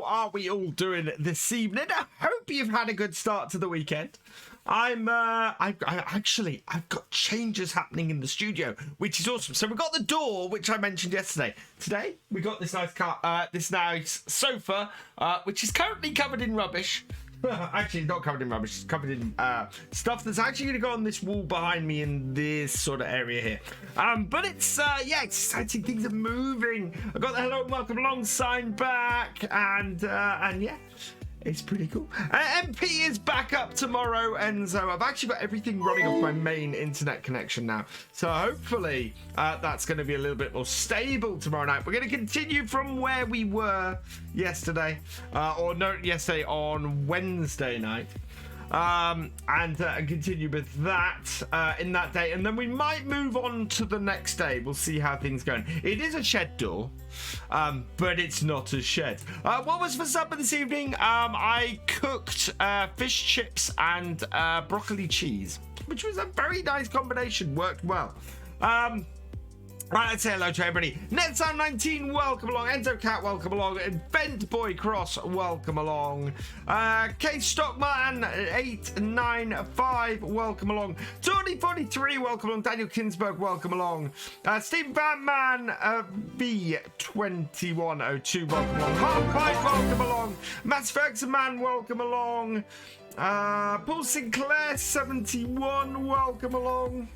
are we all doing this evening? I hope you've had a good start to the weekend. I've got changes happening in the studio, which is awesome. So we got the door, which I mentioned yesterday. Today we got this nice sofa, which is currently covered in rubbish. Actually, it's not covered in rubbish. It's covered in stuff that's actually going to go on this wall behind me in this sort of area here. But it's, yeah, exciting. Things are moving. I got the hello and welcome along sign back. And yeah, it's pretty cool. MP is back up tomorrow. And so I've actually got everything running off my main internet connection now. So hopefully that's going to be a little bit more stable tomorrow night. We're going to continue from where we were yesterday. Yesterday on Wednesday night. And continue with that in that day, and then we might move on to the next day. We'll see how things going. It is a shed door, but it's not a shed. What was for supper this evening? I cooked fish chips and broccoli cheese, which was a very nice combination. Worked well. Right, let's say hello to everybody. FS19, welcome along. Enzo Cat, welcome along. Bent Boy Cross, welcome along. K Stockman 895, welcome along. Tony43, welcome along. Daniel Kinsberg, welcome along. Steve Batman B2102, welcome along. Half-Pipe, welcome along. Matt Ferguson Man, welcome along. Paul Sinclair 71, welcome along.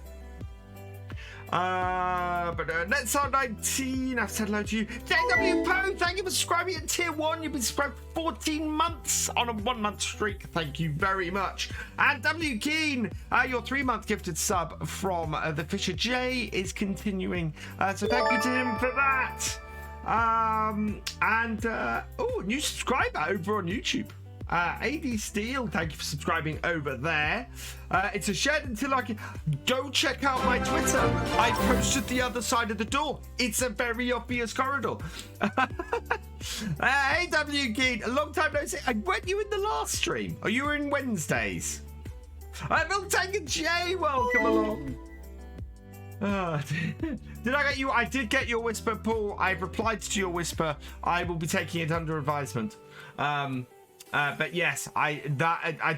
FS19, I've said hello to you. JW Poe, thank you for subscribing at tier 1. You've been subscribed for 14 months on a 1-month streak. Thank you very much. And W Keen, your 3-month gifted sub from the Fisher J is continuing. So thank you to him for that. New subscriber over on YouTube. AD Steel, thank you for subscribing over there. It's a shed until I can go check out my Twitter. I posted the other side of the door. It's a very obvious corridor. Hey, W Keen, a long time no see. Weren't you in the last stream? Or you were in Wednesdays? Milk Tank and Jay, welcome along. Did I get you? I did get your whisper, Paul. I've replied to your whisper. I will be taking it under advisement. But yes, I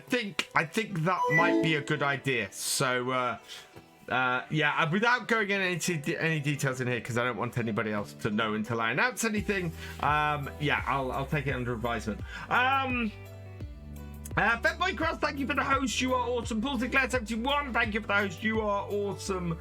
think that might be a good idea. So yeah, without going into any details in here, because I don't want anybody else to know until I announce anything. Yeah, I'll take it under advisement. Fatboy Cross, thank you for the host. You are awesome. Paul Sinclair 71, thank you for the host. You are awesome.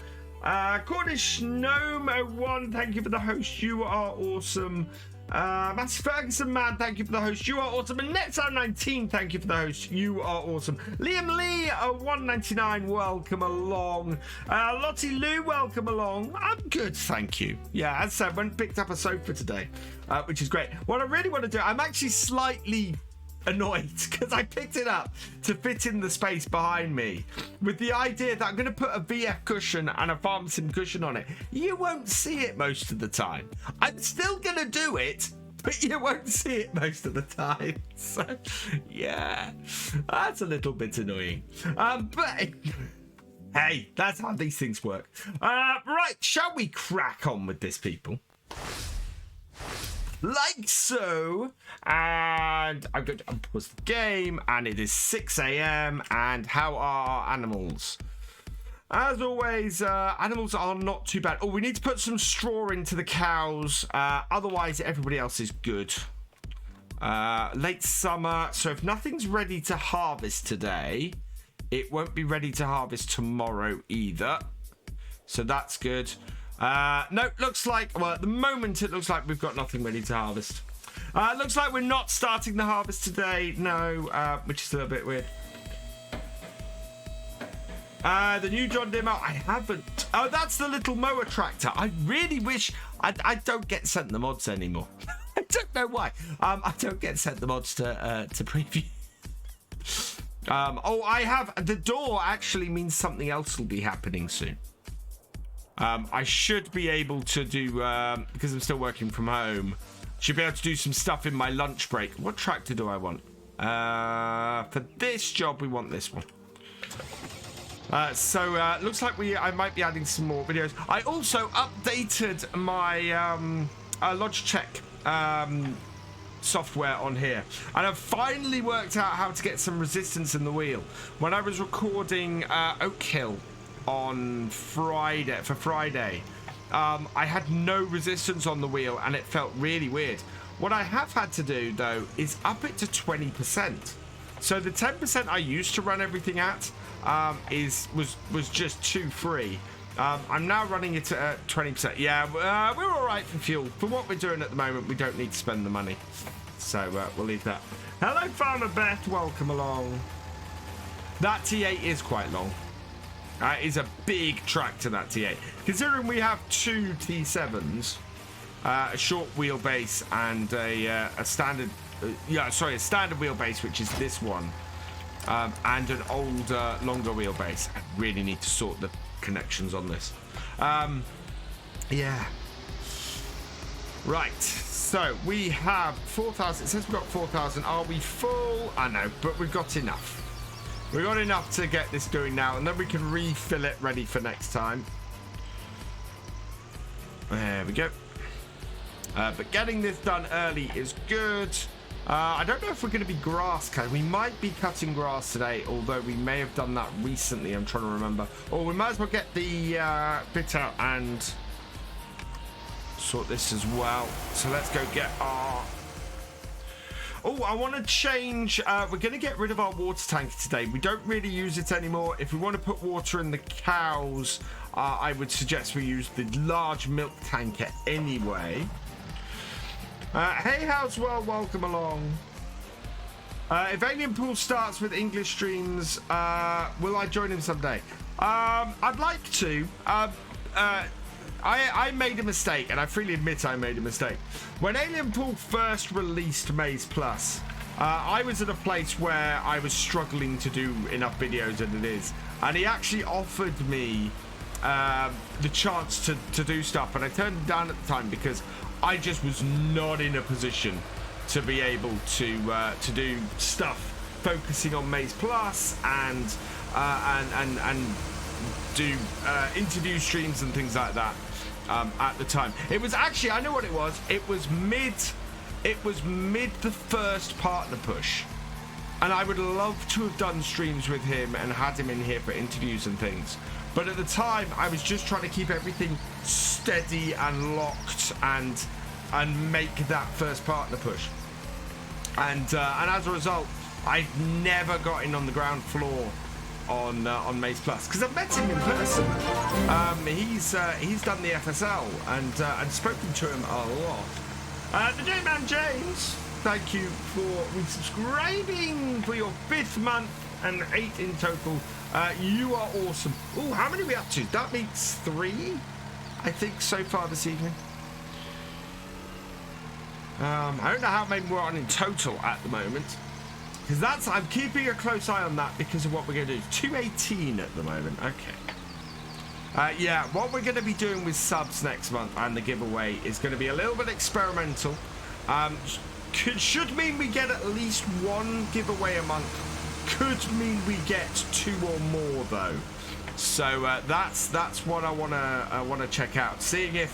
Cornish Gnome 01, thank you for the host. You are awesome. Matt Ferguson Man, thank you for the host. You are awesome. And FS19, thank you for the host. You are awesome. Liam Lee 199, welcome along. Lottie Lou, welcome along. I'm good, thank you. Yeah, as I said, went and picked up a sofa today, which is great. What I really want to do, I'm actually slightly annoyed because I picked it up to fit in the space behind me with the idea that I'm going to put a VF cushion and a Farm Sim cushion on it. You won't see it most of the time. I'm still going to do it, but you won't see it most of the time. So yeah, that's a little bit annoying. But hey, that's how these things work. Right, shall we crack on with this, people? Like so, and I'm going to unpause the game, and it is 6 a.m. and how are our animals? As always, animals are not too bad. Oh, we need to put some straw into the cows, otherwise everybody else is good. Late summer, so if nothing's ready to harvest today, it won't be ready to harvest tomorrow either, so that's good. No, looks like, well, at the moment it looks like we've got nothing ready to harvest. Looks like we're not starting the harvest today, no, which is a little bit weird. The new John Deere mower, I haven't. Oh, that's the little mower tractor. I really wish I don't get sent the mods anymore. I don't know why. I don't get sent the mods to preview. Oh, I have, the door actually means something else will be happening soon. I should be able to do, because I'm still working from home, should be able to do some stuff in my lunch break. What tractor do I want? For this job, we want this one. So looks like I might be adding some more videos. I also updated my Logitech software on here, and I've finally worked out how to get some resistance in the wheel. When I was recording Oak Hill on Friday, I had no resistance on the wheel, and it felt really weird. What I have had to do though is up it to 20%. So the 10% I used to run everything at was just too free. I'm now running it at 20%. Yeah, we're all right for fuel. For what we're doing at the moment, we don't need to spend the money. So we'll leave that. Hello, Farmer Beth. Welcome along. That T8 is quite long. It is a big tractor, that T8. Considering we have two T7s, a short wheelbase and a standard... a standard wheelbase, which is this one, and an older, longer wheelbase. I really need to sort the connections on this. Yeah. Right. So we have 4,000. It says we've got 4,000. Are we full? I know, but we've got enough. We've got enough to get this going now, and then we can refill it ready for next time. There we go. But getting this done early is good. I don't know if we're going to be grass cutting. We might be cutting grass today, although we may have done that recently. I'm trying to remember. Or we might as well get the bit out and sort this as well. So let's go get our... Oh, I want to change. We're going to get rid of our water tank today. We don't really use it anymore. If we want to put water in the cows, I would suggest we use the large milk tanker anyway. Hey, how's well? Welcome along. If Alien Pool starts with English streams, will I join him someday? I'd like to. I made a mistake, and I freely admit I made a mistake. When Alien Pool first released Maze Plus, I was at a place where I was struggling to do enough videos as it is, and he actually offered me the chance to do stuff, and I turned it down at the time because I just was not in a position to be able to do stuff focusing on Maze Plus and do interview streams and things like that at the time. It was actually, I know what it was. It was mid the first partner push, and I would love to have done streams with him and had him in here for interviews and things. But at the time, I was just trying to keep everything steady and locked and make that first partner push. And as a result, I've never got in on the ground floor on Maze Plus because I've met him in person. He's done the FSL and spoken to him a lot. The J-Man James, thank you for resubscribing for your 5th month and 8 in total. You are awesome. Oh, how many are we up to? That means 3, I think, so far this evening. I don't know how many we're on in total at the moment, because I'm keeping a close eye on that because of what we're going to do. 218 at the moment. Okay. Yeah, what we're going to be doing with subs next month and the giveaway is going to be a little bit experimental. Should mean we get at least 1 giveaway a month. Could mean we get 2 or more though. So that's what I wanna check out. Seeing if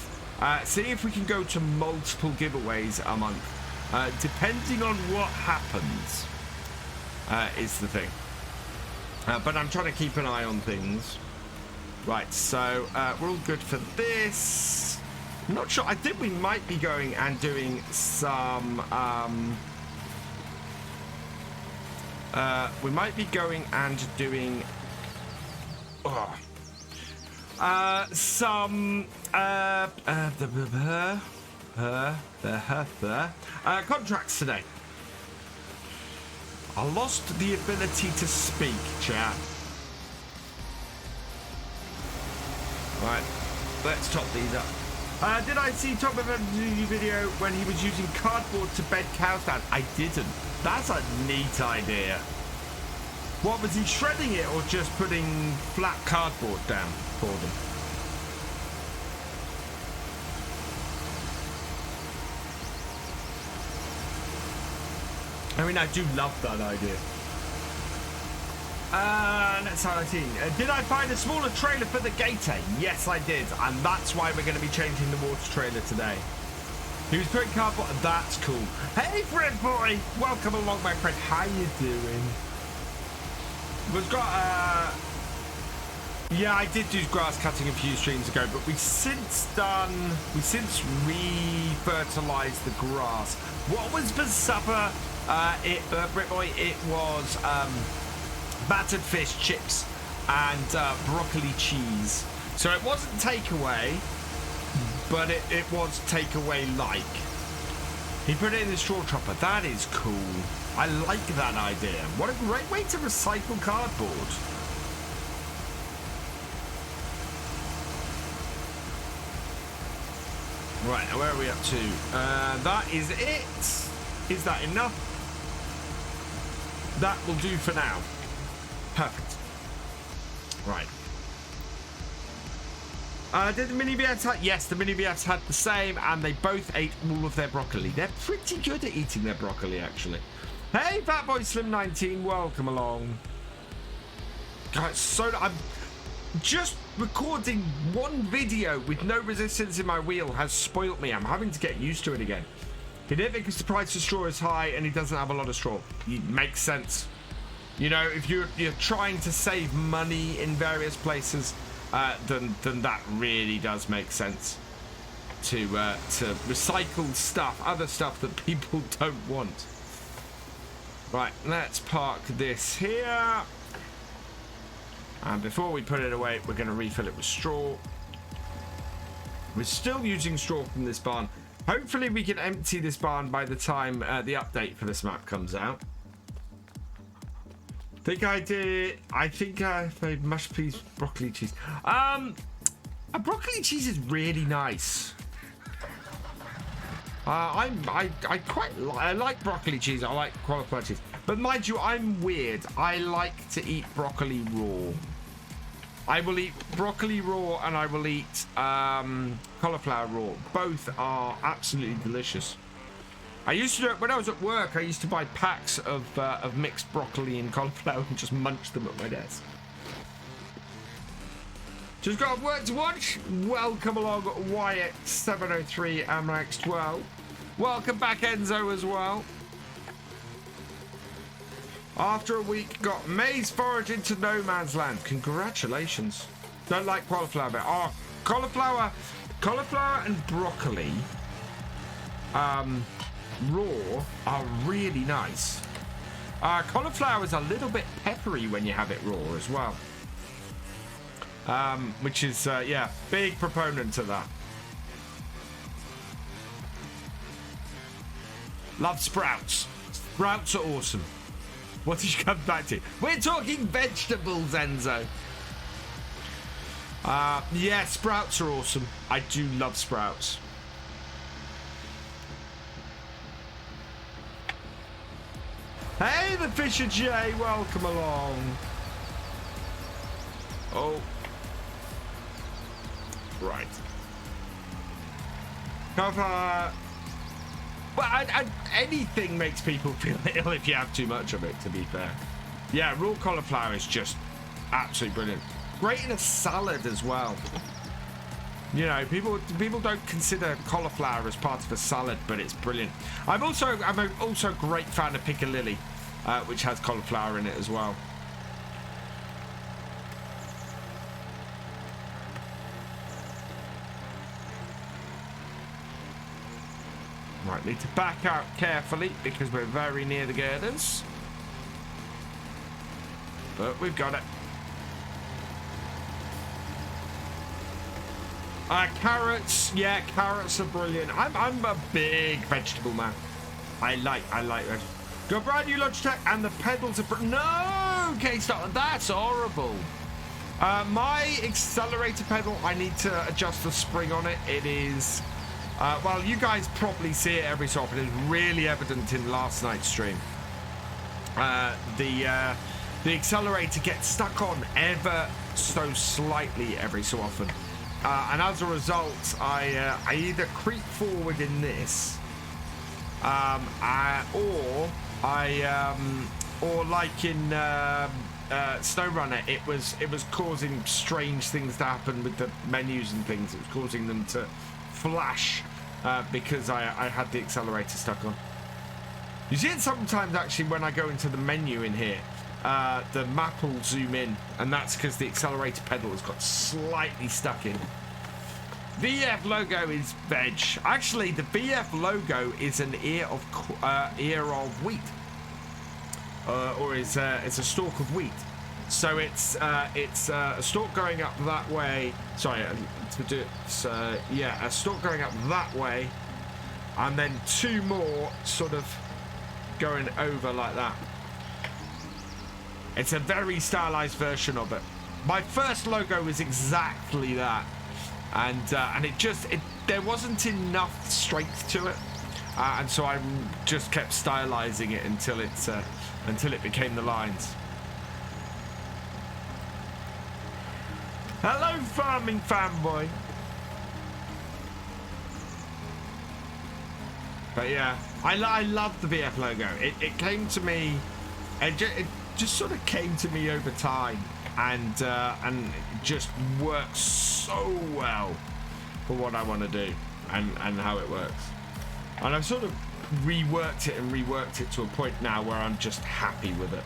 we can go to multiple giveaways a month, depending on what happens, is the thing. But I'm trying to keep an eye on things. Right, so we're all good for this. I'm not sure. I think we might be going and doing some. We might be going and doing some contracts today. I lost the ability to speak, chat. Right, let's top these up. Did I see Top of a video when he was using cardboard to bed cows down? I didn't. That's a neat idea. What, was he shredding it or just putting flat cardboard down for them? I mean, I do love that idea. That's 19. Did I find a smaller trailer for the gator? Yes, I did. And that's why we're going to be changing the water trailer today. He was putting cardboard. That's cool. Hey, Fred boy, welcome along, my friend. How you doing? We've got yeah, I did do grass cutting a few streams ago, but we've since re-fertilized the grass. What was for supper, Britboy? It was battered fish, chips, and broccoli cheese. So it wasn't takeaway, but it was takeaway-like. He put it in the straw chopper. That is cool. I like that idea. What a great way to recycle cardboard. Right, now where are we up to? That is it. Is that enough? That will do for now. Perfect. Right. Did the mini BFs have? Yes, the mini BFs had the same, and they both ate all of their broccoli. They're pretty good at eating their broccoli, actually. Hey, Fatboy Slim 19, welcome along. God, so I'm just recording one video with no resistance in my wheel has spoilt me. I'm having to get used to it again. He did it because the price of straw is high and he doesn't have a lot of straw. It makes sense. You know, if you're trying to save money in various places, then that really does make sense to recycle stuff, other stuff that people don't want. Right, let's park this here. And before we put it away, we're going to refill it with straw. We're still using straw from this barn. Hopefully we can empty this barn by the time the update for this map comes out. I think I made mashed peas, broccoli cheese. A broccoli cheese is really nice. I like broccoli cheese. I like cauliflower cheese. But mind you, I'm weird. I like to eat broccoli raw. I will eat broccoli raw and I will eat cauliflower raw. Both are absolutely delicious. I used to do it when I was at work. I used to buy packs of mixed broccoli and cauliflower and just munch them at my desk. Just got work to watch. Welcome along, YX703 AMX12. Welcome back, Enzo, as well. After a week, got maize forage into no man's land. Congratulations. Don't like cauliflower, but cauliflower and broccoli, raw are really nice. Cauliflower is a little bit peppery when you have it raw as well. Which is, yeah, big proponent of that. Love sprouts. Sprouts are awesome. What did you come back to? We're talking vegetables, Enzo. Yeah, sprouts are awesome. I do love sprouts. Hey, the Fisher J, welcome along. Oh. Right. But anything makes people feel ill if you have too much of it, to be fair. Yeah, raw cauliflower is just absolutely brilliant. Great in a salad as well. You know, people don't consider cauliflower as part of a salad, but it's brilliant. I'm also a great fan of piccalilli, which has cauliflower in it as well. Right, need to back out carefully because we're very near the girders. But we've got it. Carrots, yeah, carrots are brilliant. I'm a big vegetable man. I like vegetables. Got brand new Logitech and the pedals are no, K-Star, that's horrible. My accelerator pedal, I need to adjust the spring on it. It is, well, you guys probably see it every so often. It's really evident in last night's stream. The accelerator gets stuck on ever so slightly every so often. And as a result, I either creep forward in this, or like in SnowRunner, it was causing strange things to happen with the menus and things. It was causing them to flash because I had the accelerator stuck on. You see it sometimes actually when I go into the menu in here. The map will zoom in, and that's because the accelerator pedal has got slightly stuck in. VF logo is veg. Actually, the VF logo is an ear of wheat, or it's a stalk of wheat. So it's a stalk going up that way. Sorry, to do it. Yeah, a stalk going up that way, and then two more sort of going over like that. It's a very stylized version of it. My first logo was exactly that. And there wasn't enough strength to it, and so I just kept stylizing it until it became the lines. Hello, farming fanboy. But yeah, I love the VF logo. It came to me, it just sort of came to me over time. And it just works so well for what I want to do and how it works. And I've sort of reworked it to a point now where I'm just happy with it.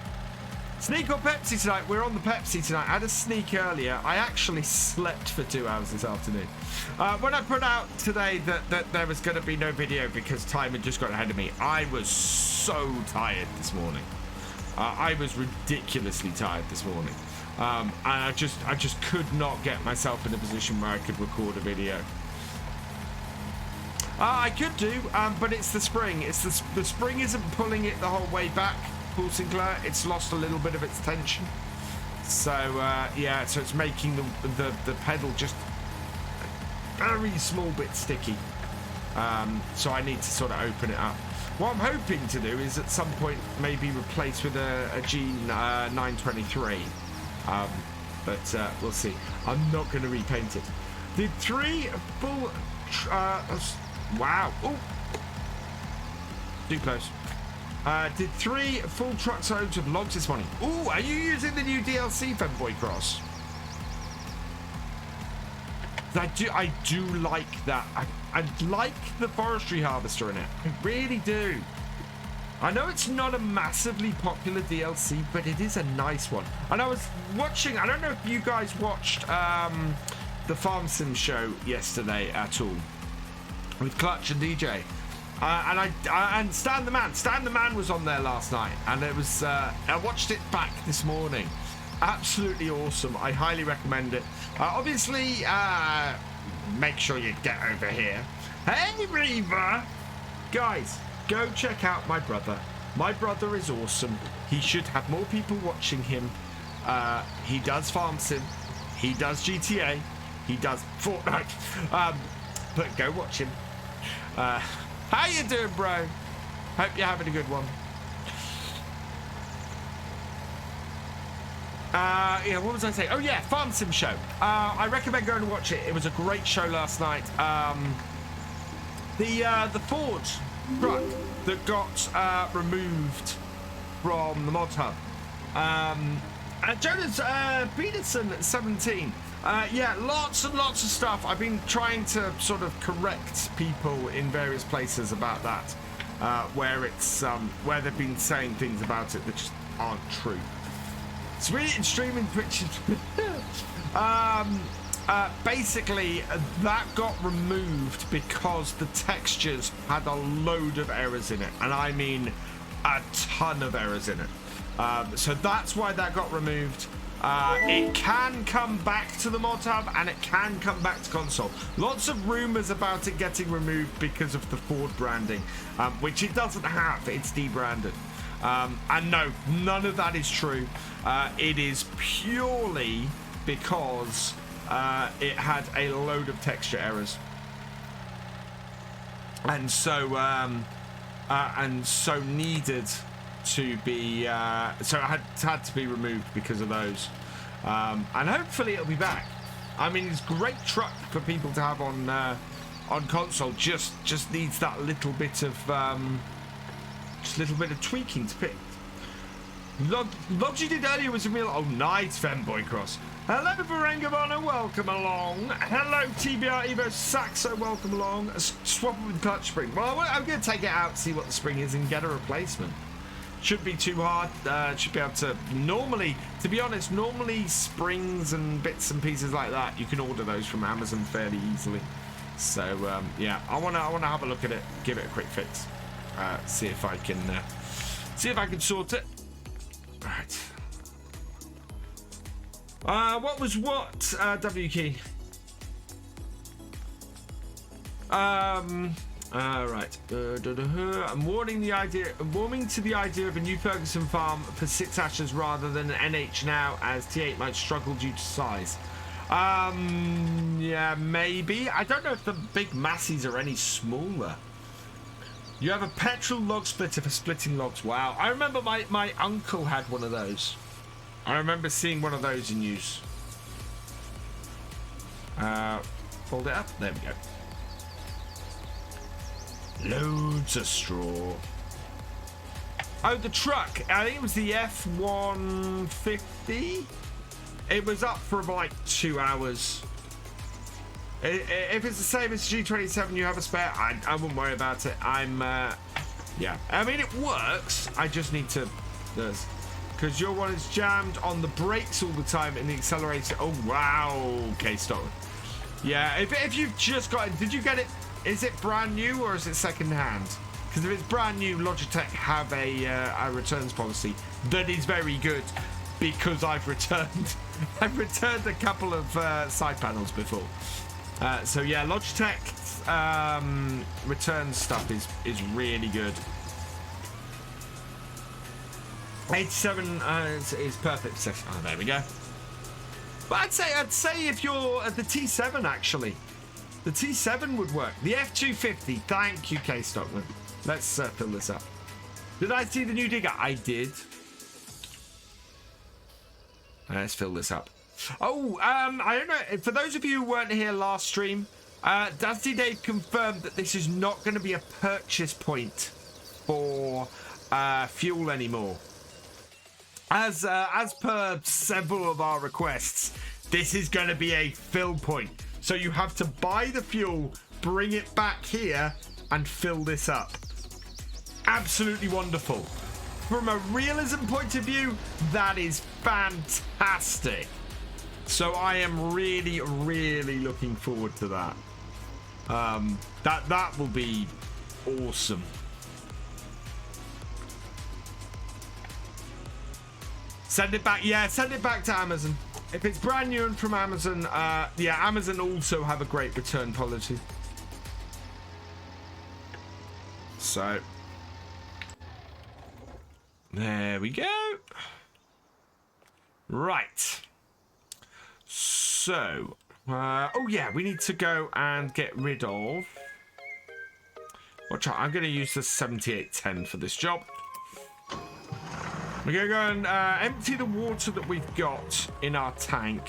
Sneak or Pepsi tonight? We're on the Pepsi tonight. I had a sneak earlier. I actually slept for 2 hours this afternoon. When I put out today that there was going to be no video because time had just got ahead of me, I was so tired this morning. I was ridiculously tired this morning. And I just could not get myself in a position where I could record a video. I could do, but it's the spring. It's the spring isn't pulling it the whole way back, Paul Sinclair. It's lost a little bit of its tension. So yeah, so it's making the pedal just a very small bit sticky. So I need to sort of open it up. What I'm hoping to do is at some point maybe replace with a G923. But we'll see. I'm not going to repaint it. Did 3 full... wow. Ooh. Too close. Did 3 full truckloads of logs this morning. Ooh, are you using the new DLC, Femboy Cross? I do like that. I like the forestry harvester in it. I really do. I know it's not a massively popular DLC, but it is a nice one. And I was watching, I don't know if you guys watched the Farm Sim show yesterday at all with Clutch and DJ. And Stan the Man. Stan the Man was on there last night, and it was I watched it back this morning. Absolutely awesome. I highly recommend it. Obviously, make sure you get over here. Hey, Reaver! Guys, go check out my brother. My brother is awesome. He should have more people watching him. He does Farm Sim. He does GTA. He does Fortnite. But go watch him. How you doing, bro? Hope you're having a good one. Yeah, what was I saying? Oh yeah, Farm Sim show. I recommend going to watch it. It was a great show last night. The Ford truck that got removed from the mod hub. Jonas Peterson 17. Yeah, lots and lots of stuff. I've been trying to sort of correct people in various places about that, where it's where they've been saying things about it that just aren't true. It's really streaming Twitch. Basically, that got removed because the textures had a load of errors in it, and I mean a ton of errors in it. So that's why that got removed. It can come back to the mod hub, and it can come back to console. Lots of rumors about it getting removed because of the Ford branding, which it doesn't have. It's debranded. And no, none of that is true. It is purely because it had a load of texture errors, and so needed to be so it had to be removed because of those, and hopefully it'll be back. I mean, it's a great truck for people to have on console. Just needs that little bit of tweaking to pick. Logi did earlier was a real. Oh, nice, Femboy Cross. Hello, Varengavana, welcome along. Hello, TBR Evo Saxo, welcome along. Swap it with clutch spring. Well, I'm going to take it out, see what the spring is, and get a replacement. Should be too hard. Should be able to. Normally, to be honest, normally springs and bits and pieces like that, you can order those from Amazon fairly easily. So yeah, I wanna have a look at it, give it a quick fix, see if I can sort it. Right. What was what? W key. Right. I'm warming to the idea of a new Ferguson farm for 6 ashes rather than an NH now, as T8 might struggle due to size. Yeah, maybe. I don't know if the big massies are any smaller. You have a petrol log splitter for splitting logs. Wow. I remember my uncle had one of those. I remember seeing one of those in use. Fold it up. There we go. Loads of straw. Oh, the truck. I think it was the F150. It was up for like 2 hours. If it's the same as G27, you have a spare, I wouldn't worry about it. Yeah. I mean, it works. I just need to, because your one is jammed on the brakes all the time and the accelerator. Oh, wow. Okay, stop. Yeah, if you've just got it, did you get it? Is it brand new or is it second hand? Because if it's brand new, Logitech have a returns policy that is very good, because I've returned a couple of side panels before. So yeah, Logitech return stuff is really good. 87 is perfect. Oh, there we go. But I'd say if you're at the T7, actually, the T7 would work. The F250. Thank you, K Stockman. Let's fill this up. Did I see the new digger? I did. Let's fill this up. Oh, I don't know. For those of you who weren't here last stream, Dusty Dave confirmed that this is not going to be a purchase point for fuel anymore. As per several of our requests, this is going to be a fill point. So you have to buy the fuel, bring it back here, and fill this up. Absolutely wonderful. From a realism point of view, that is fantastic. So I am really, really looking forward to that. That will be awesome. Send it back. Yeah, send it back to Amazon. If it's brand new and from Amazon, yeah, Amazon also have a great return policy. So there we go. Right. So, oh yeah, we need to go and get rid of. Watch out! I'm going to use the 7810 for this job. We're going to go and empty the water that we've got in our tank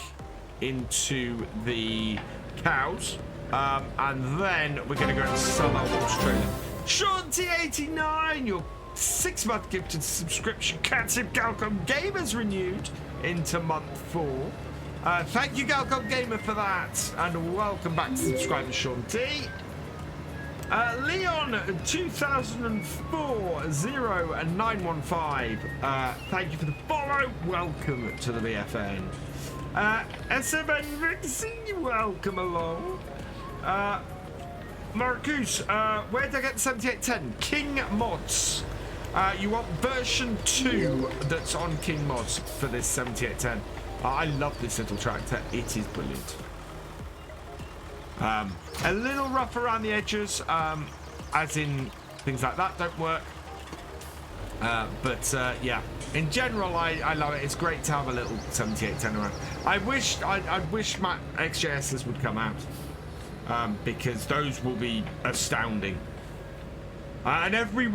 into the cows, and then we're going to go and sell our water trailer. Sean T89, your 6-month gifted subscription. Catsup Galcomp Gamer's renewed into month 4. Thank you, Galcomp Gamer, for that, and welcome back to subscriber Sean T. Leon 2004 0915. Thank you for the follow. Welcome to the BFN. SMN Rixie, welcome along. Marcus, where did I get the 7810? King Mods. You want version 2 that's on King Mods for this 7810. I love this little tractor. It is brilliant. A little rough around the edges, as in things like that don't work. But yeah, in general, I love it. It's great to have a little 7810 around. I wish my XJSs would come out, because those will be astounding. And every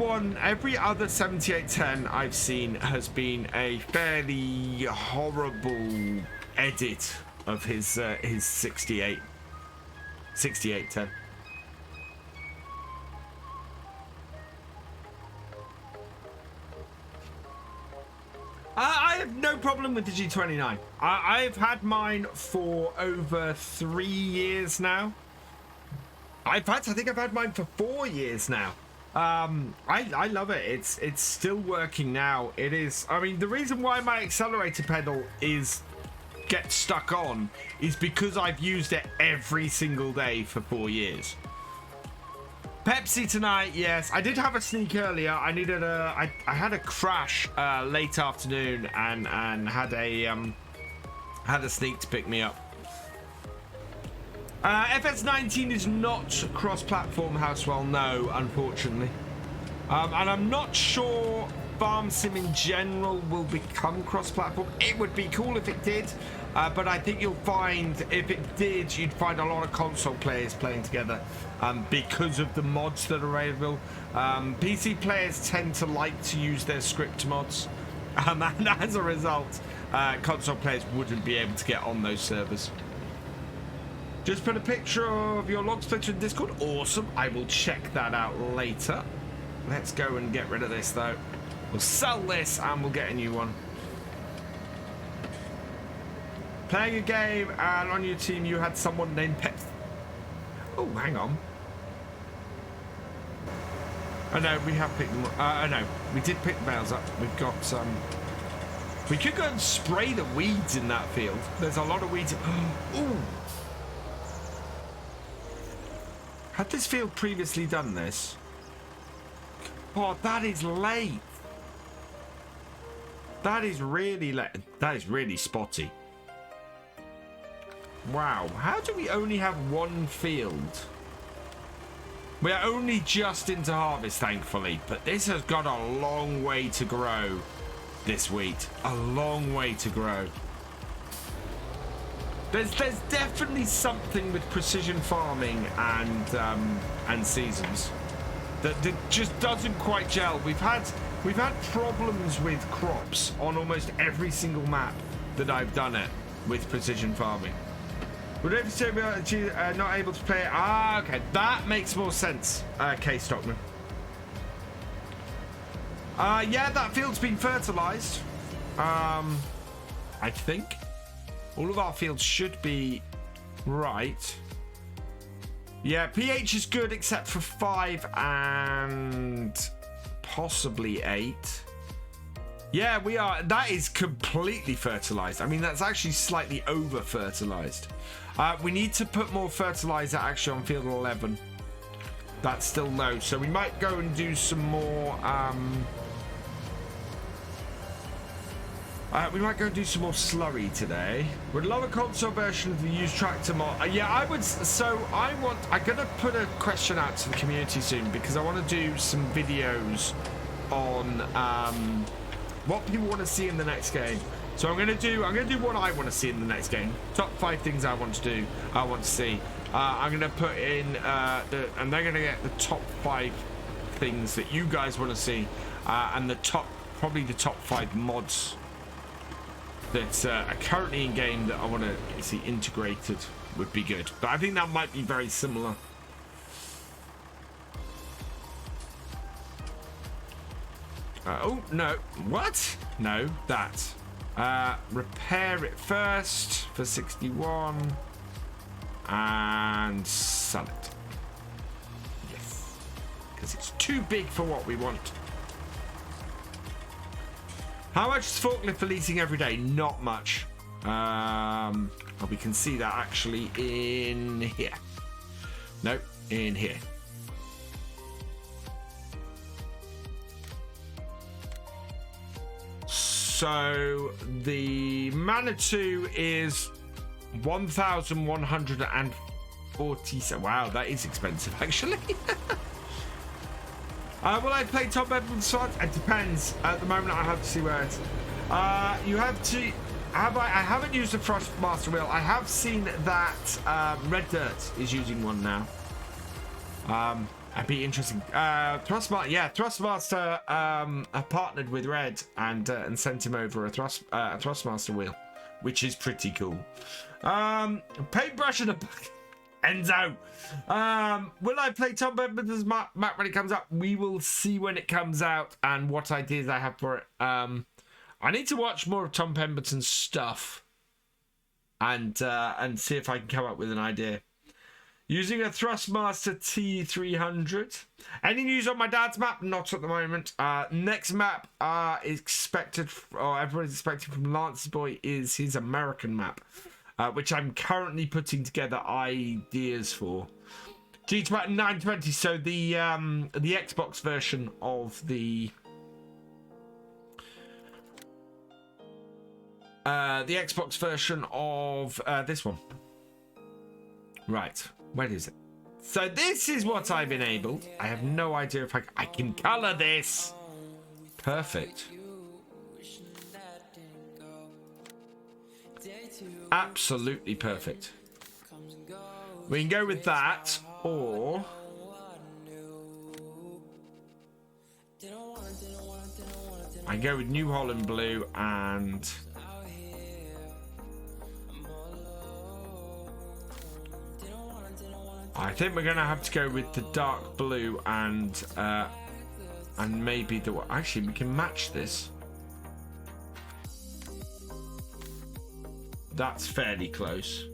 other 7810 I've seen has been a fairly horrible edit of his 6810. have no problem with the G29. I've had mine for over 3 years now. In fact, I think I've had mine for 4 years now. I love it. It's still working now. It is. I mean, the reason why my accelerator pedal gets stuck on is because I've used it every single day for 4 years. Pepsi tonight, yes. I did have a sneak earlier. I needed I had a crash late afternoon and had a sneak to pick me up. FS19 is not cross-platform, Housewell. No, unfortunately. And I'm not sure Farm Sim in general will become cross-platform. It would be cool if it did, but I think you'll find if it did, you'd find a lot of console players playing together because of the mods that are available. PC players tend to like to use their script mods, and as a result, console players wouldn't be able to get on those servers. Just put a picture of your log splitter in Discord. Awesome. I will check that out later. Let's go and get rid of this, though. We'll sell this and we'll get a new one. Playing a game and on your team you had someone named Pep. Oh, hang on. Oh no, we have picked them up. Oh no, we did pick the bales up. We've got we could go and spray the weeds in that field. There's a lot of weeds. Ooh. Had this field previously done this? Oh, that is late. That is really late. That is really spotty. Wow. How do we only have one field? We're only just into harvest, thankfully. But this has got a long way to grow, this wheat. A long way to grow. There's definitely something with precision farming and seasons that just doesn't quite gel. We've had problems with crops on almost every single map that I've done it with precision farming. Would you say we are not able to play it? Ah, okay, that makes more sense. K Stockman. Yeah, that field's been fertilized. I think. All of our fields should be right. Yeah, pH is good except for 5 and possibly 8. Yeah, we are. That is completely fertilized. I mean, that's actually slightly over fertilized. We need to put more fertilizer actually on field 11. That's still low. So we might go and do some more. We might go and do some more slurry today. Would love a console version of the used tractor mod. Yeah, I would. So I'm gonna put a question out to the community soon because I want to do some videos on what people want to see in the next game. So I'm gonna do what I want to see in the next game. Top 5 things I want to do. I want to see. I'm gonna put in and they're gonna get the top 5 things that you guys want to see, and probably the top 5 mods that are currently in game that I want to see integrated would be good. But I think that might be very similar. Oh, no. What? No, that. Repair it first for 61 and sell it. Yes. Because it's too big for what we want. How much is forklift for leasing every day? Not much. We can see that actually in here. Nope, in here. So the Manitou is 1,140. Wow, that is expensive actually. Will I play Top Edward Sword? It depends. At the moment, I have to see where it is. You have to. I haven't used the Thrustmaster wheel. I have seen that Red Dirt is using one now. That'd be interesting. Thrustmaster have partnered with Red and sent him over a Thrustmaster wheel, which is pretty cool. Paintbrush and a Enzo. Will I play Tom Edmonds' map when it comes up? We will see when it comes out and what ideas I have for it. I need to watch more of Tom Pemberton's stuff and see if I can come up with an idea. Using a Thrustmaster T300. Any news on my dad's map? Not at the moment. Next map is expected, or everyone's expecting from Lance's Boy, is his American map, which I'm currently putting together ideas for. G2 920. So the Xbox version of the Xbox version of this one. Right. Where is it? So this is what I've enabled. I have no idea if I can color this. Perfect. Absolutely perfect. We can go with that, or I can go with New Holland Blue and I think we're gonna have to go with the dark blue and maybe the actually we can match this. That's fairly close.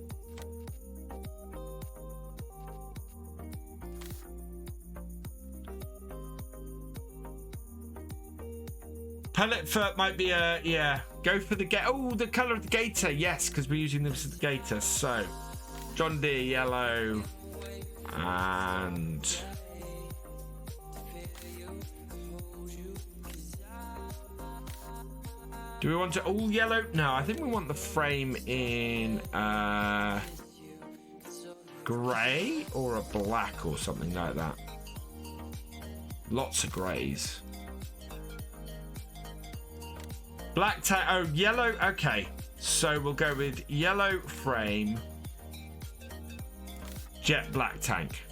Pellet fur might be a yeah. Go for the the color of the gator. Yes, because we're using this as the gator. So John Deere yellow. And do we want it all yellow? No, I think we want the frame in grey or a black or something like that. Lots of greys. Black yellow. Okay, so we'll go with yellow frame. Jet black tank.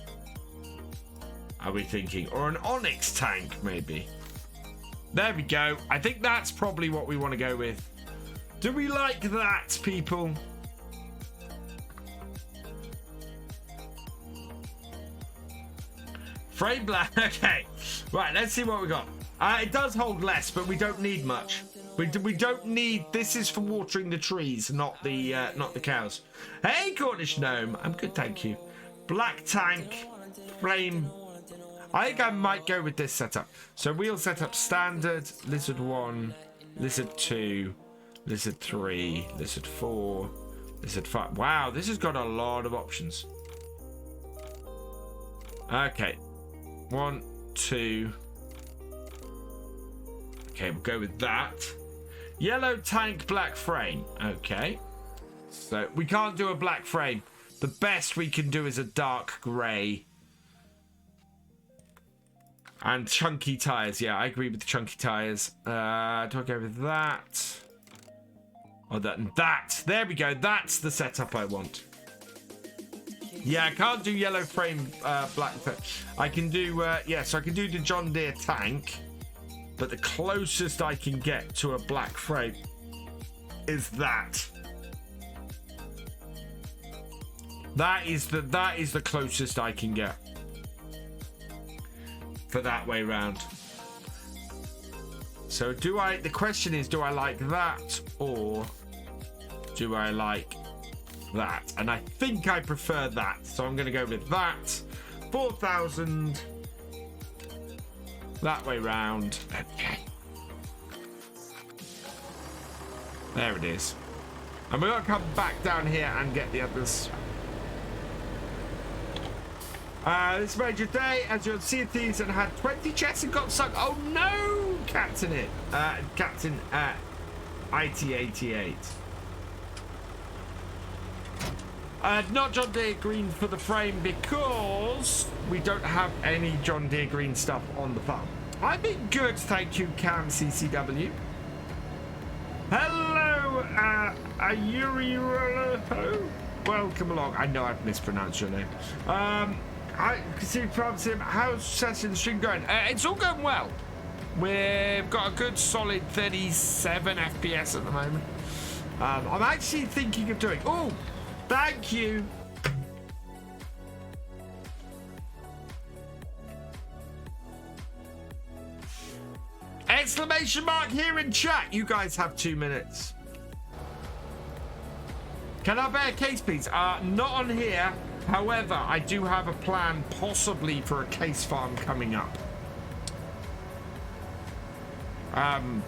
Are we thinking? Or an onyx tank, maybe. There we go. I think that's probably what we want to go with. Do we like that, people? Frame black. Okay. Right, let's see what we got. It does hold less, but we don't need much. We don't need. This is for watering the trees, not the cows. Hey, Cornish gnome. I'm good, thank you. Black tank, frame. I think I might go with this setup. So we'll set up standard, lizard 1, lizard 2, lizard 3, lizard 4, lizard 5. Wow, this has got a lot of options. Okay. 1, 2. Okay, we'll go with that. Yellow tank, black frame. Okay. So we can't do a black frame. The best we can do is a dark grey. And chunky tyres. Yeah, I agree with the chunky tyres. Do I go with that? Oh, that. There we go. That's the setup I want. Yeah, I can't do yellow frame, black. I can do, so I can do the John Deere tank. But the closest I can get to a black frame is that. That is the closest I can get for that way round. So the question is, do I like that or do I like that? And I think I prefer that. So I'm going to go with that. 4,000 that way round. Okay. There it is. And we're going to come back down here and get the others. This major day, as you'll see these and had 20 chests and got sunk. Oh no, Captain IT88. Not John Deere green for the frame because we don't have any John Deere green stuff on the farm. I've been good, thank you, Cam CCW. Hello, Ayuri. Welcome along. I know I've mispronounced your name. I can see from him. How's session stream going? It's all going well. We've got a good solid 37 FPS at the moment. I'm actually thinking of doing. Oh, thank you. Exclamation mark here in chat. You guys have 2 minutes. Can I buy a case, please? Not on here. However, I do have a plan possibly for a case farm coming up.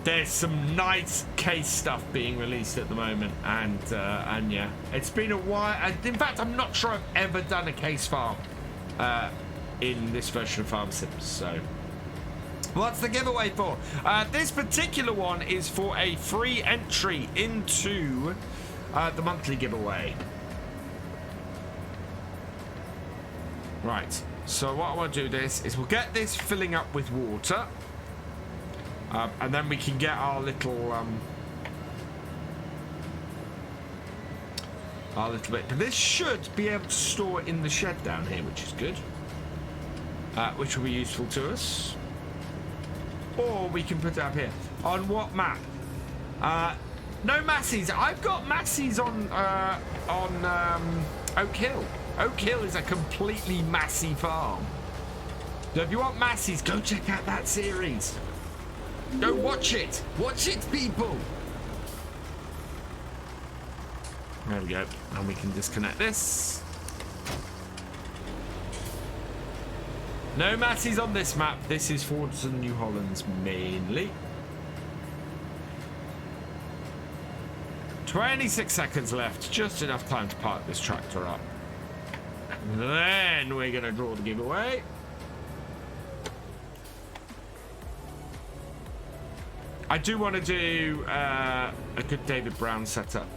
There's some nice case stuff being released at the moment, and yeah, it's been a while. In fact, I'm not sure I've ever done a case farm in this version of Farm Sims. So, what's the giveaway for? This particular one is for a free entry into the monthly giveaway. Right. So what I want to do this is we'll get this filling up with water. And then we can get our little bit. But this should be able to store in the shed down here, which is good. Which will be useful to us. Or we can put it up here. On what map? No Massies. I've got Massies on Oak Hill. Oak Hill is a completely Massy farm. So if you want Massies, go check out that series. Go watch it. Watch it, people. There we go. And we can disconnect this. No Massies on this map. This is Fords and New Hollands mainly. 26 seconds left. Just enough time to park this tractor up. And then we're going to draw the giveaway. I do want to do a good David Brown setup,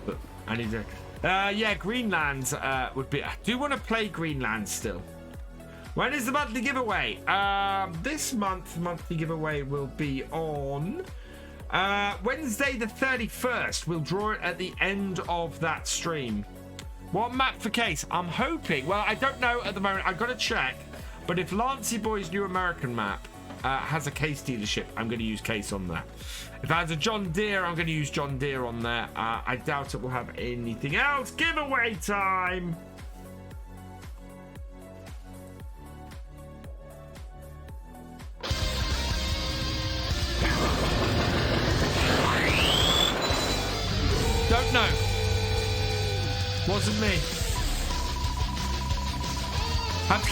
but I need to. Yeah, Greenland would be. I do want to play Greenland still. When is the monthly giveaway? This monthly giveaway will be on Wednesday the 31st. We'll draw it at the end of that stream. What map for case? I'm hoping. Well, I don't know at the moment. I've got to check. But if Lancey Boy's new American map has a case dealership, I'm going to use case on there. If it has a John Deere, I'm going to use John Deere on there. I doubt it will have anything else. Giveaway time! Don't know. Wasn't me. Have to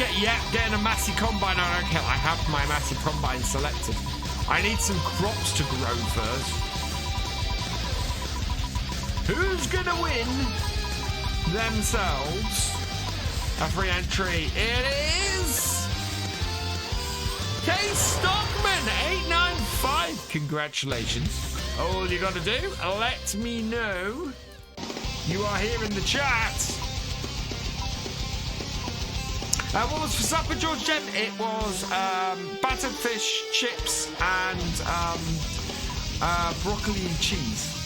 getting a Massey Combine on Oak Hill. I have my Massey Combine selected. I need some crops to grow first. Who's gonna win themselves a free entry? It is Case Stockman 895. Congratulations. All you gotta do, let me know you are here in the chat. What was for supper, George Jem? It was battered fish, chips, and broccoli and cheese,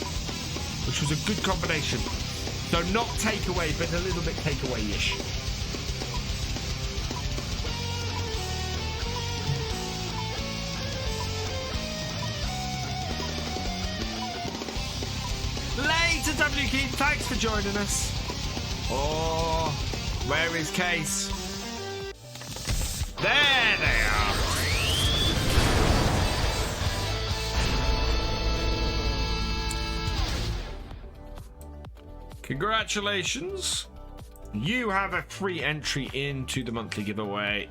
which was a good combination. So not takeaway, but a little bit takeaway-ish. Later, W. Keith, thanks for joining us. Oh, where is Case? There they are. Congratulations. You have a free entry into the monthly giveaway.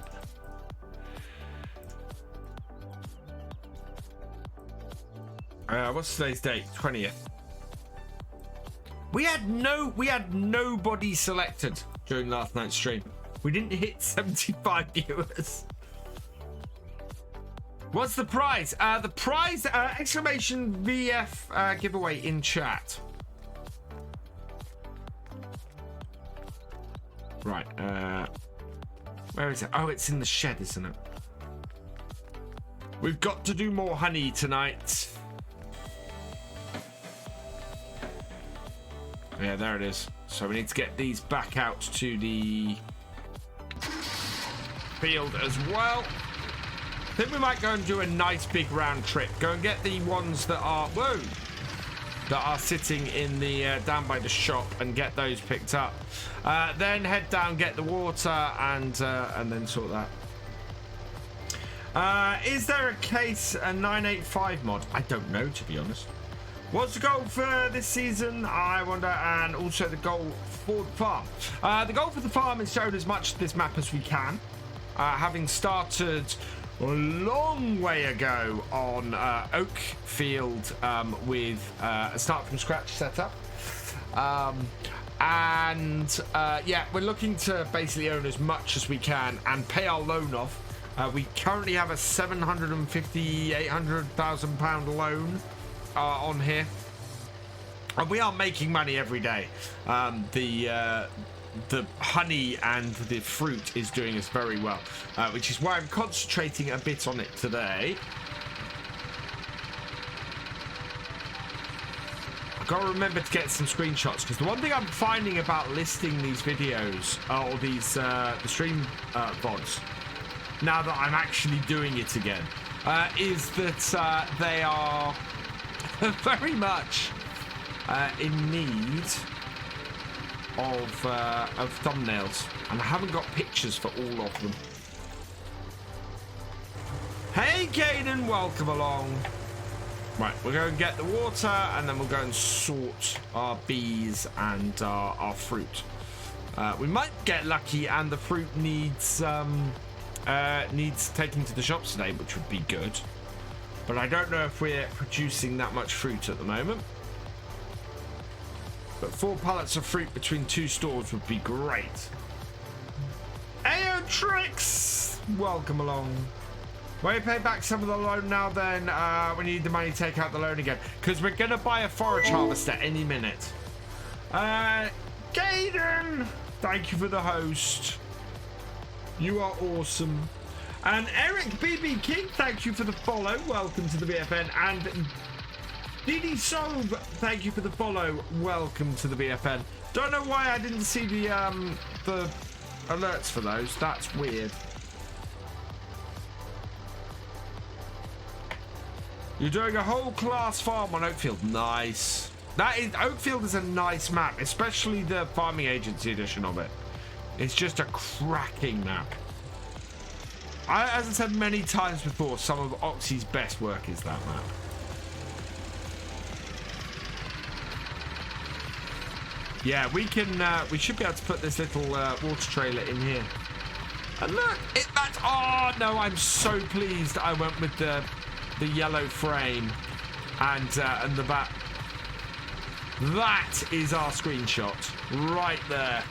What's today's date? 20th. We had nobody selected during last night's stream. We didn't hit 75 viewers. What's the prize? The prize, exclamation VF giveaway in chat. Right, where is it? Oh, it's in the shed, isn't it? We've got to do more honey tonight. Yeah, there it is. So we need to get these back out to the field as well. I think we might go and do a nice big round trip. Go and get the ones that are sitting in the down by the shop and get those picked up. Then head down, get the water, and then sort that. Is there a case a 985 mod? I don't know, to be honest. What's the goal for this season? I wonder, and also the goal for the farm. The goal for the farm is showing as much of this map as we can. Having started a long way ago on Oakfield with a start from scratch setup. Yeah, we're looking to basically own as much as we can and pay our loan off. We currently have a £800,000 loan on here, and we are making money every day. The honey and the fruit is doing us very well, which is why I'm concentrating a bit on it today. I've got to remember to get some screenshots, because the one thing I'm finding about listing these videos or these the stream VODs, now that I'm actually doing it again, is that they are very much in need of thumbnails, and I haven't got pictures for all of them. Hey Caden, welcome along. Right, we'll go and get the water, and then we'll go and sort our bees and our fruit. We might get lucky and the fruit needs taking to the shops today, which would be good. But I don't know if we're producing that much fruit at the moment. But 4 pallets of fruit between 2 stores would be great. Ayo Tricks! Welcome along. Will you pay back some of the loan now then? When you need the money, take out the loan again. Because we're going to buy a forage harvester any minute. Gaiden! Thank you for the host. You are awesome. And Eric BB King, thank you for the follow. Welcome to the BFN. And Didi Sob, thank you for the follow. Welcome to the BFN. Don't know why I didn't see the alerts for those. That's weird. You're doing a whole class farm on Oakfield. Nice. Oakfield is a nice map, especially the farming agency edition of it. It's just a cracking map. As I said many times before, some of Oxy's best work is that map. Yeah, we should be able to put this little water trailer in here. And look, oh no, I'm so pleased I went with the yellow frame and the back. That is our screenshot right there.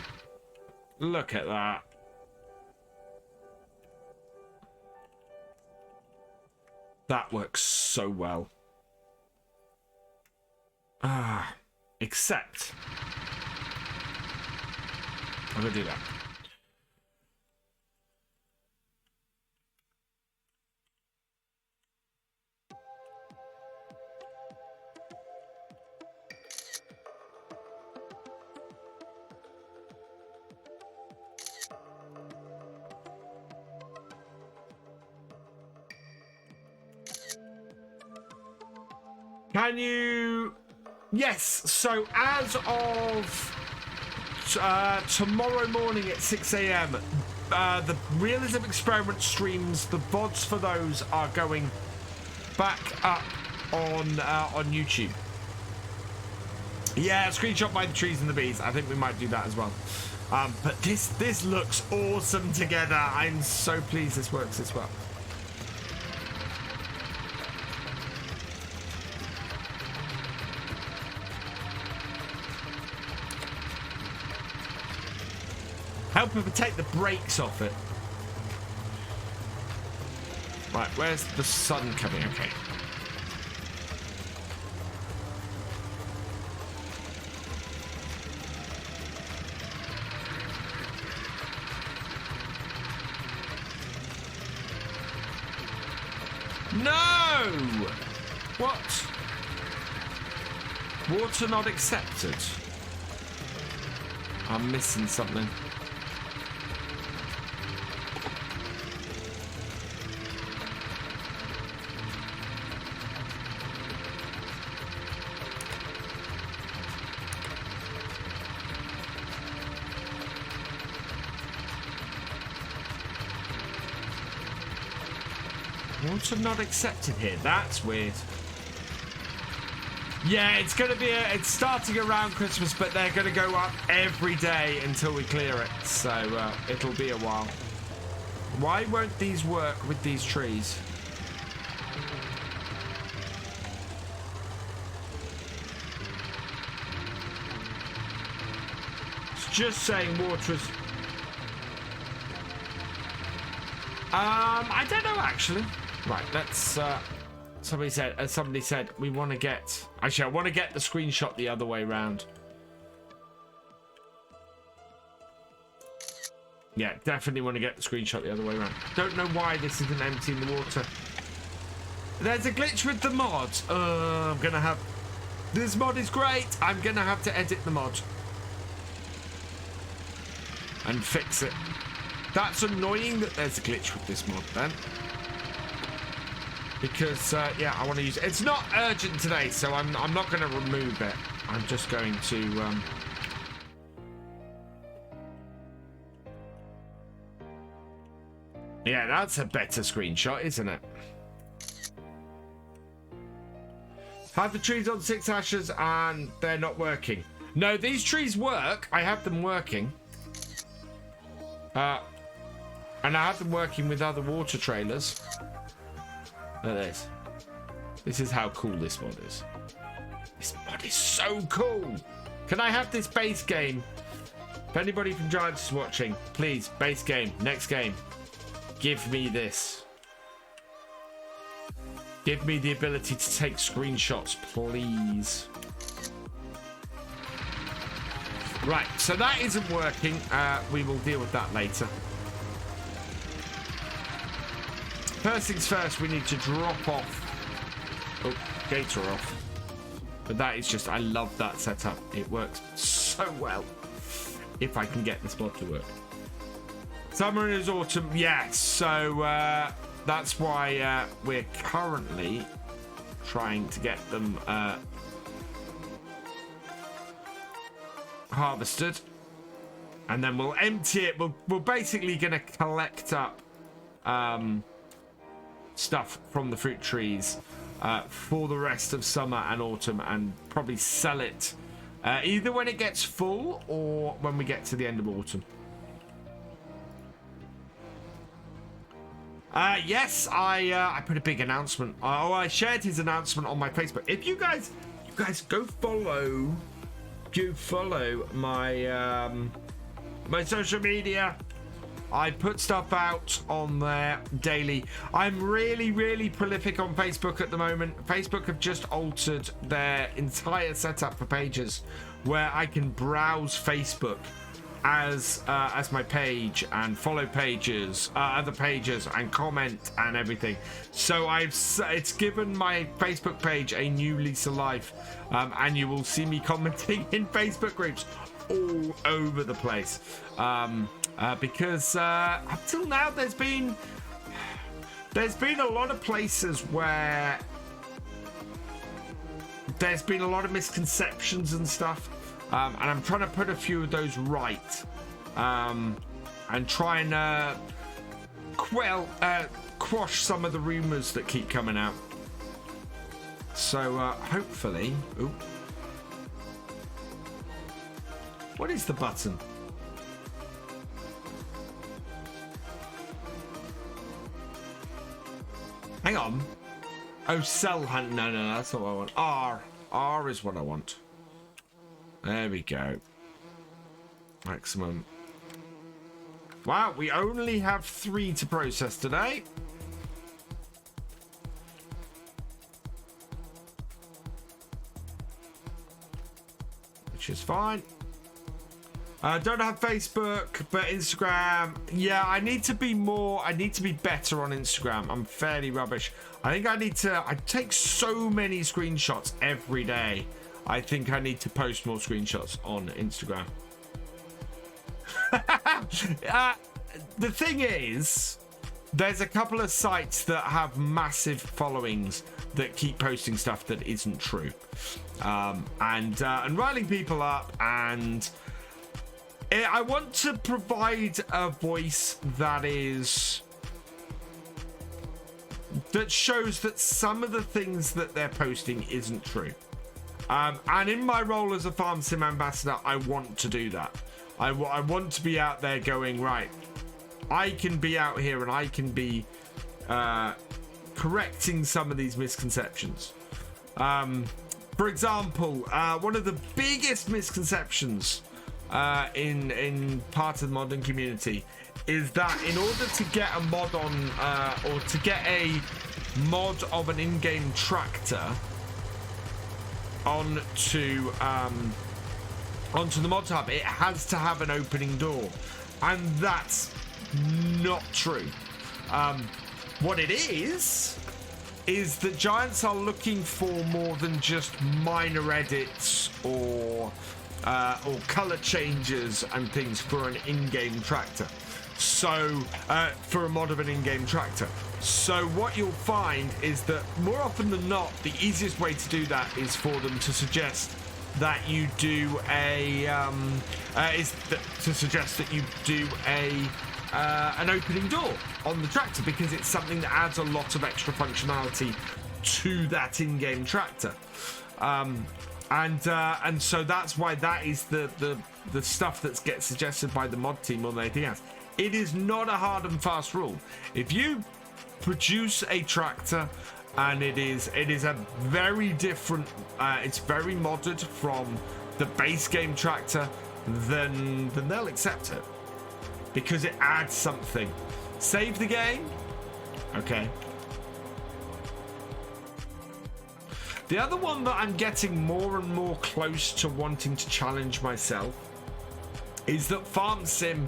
Look at that. That works so well. Except I'm gonna do that. Can you? Yes. So as of tomorrow morning at 6 a.m, the Realism experiment streams, the VODs for those are going back up on YouTube. Yeah, screenshot by the trees and the bees. I think we might do that as well. But this looks awesome together. I'm so pleased this works this well. Help him take the brakes off it. Right, where's the sun coming? Okay. No! What? Water not accepted. I'm missing something. Water not accepted here. That's weird. Yeah, it's going to be it's starting around Christmas, but they're going to go up every day until we clear it. So it'll be a while. Why won't these work with these trees? It's just saying water is... I don't know, actually. Right, let's... Somebody said we want to get... Actually, I want to get the screenshot the other way around. Yeah, definitely want to get the screenshot the other way around. Don't know why this isn't emptying the water. There's a glitch with the mod. I'm going to have... This mod is great. I'm going to have to edit the mod. And fix it. That's annoying that there's a glitch with this mod, then. Because, yeah, I want to use it. It's not urgent today, so I'm not going to remove it. I'm just going to... Yeah, that's a better screenshot, isn't it? Have the trees on 6 ashes and they're not working. No, these trees work. I have them working. And I have them working with other water trailers. Look at this. This is how cool this mod is. This mod is so cool. Can I have this base game? If anybody from Giants is watching, please, base game, next game. Give me this. Give me the ability to take screenshots, please. Right, so that isn't working. We will deal with that later. First things first, we need to drop off. Oh, gates are off. But that is just, I love that setup. It works so well. If I can get this mod to work. Summer is autumn, yes. So that's why we're currently trying to get them harvested, and then we'll empty it. We're basically going to collect up stuff from the fruit trees for the rest of summer and autumn, and probably sell it either when it gets full or when we get to the end of autumn. Yes, I put a big announcement. I shared his announcement on my Facebook. If you guys go follow my my social media. I put stuff out on there daily. I'm really prolific on Facebook at the moment. Facebook have just altered their entire setup for pages, where I can browse Facebook as my page and follow pages, other pages, and comment and everything. So it's given my Facebook page a new lease of life, and you will see me commenting in Facebook groups all over the place, because up till now there's been a lot of places where there's been a lot of misconceptions and stuff. And I'm trying to put a few of those right, and try and quash some of the rumors that keep coming out. So hopefully, ooh, what is the button? Hang on. Oh, sell hunt. No, that's not what I want. R is what I want. There we go. Maximum. Wow, we only have 3 to process today. Which is fine. Don't have Facebook, but Instagram. Yeah, I need to be better on Instagram. I'm fairly rubbish. I think I take so many screenshots every day. I think I need to post more screenshots on Instagram. The thing is, there's a couple of sites that have massive followings that keep posting stuff that isn't true, and riling people up. And I want to provide a voice that is that shows that some of the things that they're posting isn't true. And in my role as a Farm Sim ambassador, I want to do that. I want to be out there going, right, I can be out here and I can be correcting some of these misconceptions. For example, one of the biggest misconceptions in part of the modding community is that in order to get a mod on, or to get a mod of an in-game tractor onto the mod hub, it has to have an opening door, and that's not true. What it is that Giants are looking for more than just minor edits or color changes and things for an in-game tractor. So for a mod of an in-game tractor. So what you'll find is that more often than not, the easiest way to do that is for them to suggest that you do an opening door on the tractor, because it's something that adds a lot of extra functionality to that in-game tractor. And so that's why that is the stuff that gets suggested by the mod team more than anything else. It is not a hard and fast rule. If you produce a tractor and it is a very different, it's very modded from the base game tractor, then they'll accept it because it adds something. Save the game, okay. The other one that I'm getting more and more close to wanting to challenge myself is that Farm Sim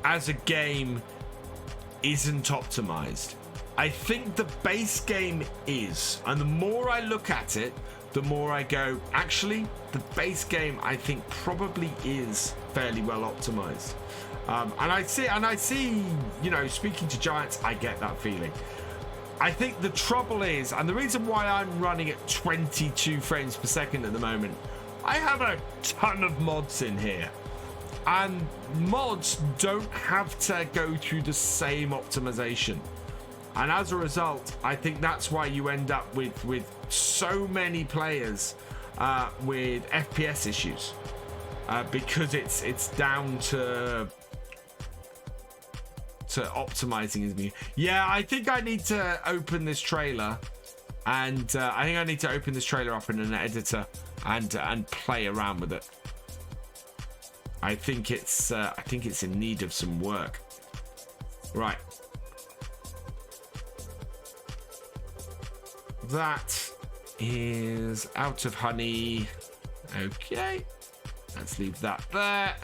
as a game isn't optimized. I think the base game is, and the more I look at it, the more I go, actually, the base game I think probably is fairly well optimized. And I see, you know, speaking to Giants, I get that feeling. I think the trouble is, and the reason why I'm running at 22 frames per second at the moment, I have a ton of mods in here. And mods don't have to go through the same optimization. And as a result, I think that's why you end up with so many players with FPS issues. Because it's down to optimizing his menu. Yeah, I think I need to open this trailer, and I think I need to open this trailer up in an editor and play around with it. I think it's in need of some work. Right. That is out of honey. Okay. Let's leave that there.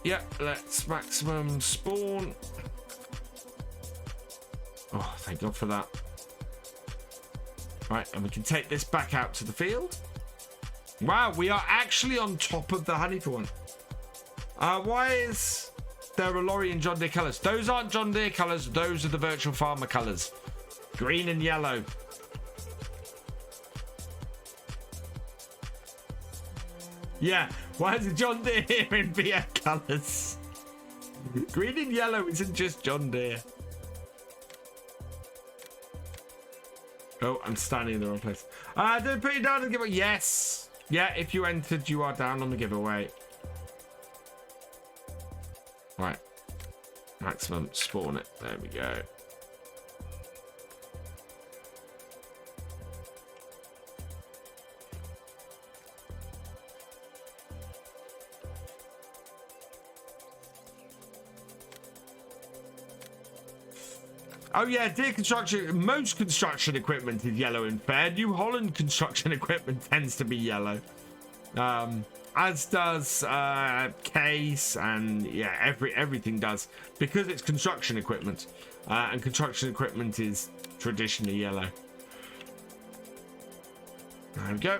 Yeah, let's maximum spawn. Oh, thank God for that. Right, and we can take this back out to the field. Wow, we are actually on top of the honey for one. Why is there a lorry in John Deere colours? Those aren't John Deere colours, those are the virtual farmer colours. Green and yellow. Yeah, why is it John Deere here in VF colours? Green and yellow isn't just John Deere. Oh, I'm standing in the wrong place. Did I put you down on the giveaway? Yes. Yeah, if you entered, you are down on the giveaway. Right. Maximum spawn it. There we go. Oh yeah, Deere construction. Most construction equipment is yellow and fair. New Holland construction equipment tends to be yellow, as does Case, and yeah, everything does, because it's construction equipment, and construction equipment is traditionally yellow. There we go.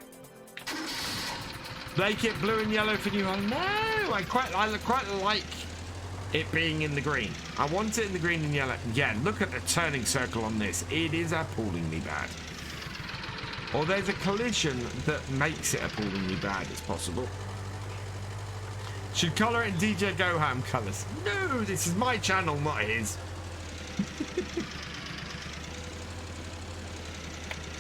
Make it blue and yellow for New Holland. No, I quite like it being in the green. I want it in the green and yellow. Yeah, look at the turning circle on this. It is appallingly bad. Or there's a collision that makes it appallingly bad, it's possible. Should colour it in DJ Goham colours? No, this is my channel, not his.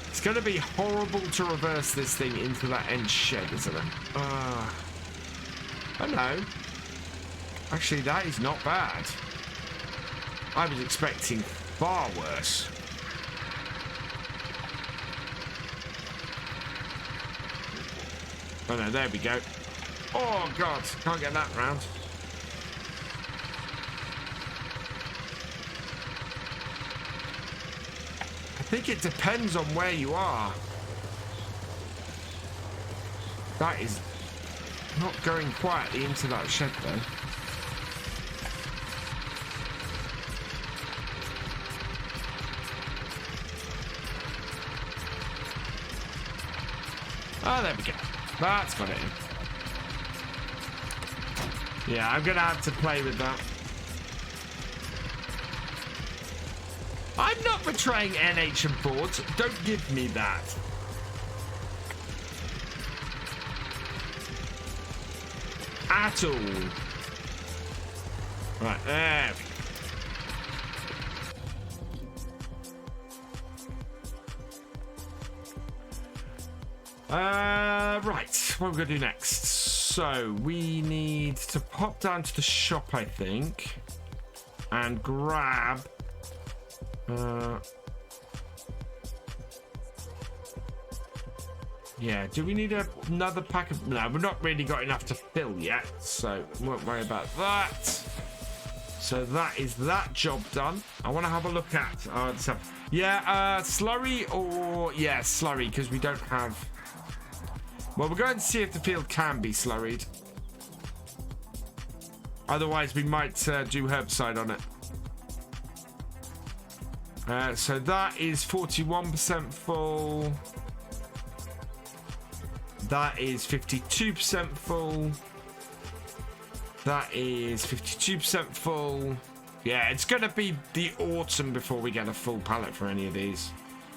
It's going to be horrible to reverse this thing into that end shed, isn't it? Oh no. Actually, that is not bad. I was expecting far worse. Oh no, there we go. Oh god, can't get that round. I think it depends on where you are. That is not going quietly into that shed though. Oh, there we go. That's got it in. Yeah, I'm going to have to play with that. I'm not betraying NH and boards. Don't give me that. At all. Right, there we go. Right, what are we going to do next? So, we need to pop down to the shop, I think, and grab... yeah, do we need another pack of... No, we've not really got enough to fill yet, so won't worry about that. So that is that job done. I want to have a look at... slurry or... Yeah, slurry, because we don't have... Well, we're going to see if the field can be slurried. Otherwise, we might do herbicide on it. So that is 41% full. That is 52% full. That is 52% full. Yeah, it's going to be the autumn before we get a full pallet for any of these.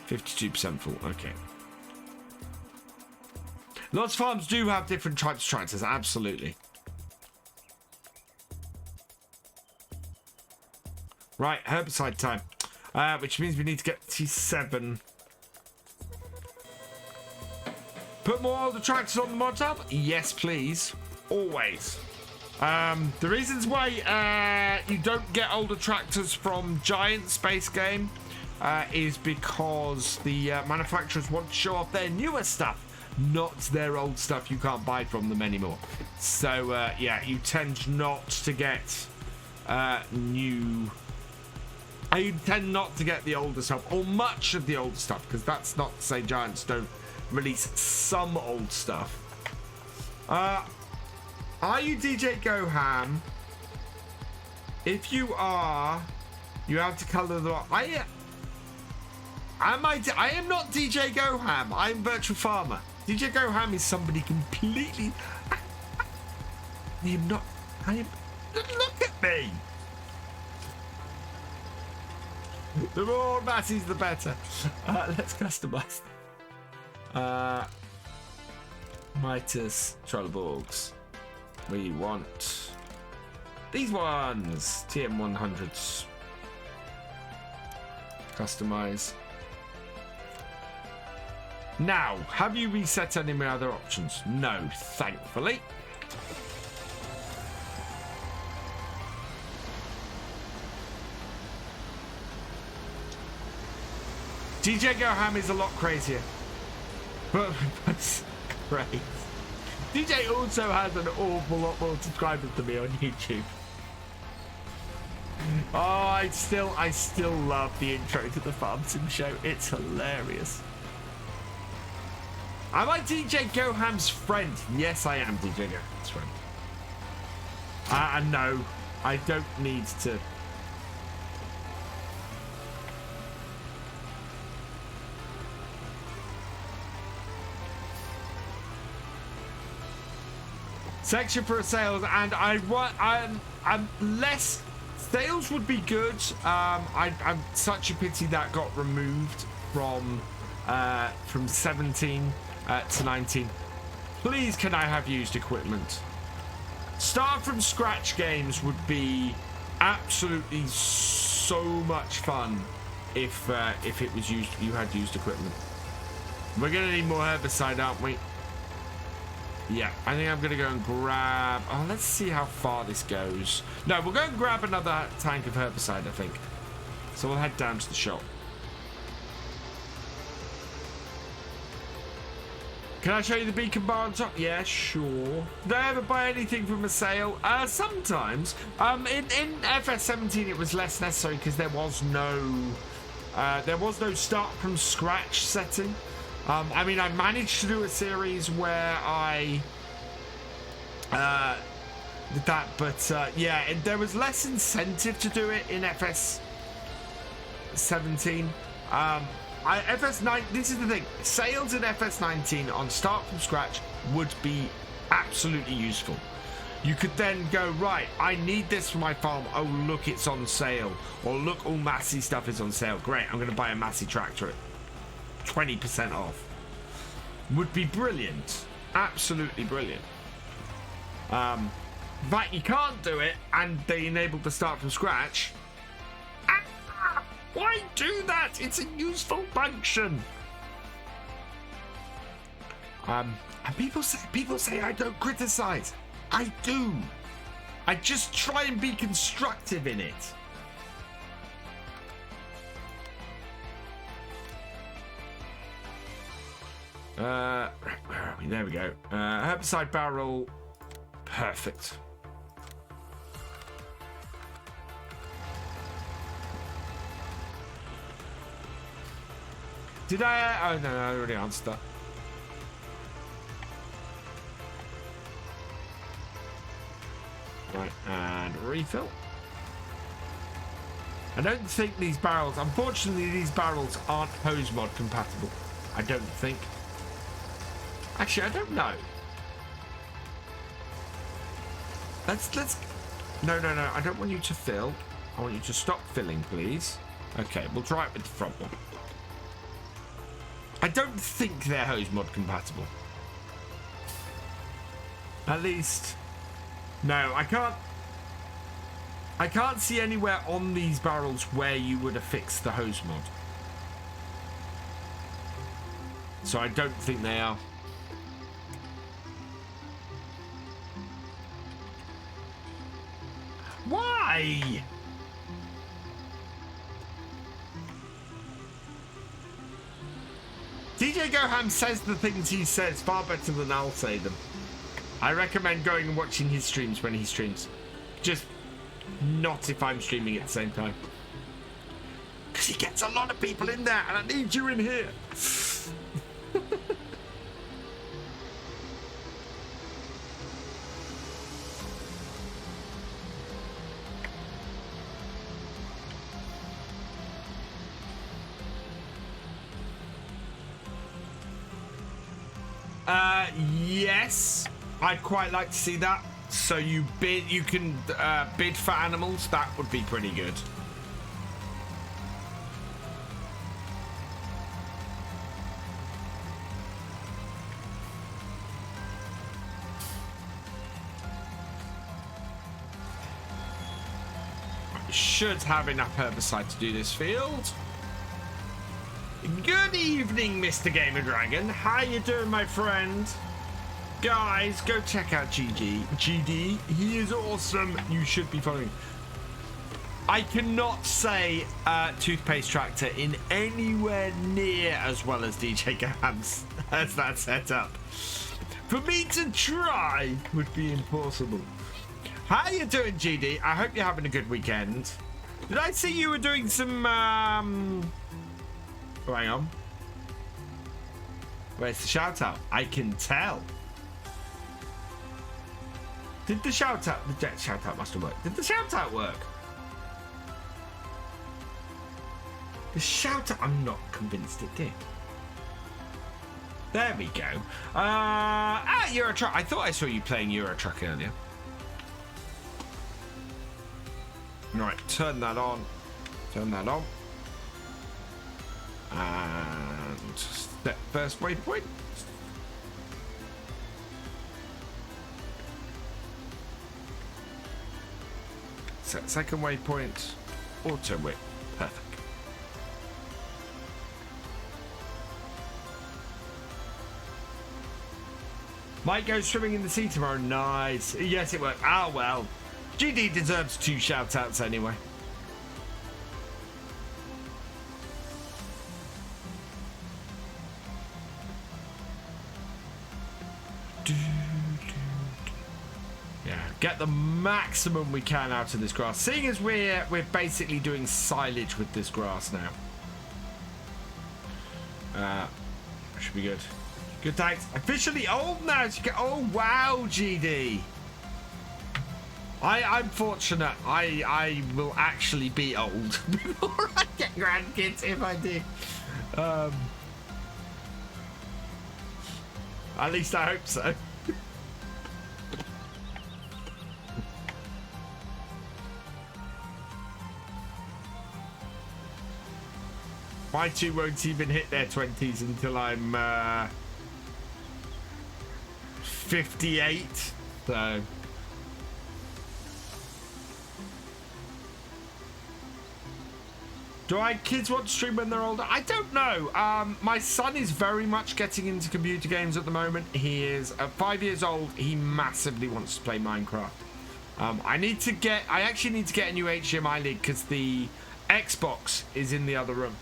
52% full. Okay. Lots of farms do have different types of tractors, absolutely. Right, herbicide time. Which means we need to get T7. Put more older tractors on the mod tab? Yes, please. Always. The reasons why you don't get older tractors from Giant Space Game is because the manufacturers want to show off their newer stuff. Not their old stuff you can't buy from them anymore. So, yeah, you tend not to get new... You tend not to get the older stuff, or much of the older stuff, because that's not to say Giants don't release some old stuff. Are you DJ Goham? If you are, you have to colour the... I am not DJ Goham. I'm Virtual Farmer. DJ Goham is somebody completely... I am not... I am... Look at me! The more masses, the better. Let's customize. Midas Trolleborgs. We want... these ones! TM100s. Customize. Now, have you reset any of my other options? No, thankfully. DJ Goham is a lot crazier. But that's great. DJ also has an awful lot more subscribers than me on YouTube. Oh, I still love the intro to the Farm Sim show. It's hilarious. Am I DJ Goham's friend? Yes, I am DJ Goham's friend. No, I don't need to. Section for sales, and I'm less. Sales would be good. I'm such a pity that got removed from 17 to 19. Please, can I have used equipment? Start from scratch games would be absolutely so much fun if it was used, you had used equipment. We're gonna need more herbicide, aren't we? Yeah, I think I'm gonna go and grab. Oh, let's see how far this goes. No, we'll go and grab another tank of herbicide, I think. So we'll head down to the shop. Can I show you the beacon bar on top? Yeah, sure. Did I ever buy anything from a sale? Sometimes. In FS17 it was less necessary because there was no start from scratch setting. I mean, I managed to do a series where I did that, but yeah, there was less incentive to do it in FS17. FS9, this is the thing, sales in FS19 on start from scratch would be absolutely useful. You could then go, right, I need this for my farm. Oh, look, it's on sale. Or look, all Massey stuff is on sale. Great, I'm going to buy a Massey tractor at 20% off. Would be brilliant. Absolutely brilliant. But you can't do it, and they enabled the start from scratch. Why do that? It's a useful function. And people say I don't criticize. I do. I just try and be constructive in it. Where are we? There we go. Herbicide barrel. Perfect. Did I? Oh no, I already answered that. Right, and refill. I don't think these barrels, unfortunately, these barrels aren't hose mod compatible. I don't think. Actually, I don't know. Let's. No. I don't want you to fill. I want you to stop filling, please. Okay, we'll try it with the front one. I don't think they're hose mod compatible. At least, no, I can't see anywhere on these barrels where you would have fixed the hose mod. So I don't think they are. Why? DJ Goham says the things he says far better than I'll say them. I recommend going and watching his streams when he streams. Just not if I'm streaming at the same time. Because he gets a lot of people in there and I need you in here. Yes, I'd quite like to see that. So you can bid for animals. That would be pretty good. I should have enough herbicide to do this field. Good evening, Mr. Gamer Dragon. How you doing, my friend? Guys, go check out GD. He is awesome. You should be following. I cannot say Toothpaste Tractor in anywhere near as well as DJ Gams as that setup. For me to try would be impossible. How you doing, GD? I hope you're having a good weekend. Did I see you were doing some Oh, hang on. Where's the shout out? I can tell. Did the shout out? The shout out must have worked. Did the shout out work? The shout out. I'm not convinced it did. There we go. Euro Truck. I thought I saw you playing Euro Truck earlier. Right, turn that on. Turn that on. And step first waypoint. Second waypoint, auto whip. Perfect. Might go swimming in the sea tomorrow. Nice. Yes, it worked. Ah, well. GD deserves 2 shout-outs anyway. Yeah, get the maximum we can out of this grass. Seeing as we're basically doing silage with this grass now. Should be good. Good, thanks. Officially old now. So you get, oh wow, GD. I'm fortunate. I will actually be old before I get grandkids if I do. At least I hope so. My 2 won't even hit their 20s until I'm 58. So. Do I kids want to stream when they're older? I don't know. My son is very much getting into computer games at the moment. He is 5 years old. He massively wants to play Minecraft. I actually need to get a new HDMI lead because the Xbox is in the other room.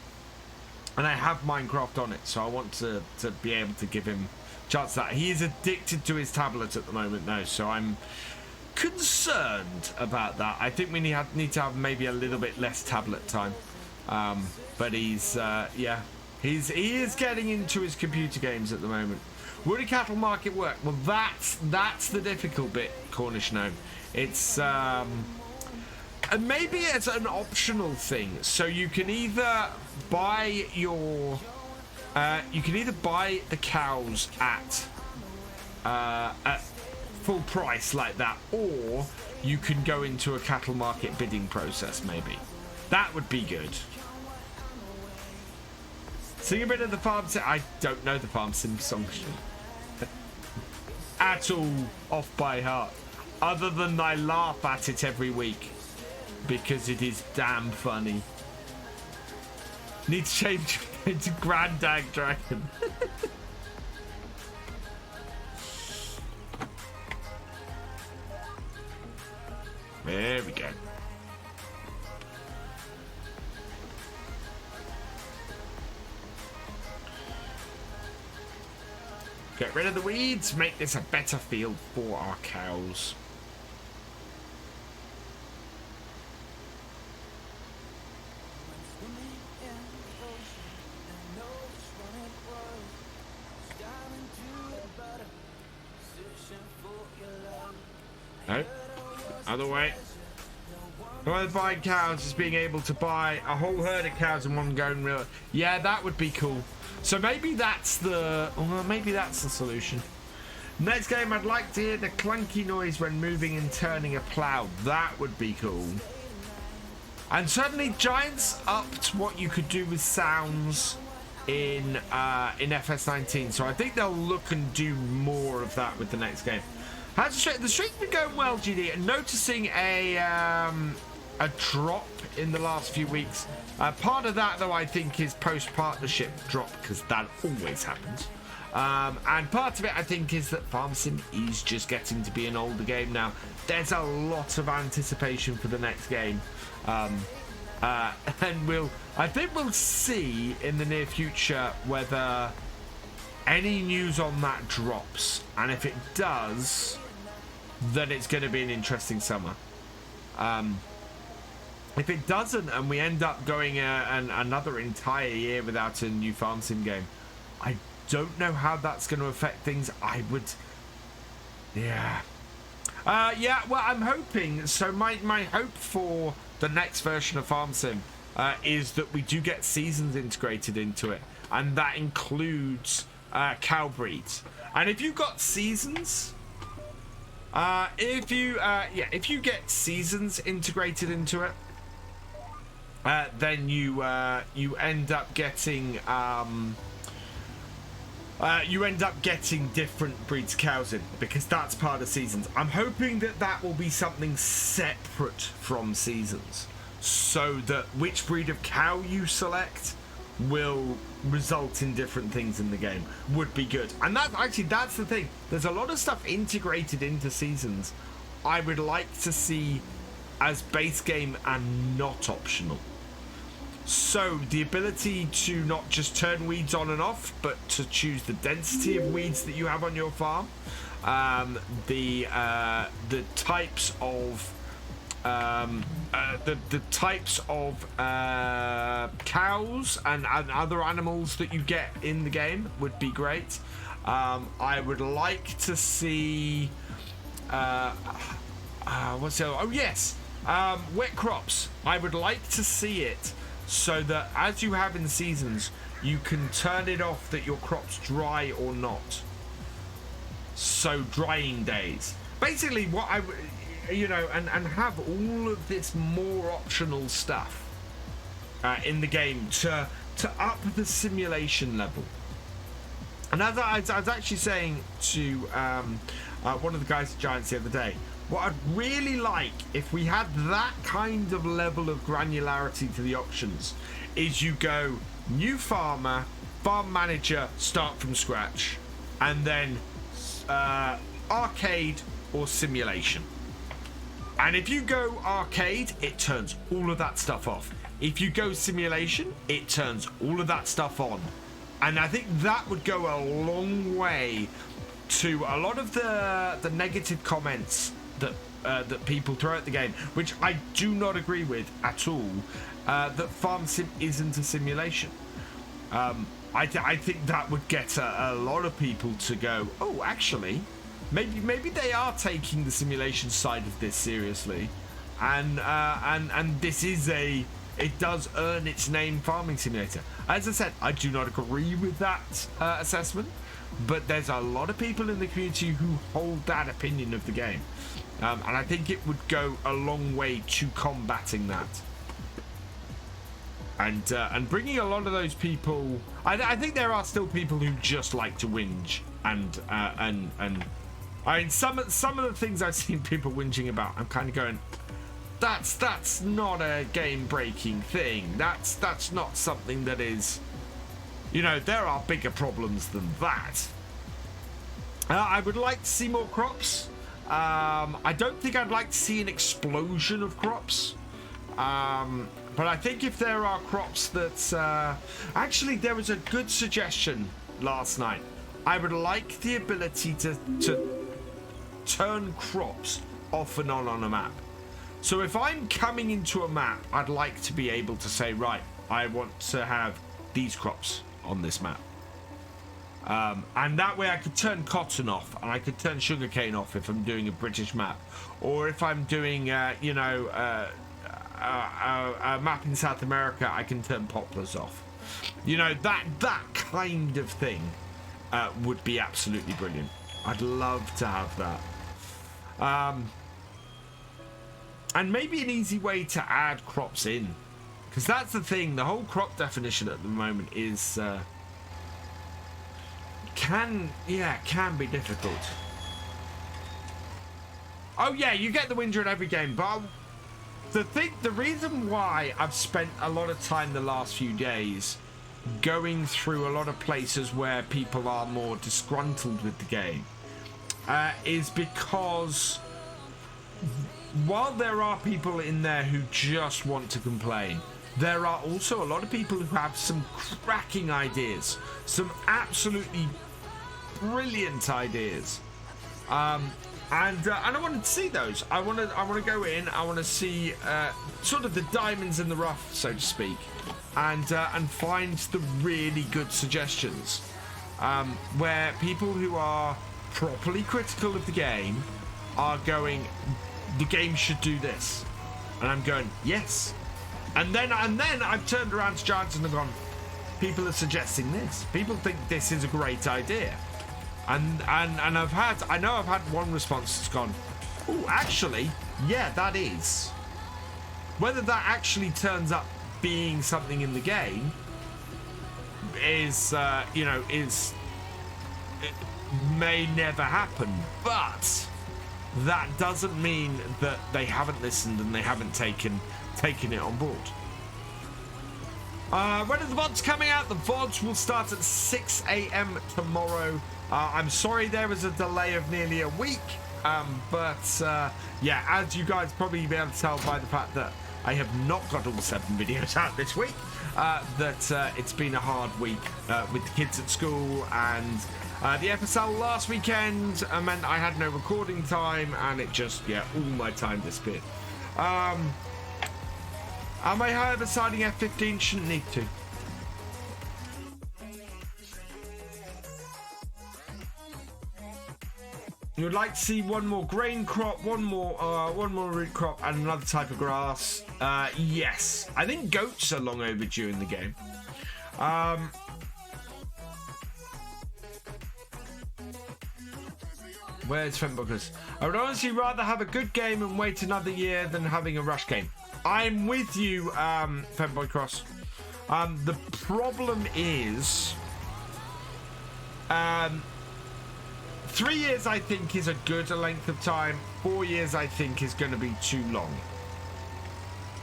And I have Minecraft on it, so I want to be able to give him a chance at that. He is addicted to his tablet at the moment, though, so I'm concerned about that. I think we need to have maybe a little bit less tablet time. But he's yeah, he is getting into his computer games at the moment. Would a cattle market work? Well, that's the difficult bit, Cornish gnome. It's and maybe it's an optional thing, so you can either buy your the cows at full price like that, or you can go into a cattle market bidding process. Maybe that would be good. Sing a bit of the farm sim. I don't know the farm sim song at all off by heart, other than I laugh at it every week because it is damn funny. Need to change into Grandad Dragon. There we go. Get rid of the weeds, make this a better field for our cows. No, other way. Rather than buying cows, is being able to buy a whole herd of cows in one go. And real, yeah, that would be cool. So maybe that's the solution. Next game, I'd like to hear the clunky noise when moving and turning a plow. That would be cool. And certainly, Giants upped what you could do with sounds in FS19. So I think they'll look and do more of that with the next game. How's the streak's been going well, GD? And noticing a drop in the last few weeks. Part of that, though, I think, is post-partnership drop, because that always happens. And part of it, I think, is that Farm Sim is just getting to be an older game now. There's a lot of anticipation for the next game. And I think we'll see in the near future whether any news on that drops. And if it does, then it's going to be an interesting summer. If it doesn't, and we end up going another entire year without a new Farm Sim game, I don't know how that's going to affect things. I would, yeah, well, I'm hoping. So my hope for the next version of Farm Sim is that we do get seasons integrated into it, and that includes cow breeds. And if you've got seasons, if you get seasons integrated into it, then you end up getting you end up getting different breeds of cows in, because that's part of seasons. I'm hoping that that will be something separate from seasons, so that which breed of cow you select will result in different things in the game. Would be good. And that's the thing. There's a lot of stuff integrated into seasons I would like to see as base game and not optional. So the ability to not just turn weeds on and off, but to choose the density of weeds that you have on your farm, the types of the types of cows and other animals that you get in the game would be great. I would like to see what's the other? Oh yes, wet crops. I would like to see it so that, as you have in seasons, you can turn it off that your crops dry or not. So drying days, basically what I, you know, and have all of this more optional stuff in the game to up the simulation level. And as I was actually saying to one of the guys at Giants the other day, what I'd really like, if we had that kind of level of granularity to the options, is you go new farmer, farm manager, start from scratch, and then arcade or simulation. And if you go arcade, it turns all of that stuff off. If you go simulation, it turns all of that stuff on. And I think that would go a long way to a lot of the negative comments that people throw at the game, which I do not agree with at all, that farm sim isn't a simulation. I think that would get a lot of people to go, oh, actually, maybe they are taking the simulation side of this seriously, and this is it does earn its name, farming simulator. As I said, I do not agree with that assessment, but there's a lot of people in the community who hold that opinion of the game. And I think it would go a long way to combating that, and bringing a lot of those people. I think there are still people who just like to whinge, and I mean some of the things I've seen people whinging about, I'm kind of going, that's not a game-breaking thing. That's not something that is, you know, there are bigger problems than that. I would like to see more crops. I don't think I'd like to see an explosion of crops, but I think if there are crops that actually, there was a good suggestion last night. I would like the ability to turn crops off and on a map. So if I'm coming into a map, I'd like to be able to say, right, I want to have these crops on this map. And that way I could turn cotton off, and I could turn sugarcane off if I'm doing a British map, or if I'm doing, you know, a map in South America, I can turn poplars off. You know, that kind of thing would be absolutely brilliant. I'd love to have that. And maybe an easy way to add crops in, because that's the thing. The whole crop definition at the moment is can be difficult. Oh yeah, you get the winger in every game, but the reason why I've spent a lot of time the last few days going through a lot of places where people are more disgruntled with the game is because while there are people in there who just want to complain, there are also a lot of people who have some cracking ideas, some absolutely brilliant ideas, and I wanted to see those. I want to go in. I want to see sort of the diamonds in the rough, so to speak, and find the really good suggestions, where people who are properly critical of the game are going, the game should do this, and I'm going, yes. And then I've turned around to Giants and I've gone, people are suggesting this. People think this is a great idea. And I know I've had one response that's gone, oh, actually, yeah, that is. Whether that actually turns up being something in the game is, you know, is it may never happen, but that doesn't mean that they haven't listened and they haven't taken it on board. When are the VODs coming out? The VODs will start at 6 a.m. tomorrow. I'm sorry there was a delay of nearly a week, but yeah, as you guys probably be able to tell by the fact that I have not got all 7 videos out this week, that it's been a hard week with the kids at school, and the FSL last weekend meant I had no recording time, and it just, yeah, all my time disappeared. Am I however deciding F15? Shouldn't need to. You would like to see one more grain crop, one more root crop, and another type of grass. Yes, I think goats are long overdue in the game. Where's Fembookers? I would honestly rather have a good game and wait another year than having a rush game. I'm with you, Femboy Cross. The problem is, 3 years I think is a good length of time. 4 years I think is going to be too long.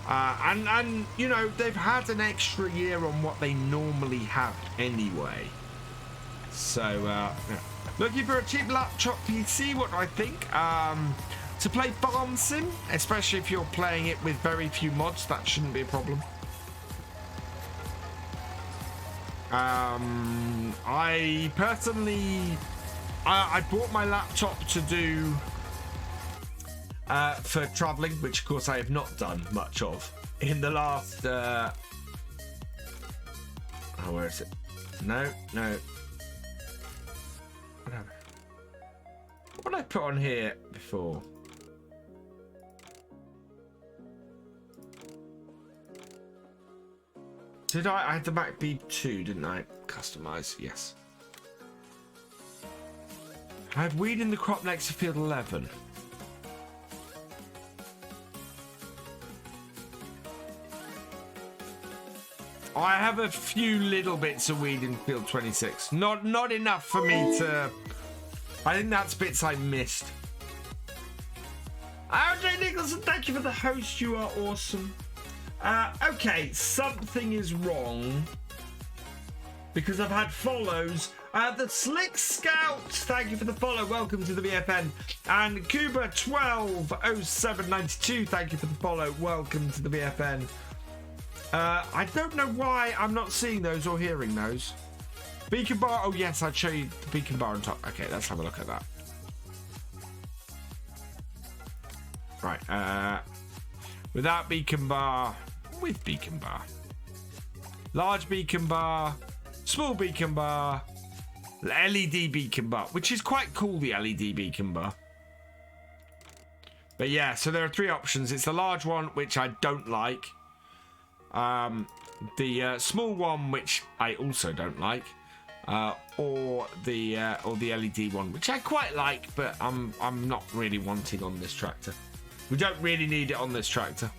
And you know, they've had an extra year on what they normally have anyway. So, yeah. Looking for a cheap laptop PC, what do I think? To play Farm Sim, especially if you're playing it with very few mods, that shouldn't be a problem. I personally, I bought my laptop to do for traveling, which of course I have not done much of in the last. Oh, where is it? No. What did I put on here before? Did I had the Mac B2, didn't I? Customize, yes. I have weed in the crop next to field 11. I have a few little bits of weed in field 26. Not enough for me to. I think that's bits I missed. RJ Nicholson, thank you for the host. You are awesome. Okay, something is wrong because I've had follows. The Slick Scout, thank you for the follow. Welcome to the BFN. And Cuba 120792, thank you for the follow. Welcome to the BFN. I don't know why I'm not seeing those or hearing those. Beacon bar. Oh yes, I'd show you the beacon bar on top. Okay, let's have a look at that. Right. Without beacon bar. With beacon bar. Large beacon bar. Small beacon bar. LED beacon bar, which is quite cool, the LED beacon bar. But yeah, so there are 3 options. It's the large one, which I don't like. The small one, which I also don't like. Or the LED one, which I quite like, but I'm not really wanting on this tractor. We don't really need it on this tractor.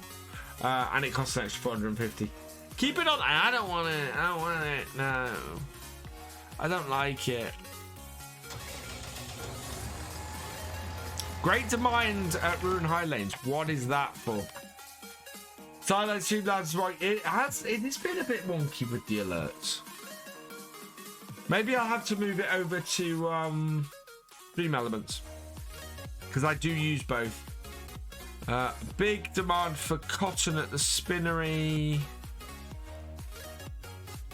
And it costs an extra 450. Keep it on. I don't want it. I don't want it. No. I don't like it. Great to mind at Ruin Highlands. What is that for? Silence Tube Lads, right. It's been a bit wonky with the alerts. Maybe I'll have to move it over to Dream Elements. Because I do use both. Big demand for cotton at the spinnery.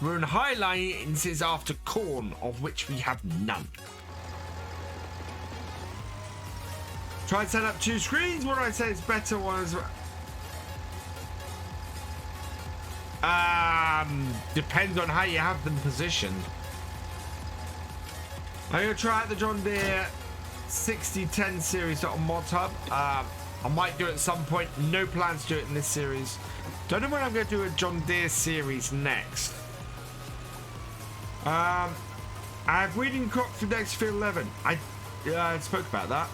Ruin Highlands is after corn, of which we have none. Try and set up 2 screens. What do I say is better? One is. Depends on how you have them positioned. I'm going to try out the John Deere 6010 series on Mod Hub. I might do it at some point. No plans to do it in this series. Don't know when I'm going to do a John Deere series next. I have weeding crop for next field 11. I spoke about that.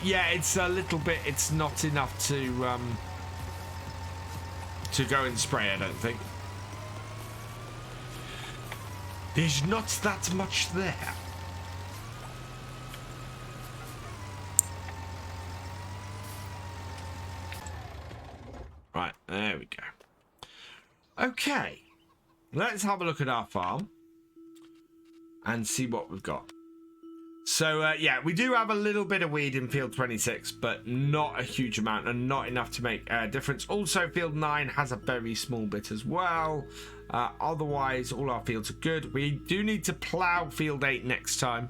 Yeah, it's a little bit. It's not enough to go and spray. I don't think. There's not that much there. There we go. Okay. Let's have a look at our farm and see what we've got. So, yeah, we do have a little bit of weed in field 26, but not a huge amount and not enough to make a difference. Also, field 9 has a very small bit as well. Otherwise, all our fields are good. We do need to plough field 8 next time.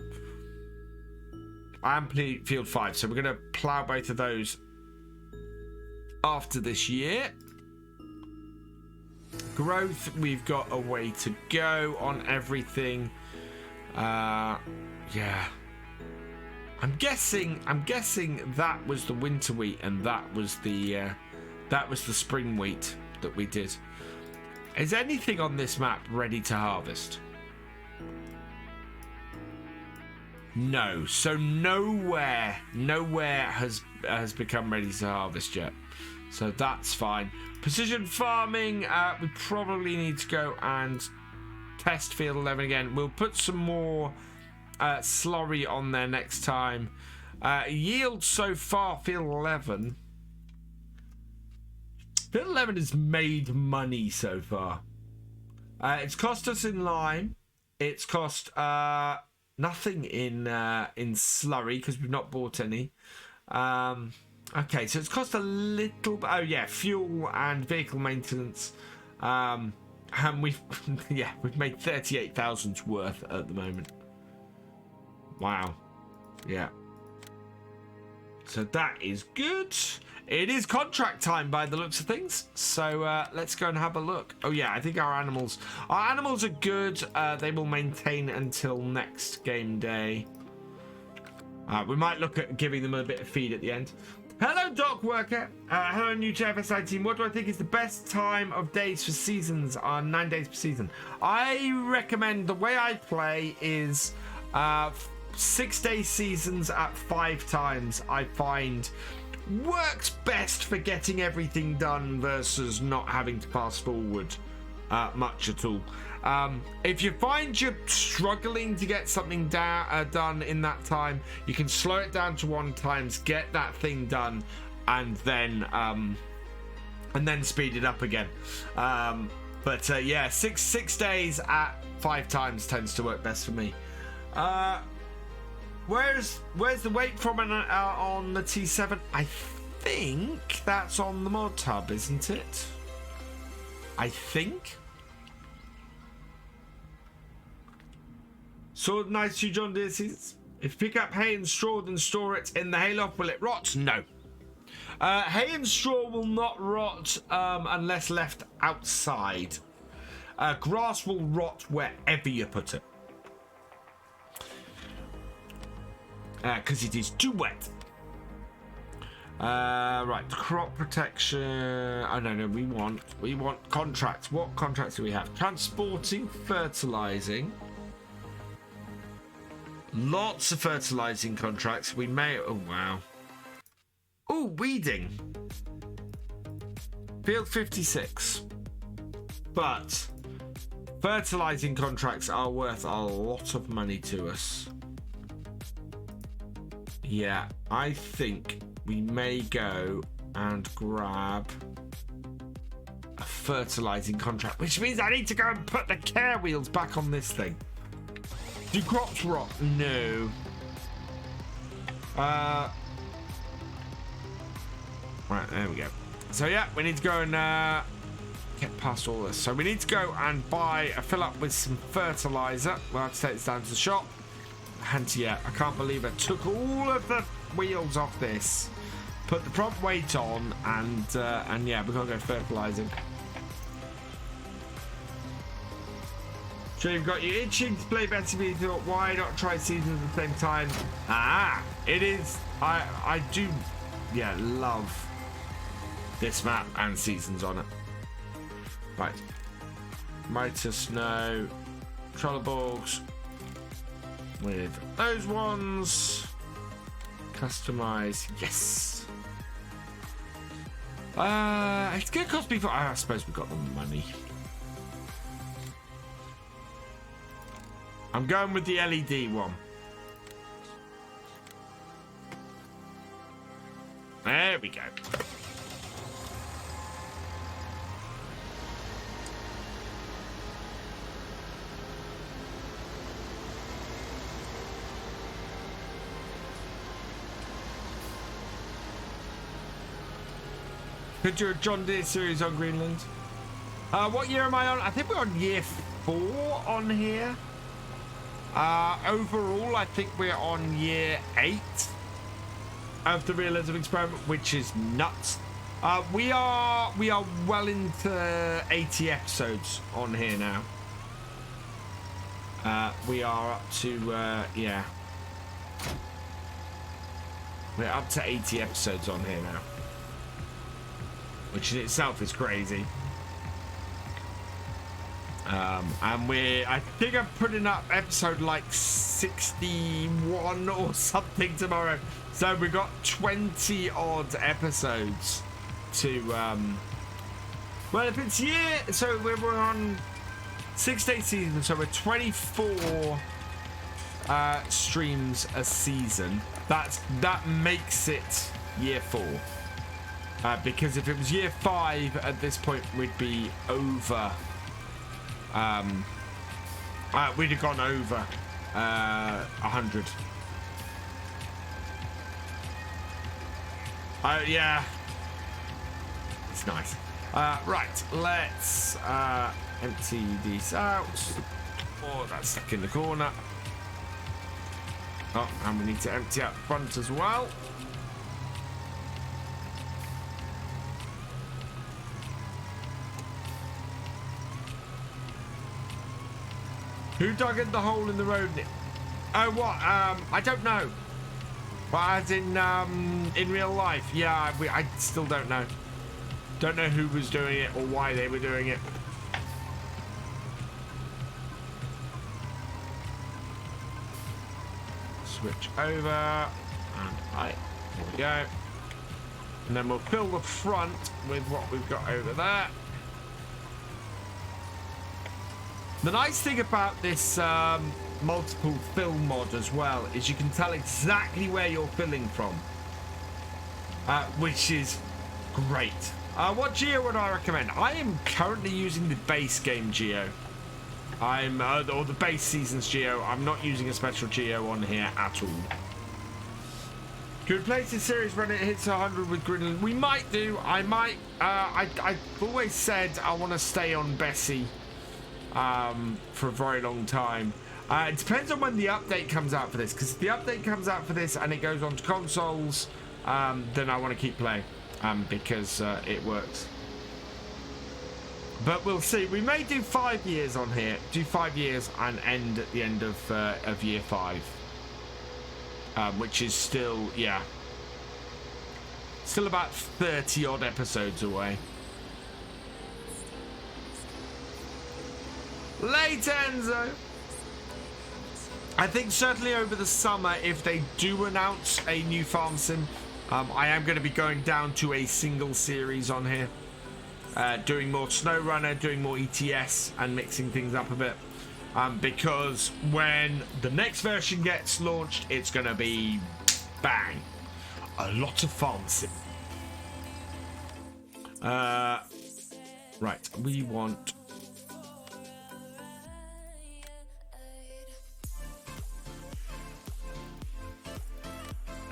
And field 5. So we're going to plough both of those after this year. Growth, we've got a way to go on everything. Yeah. I'm guessing that was the winter wheat and that was the spring wheat that we did. Is anything on this map ready to harvest? No. So nowhere has become ready to harvest yet. So that's fine. Precision farming, we probably need to go and test field 11 again. We'll put some more slurry on there next time. Yield so far, field 11. Field 11 has made money so far. It's cost us in lime. It's cost nothing in slurry because we've not bought any. Okay, so it's cost a little. Oh yeah, fuel and vehicle maintenance. And we've made 38,000's worth at the moment. Wow. Yeah. So that is good. It is contract time by the looks of things. So let's go and have a look. Oh yeah, I think our animals are good. They will maintain until next game day. We might look at giving them a bit of feed at the end. Hello, Doc Worker. Hello, new to FS19. What do I think is the best time of days for seasons? 9 days per season. I recommend the way I play is 6-day seasons at 5 times. I find works best for getting everything done versus not having to fast forward much at all. If you find you're struggling to get something done in that time, you can slow it down to 1 times, get that thing done, and then speed it up again. Yeah, six days at 5 times tends to work best for me. Where's the weight from on the T7? I think that's on the mod hub, isn't it? I think. Sword nice to you, John Deere seasons. If you pick up hay and straw and store it in the hayloft, will it rot? No. Hay and straw will not rot unless left outside. Grass will rot wherever you put it. Because it is too wet. Right, crop protection. Oh no, we want contracts. What contracts do we have? Transporting, fertilizing. Lots of fertilizing contracts. We may. Oh wow. Oh, weeding. Field 56. But fertilizing contracts are worth a lot of money to us. Yeah, I think we may go and grab a fertilizing contract, which means I need to go and put the care wheels back on this thing. Do crops rot? No. Right, there we go. So yeah, we need to go and get past all this. So we need to go and fill up with some fertilizer. We'll have to take this down to the shop. And yeah, I can't believe I took all of the wheels off this, put the prop weight on, and yeah, we're gonna go fertilizing. So you've got you itching to play Bessy Beneath. Thought, why not try seasons at the same time? It is. I do, yeah, love this map and seasons on it. Right, Mitre Snow, Trolleborgs. With those ones, customize, yes. It's gonna cost me for. I suppose we got the money. I'm going with the LED one. There we go. Could do a John Deere series on Greenland. What year am I on? I think we're on year 4 on here. Overall, I think we're on year 8 of the Realism experiment, which is nuts. We are well into 80 episodes on here now. We are up to yeah. We're up to 80 episodes on here now, which in itself is crazy. And I think I'm putting up episode like 61 or something tomorrow. So we've got 20 odd episodes to, well, if it's so we're on 6-day season, so we're 24 streams a season. That makes it year 4. Because if it was year 5 at this point, we'd be over. We'd have gone over 100. Yeah, it's nice. Right, let's empty these out. Oh, that's stuck in the corner. Oh, and we need to empty out the front as well. Who dug in the hole in the road? Oh, what? I don't know. But as in real life, yeah, I still don't know. Don't know who was doing it or why they were doing it. Switch over, and there we go. And then we'll fill the front with what we've got over there. The nice thing about this multiple fill mod as well is you can tell exactly where you're filling from, which is great. What geo would I recommend? I am currently using the base game geo. Or the base seasons geo. I'm not using a special geo on here at all. Could we play this series when it hits 100 with Greenland? We might do. I might. I've always said I want to stay on Bessy for a very long time. It depends on when the update comes out for this, because if the update comes out for this and it goes on to consoles, then I want to keep playing because it works. But we'll see. We may do 5 years on here, do 5 years and end at the end of year 5, which is still, yeah, still about 30 odd episodes away. Late Enzo. I think certainly over the summer, if they do announce a new farm sim, I am going to be going down to a single series on here, doing more SnowRunner, doing more ETS, and mixing things up a bit, because when the next version gets launched, it's going to be bang, a lot of farm sim. Right, we want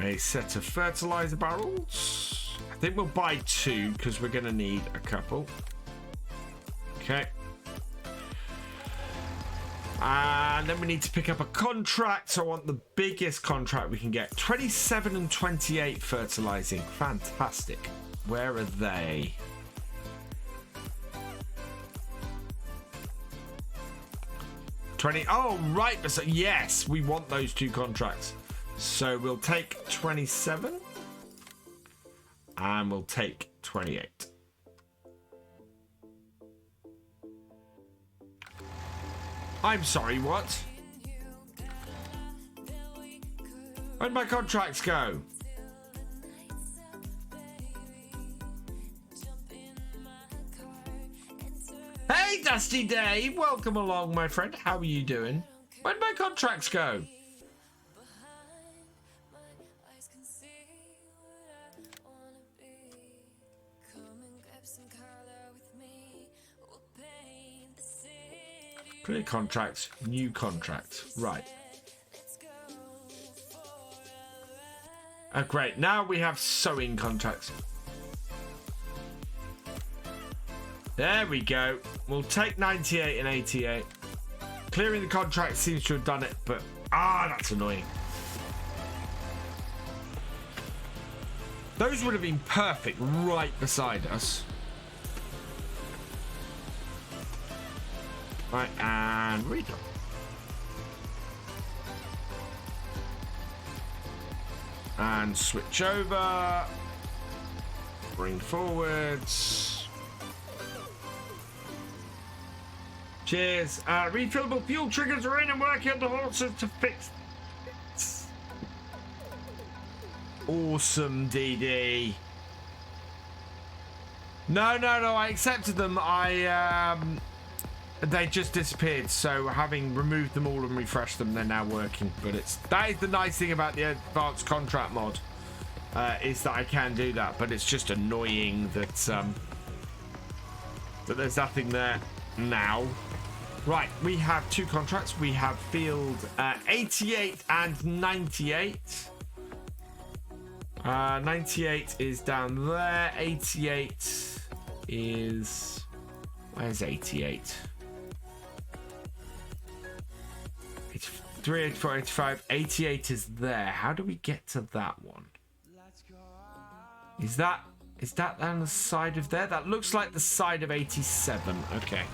a set of fertilizer barrels. I think we'll buy 2 because we're going to need a couple. Okay. And then we need to pick up a contract. So I want the biggest contract we can get. 27 and 28 fertilizing. Fantastic. Where are they? Oh, right. So yes, we want those 2 contracts. So we'll take 27 and we'll take 28. I'm sorry, what? Where'd my contracts go? Hey, Dusty Dave, welcome along, my friend. How are you doing? Where'd my contracts go? Clear contracts, new contracts. Right. Oh, great. Now we have sewing contracts. There we go. We'll take 98 and 88. Clearing the contract seems to have done it, but that's annoying. Those would have been perfect right beside us. Right, and read them. And switch over. Bring forwards. Cheers. Refillable fuel triggers are in and working on the horses to fix it. Awesome, DD. No, I accepted them. They just disappeared, so having removed them all and refreshed them, they're now working. But that is the nice thing about the advanced contract mod, is that I can do that. But it's just annoying that there's nothing there now. Right, we have two contracts. We have field 88 and 98. 98 is down there. 88 is... Where's 88? 83, 84, 85. 88 is there. How do we get to that one? Is that down the side of there? That looks like the side of 87. Okay.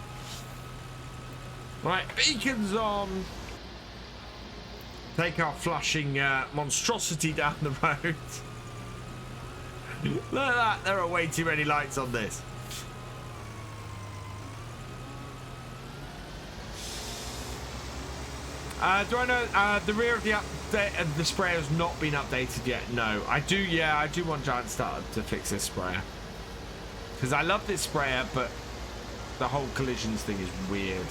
Right, beacons on. Take our flashing monstrosity down the road. Look at that. There are way too many lights on this. Do I know the rear of the sprayer has not been updated yet? No, I do. Yeah, I do want Giant Starter to fix this sprayer because I love this sprayer, but the whole collisions thing is weird.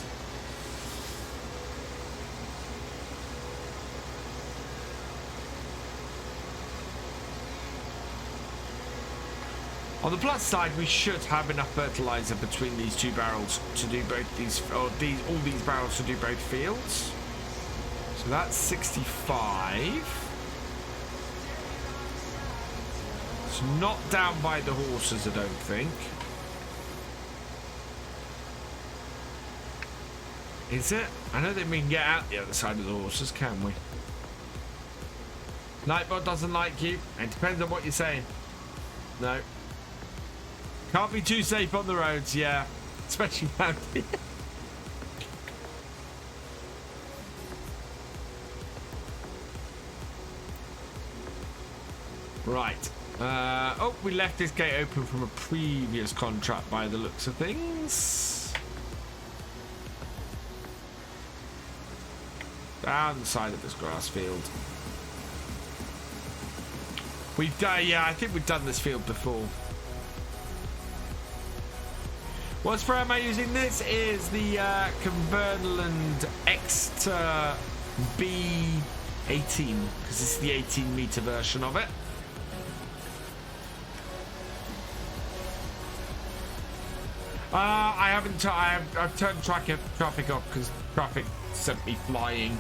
On the plus side, we should have enough fertilizer between these two barrels to do both these, or all these barrels to do both fields. So that's 65. It's not down by the horses, I don't think. Is it? I don't think we can get out the other side of the horses, can we? Nightbot doesn't like you. It depends on what you're saying. No. Can't be too safe on the roads, yeah. Especially around here. Right. Oh, we left this gate open from a previous contract by the looks of things. Down the side of this grass field. We've done, yeah, I think we've done this field before. What spray am I using? This is the Converland Extra B18 because it's the 18-meter version of it. I haven't. I've turned traffic off because traffic sent me flying.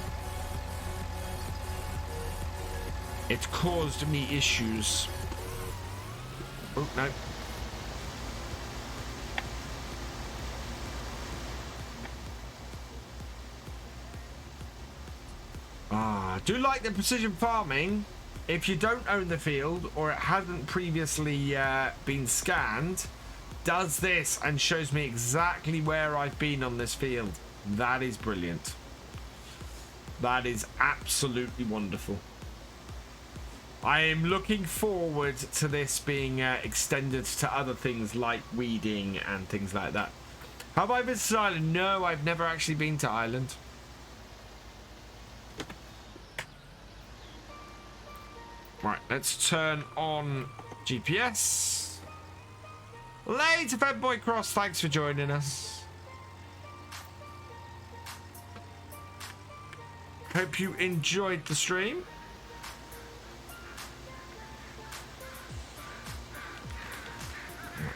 It's caused me issues. Oh no. I do like the precision farming. If you don't own the field or it hasn't previously been scanned, does this and shows me exactly where I've been on this field. That is brilliant. That is absolutely wonderful. I am looking forward to this being extended to other things like weeding and things like that. Have I visited Ireland? No, I've never actually been to Ireland. Right, let's turn on GPS. Later, Fanboy Cross, thanks for joining us. Hope you enjoyed the stream.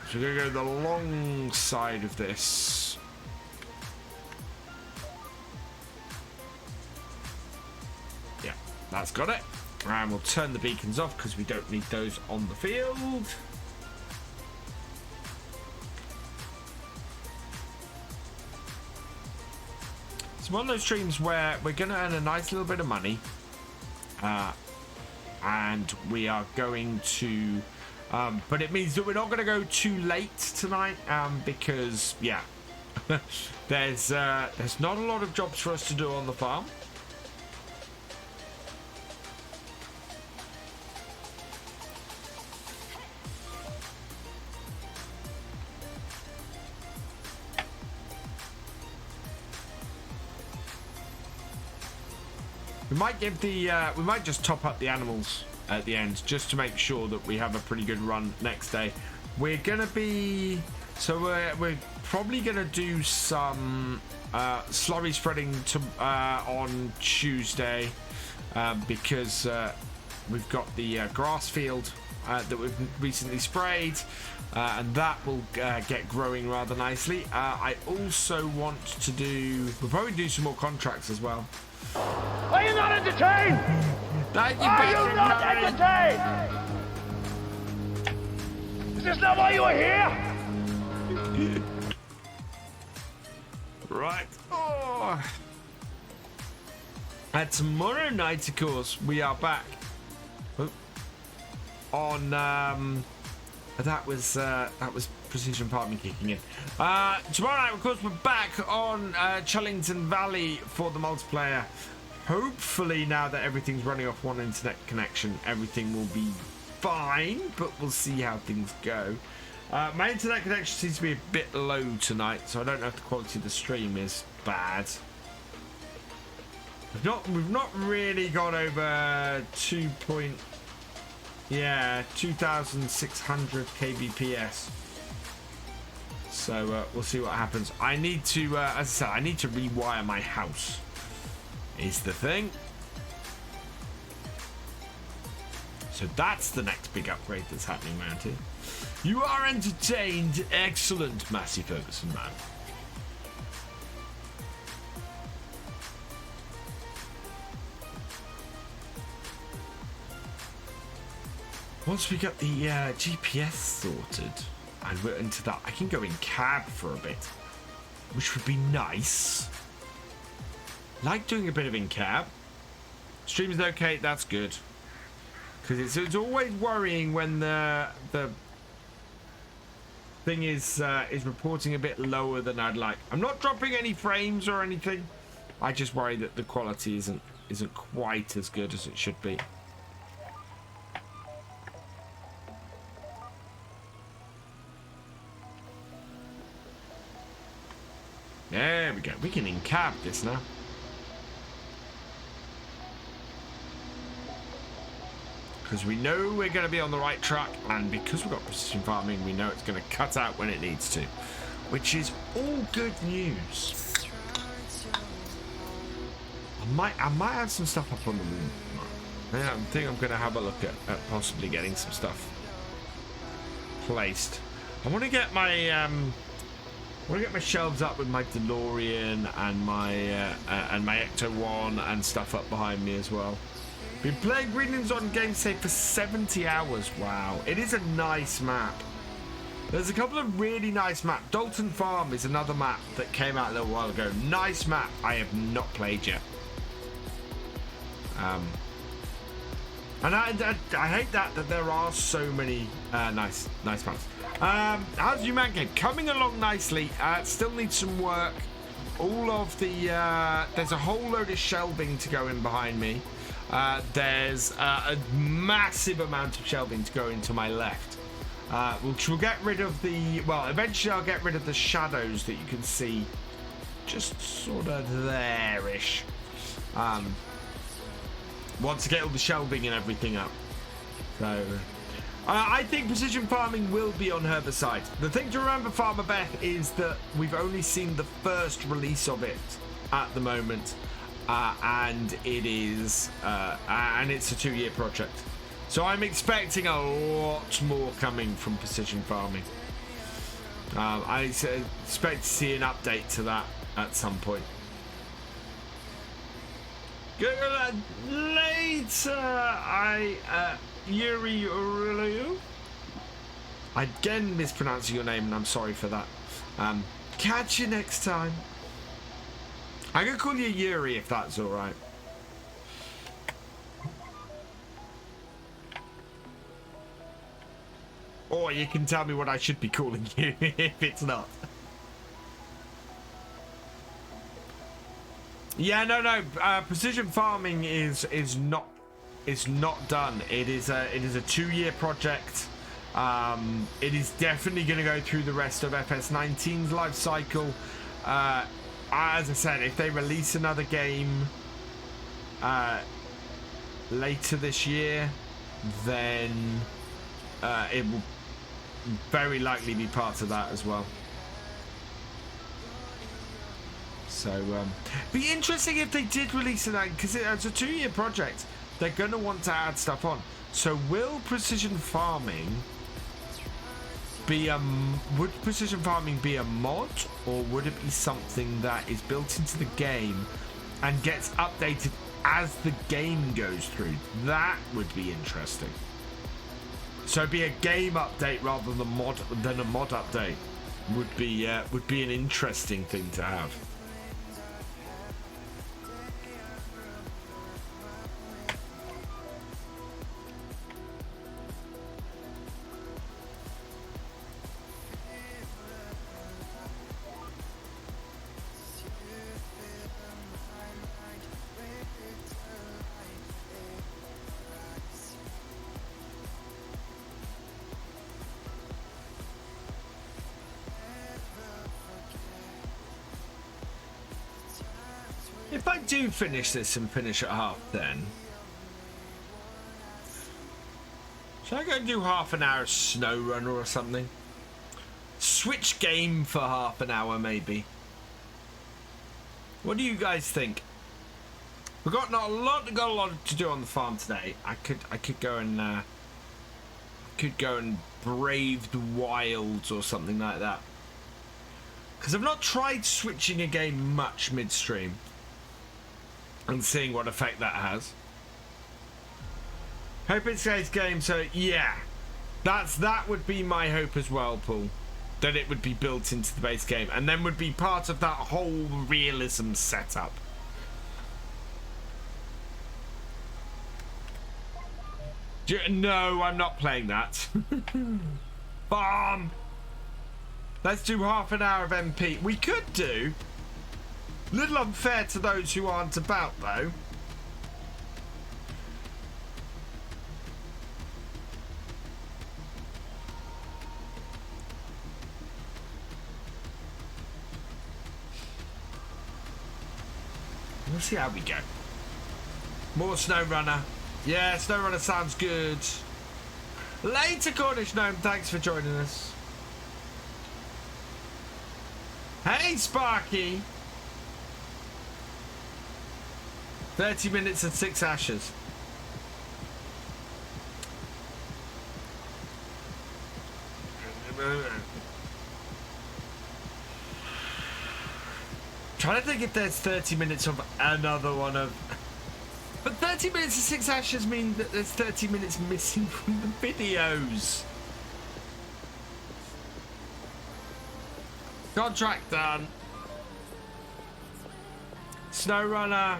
So we're going to go the long side of this. Yeah, that's got it. And we'll turn the beacons off because we don't need those on the field. It's one of those streams where we're going to earn a nice little bit of money. And we are going to... but it means that we're not going to go too late tonight. Because, yeah. there's not a lot of jobs for us to do on the farm. We might give the we might just top up the animals at the end just to make sure that we have a pretty good run next day. We're gonna be we're probably gonna do some slurry spreading on Tuesday because we've got the grass field that we've recently sprayed and that will get growing rather nicely. I also want to we'll probably do some more contracts as well. Are you not entertained? Are you not entertained? Is this not why you are here? Right. Oh. And tomorrow night, of course, we are back on. That was Precision Farming kicking in. Tomorrow night, of course, we're back on Chullington Valley for the multiplayer. Hopefully, now that everything's running off one internet connection, everything will be fine, but we'll see how things go. My internet connection seems to be a bit low tonight, so I don't know if the quality of the stream is bad. We've not really gone over 2,600 kbps. So we'll see what happens. I need to, as I said, I need to rewire my house. Is the thing. So that's the next big upgrade that's happening around here. You are entertained. Excellent, Massey Ferguson, man. Once we get the GPS sorted and we're into that, I can go in cab for a bit, which would be nice. Like doing a bit of in cab. Stream's okay, that's good. Because it's always worrying when the thing is reporting a bit lower than I'd like. I'm not dropping any frames or anything. I just worry that the quality isn't quite as good as it should be. There we go. We can in-cab this now. Because we know we're going to be on the right track, and because we've got precision farming, we know it's going to cut out when it needs to, which is all good news. I might have some stuff up on the wall. Yeah, I think I'm going to have a look at possibly getting some stuff placed. I want to get my shelves up with my DeLorean and my Ecto One and stuff up behind me as well. Been playing Greenlands on GameSafe for 70 hours. Wow, it is a nice map. There's a couple of really nice maps. Dalton Farm is another map that came out a little while ago. Nice map. I have not played yet. And I hate that there are so many nice maps. How's your man game? Coming along nicely. Still needs some work. All of the there's a whole load of shelving to go in behind me. There's a massive amount of shelving to go into my left. Which will get rid of the, well, eventually I'll get rid of the shadows that you can see just sort of there-ish. Want to get all the shelving and everything up. So I think precision farming will be on herbicide. The thing to remember, Farmer Beth, is that we've only seen the first release of it at the moment. And it is and it's a 2-year project, so I'm expecting a lot more coming from precision farming. I expect to see an update to that at some point. Good later, Yuri Aurelio. Again mispronouncing your name, and I'm sorry for that. Catch you next time. I'm gonna call you Yuri if that's all right. Or you can tell me what I should be calling you if it's not. Yeah, no. Precision farming is not done. It is a 2-year project. It is definitely going to go through the rest of FS19's life cycle. As I said, if they release another game later this year, then it will very likely be part of that as well. So be interesting if they did release that, because it's a 2-year project. They're going to want to add stuff on. So will precision farming be would precision farming be a mod, or would it be something that is built into the game and gets updated as the game goes through? That would be interesting. So it'd be a game update rather than a mod update. Would be an interesting thing to have. If I do finish this and finish at half, then should I go and do half an hour snow runner or something? Switch game for half an hour, maybe. What do you guys think? We've got a lot to do on the farm today. I could go and brave the wilds or something like that. Because I've not tried switching a game much midstream and seeing what effect that has. Hope it stays game, so yeah. That would be my hope as well, Paul. That it would be built into the base game and then would be part of that whole realism setup. No, I'm not playing that. Bomb! Let's do half an hour of MP. We could do. Little unfair to those who aren't about, though. We'll see how we go. More SnowRunner. Yeah, SnowRunner sounds good. Later, Cornish Gnome. Thanks for joining us. Hey, Sparky. 30 minutes and 6 ashes. Trying to think if there's 30 minutes of another one of... But 30 minutes and 6 ashes mean that there's 30 minutes missing from the videos. Contract done. SnowRunner.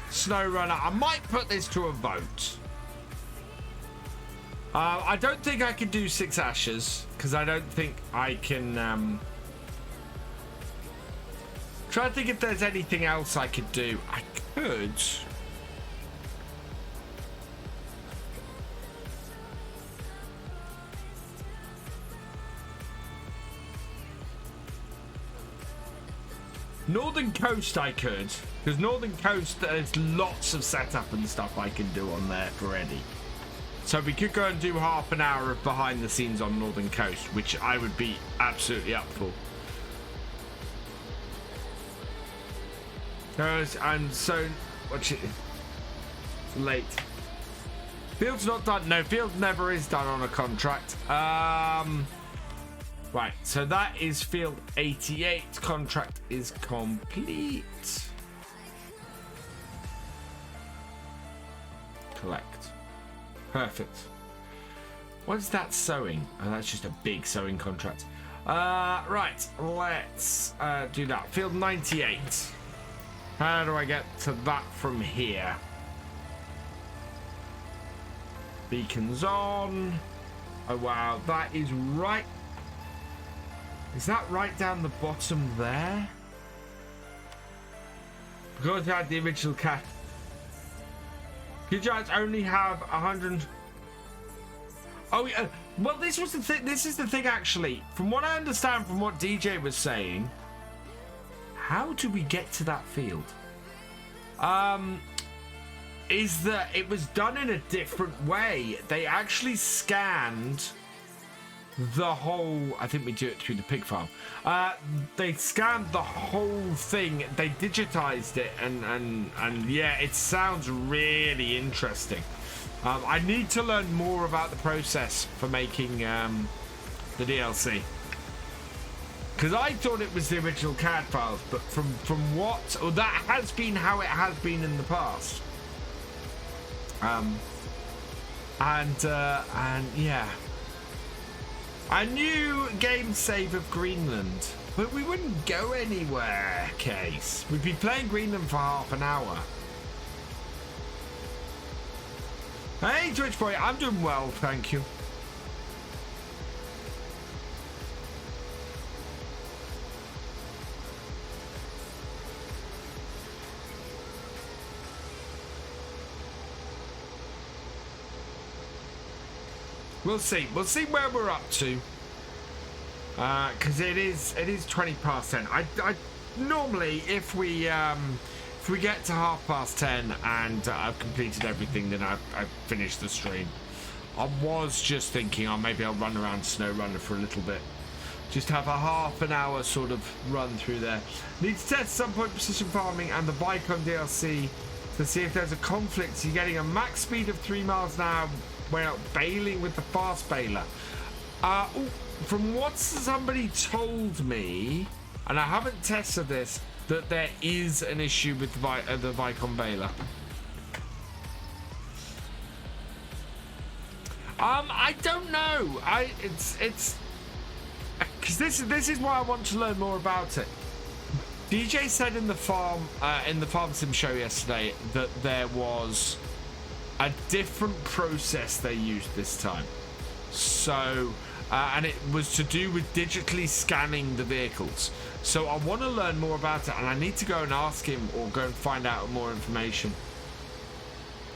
SnowRunner. I might put this to a vote. I don't think I can do 6 ashes because I don't think I can. Try to think if there's anything else I could do. I could. Northern Coast I could, because Northern Coast there's lots of setup and stuff I can do on there already. So we could go and do half an hour of behind the scenes on Northern Coast, which I would be absolutely up for. I'm so late. Field's not done. No, Field never is done on a contract. Right, so that is Field 88. Contract is complete. Collect. Perfect. What is that sewing? Oh, that's just a big sewing contract. Right, let's do that. Field 98. How do I get to that from here? Beacons on. Oh wow, that is right. Is that right down the bottom there? Because I had the original cat. Good Giants only have 100. Oh yeah. Well, this was the thing. This is the thing, actually. From what I understand, from what DJ was saying, how do we get to that field? Is that it was done in a different way. They actually scanned the whole. I think we do it through the pig farm. They scanned the whole thing. They digitized it, and yeah, it sounds really interesting. I need to learn more about the process for making the DLC, because I thought it was the original CAD files, but from what, or that has been how it has been in the past. And yeah, I knew game save of Greenland, but we wouldn't go anywhere. Case we'd be playing Greenland for half an hour. Hey, Twitch boy, I'm doing well, thank you. We'll see. We'll see where we're up to. Because it is 20 past 10. I normally, if we get to 10:30 and I've completed everything, then I've finished the stream. I was just thinking, maybe I'll run around SnowRunner for a little bit. Just have a half an hour sort of run through there. Need to test some point precision farming and the Bicon DLC to see if there's a conflict. So you're getting a max speed of 3 miles an hour while baling with the fast baler. From what somebody told me, and I haven't tested this, that there is an issue with the Vicon baler. I don't know. It's because this is why I want to learn more about it. DJ said in the farm sim show yesterday that there was a different process they used this time. So and it was to do with digitally scanning the vehicles. So I want to learn more about it, and I need to go and ask him or go and find out more information.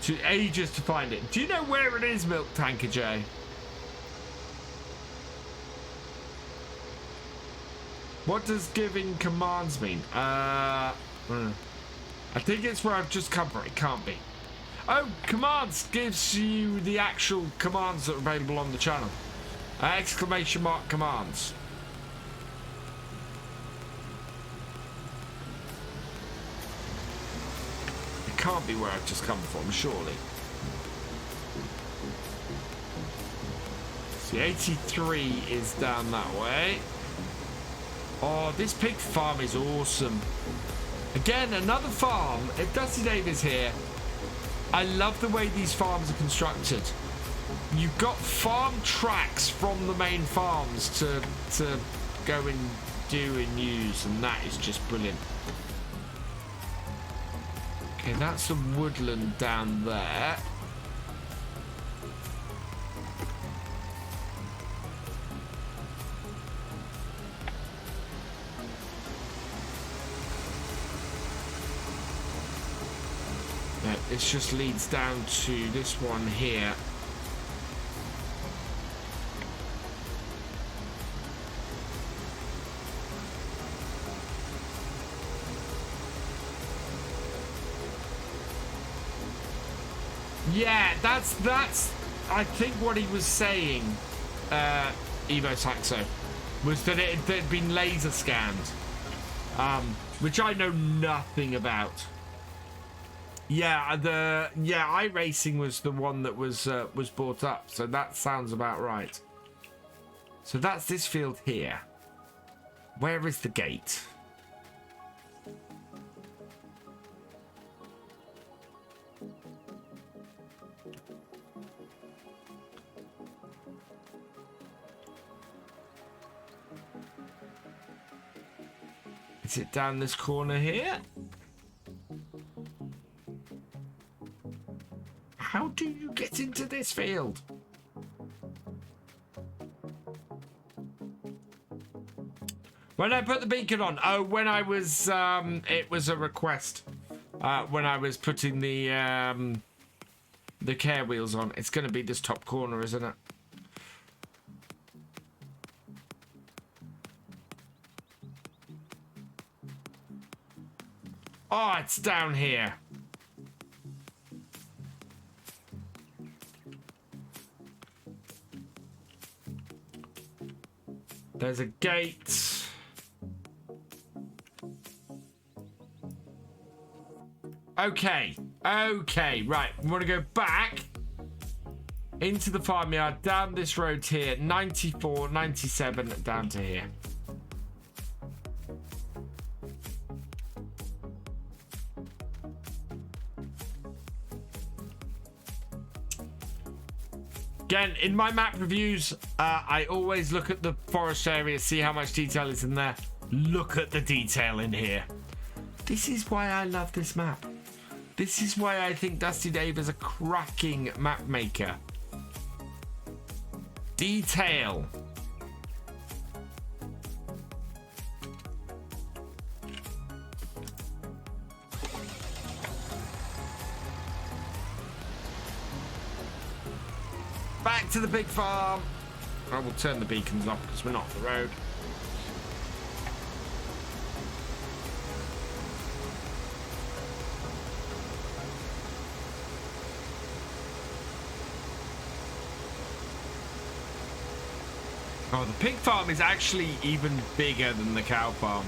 To ages to find it. Do you know where it is, Milk Tanker J? What does giving commands mean? I think it's where I've just come from. It can't be. Oh, commands gives you the actual commands that are available on the channel. Exclamation mark commands. It can't be where I've just come from, surely. See, 83 is down that way. Oh, this pig farm is awesome. Again, another farm. If Dusty Dave is here, I love the way these farms are constructed. You've got farm tracks from the main farms to go and do and use, and that is just brilliant. Okay, that's the woodland down there. Yeah, this just leads down to this one here. Yeah, that's I think what he was saying, Evo Saxo, was that it had been laser scanned, which I know nothing about. Yeah, iRacing was the one that was brought up, so that sounds about right. So that's this field here. Where is the gate? Is it down this corner here? How do you get into this field? When I put the beacon on, oh, when I was, it was a request. When I was putting the care wheels on. It's going to be this top corner, isn't it? Oh, it's down here. There's a gate. Okay. Okay, right. We want to go back into the farmyard, down this road here, 94, 97, down to here. Again, in my map reviews, I always look at the forest area, see how much detail is in there. Look at the detail in here. This is why I love this map. This is why I think Dusty Dave is a cracking map maker. Detail. Back to the big farm. I will turn the beacons off because we're not off the road. Oh, the pig farm is actually even bigger than the cow farm.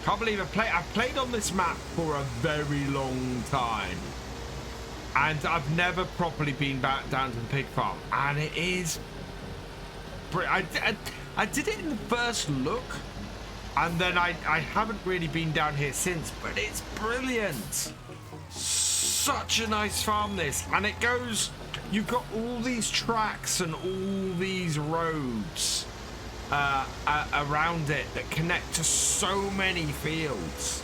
Can't believe I've played on this map for a very long time. And I've never properly been back down to the pig farm. And it is... I did it in the first look. And then I haven't really been down here since. But it's brilliant. Such a nice farm, this. And it goes... You've got all these tracks and all these roads around it that connect to so many fields.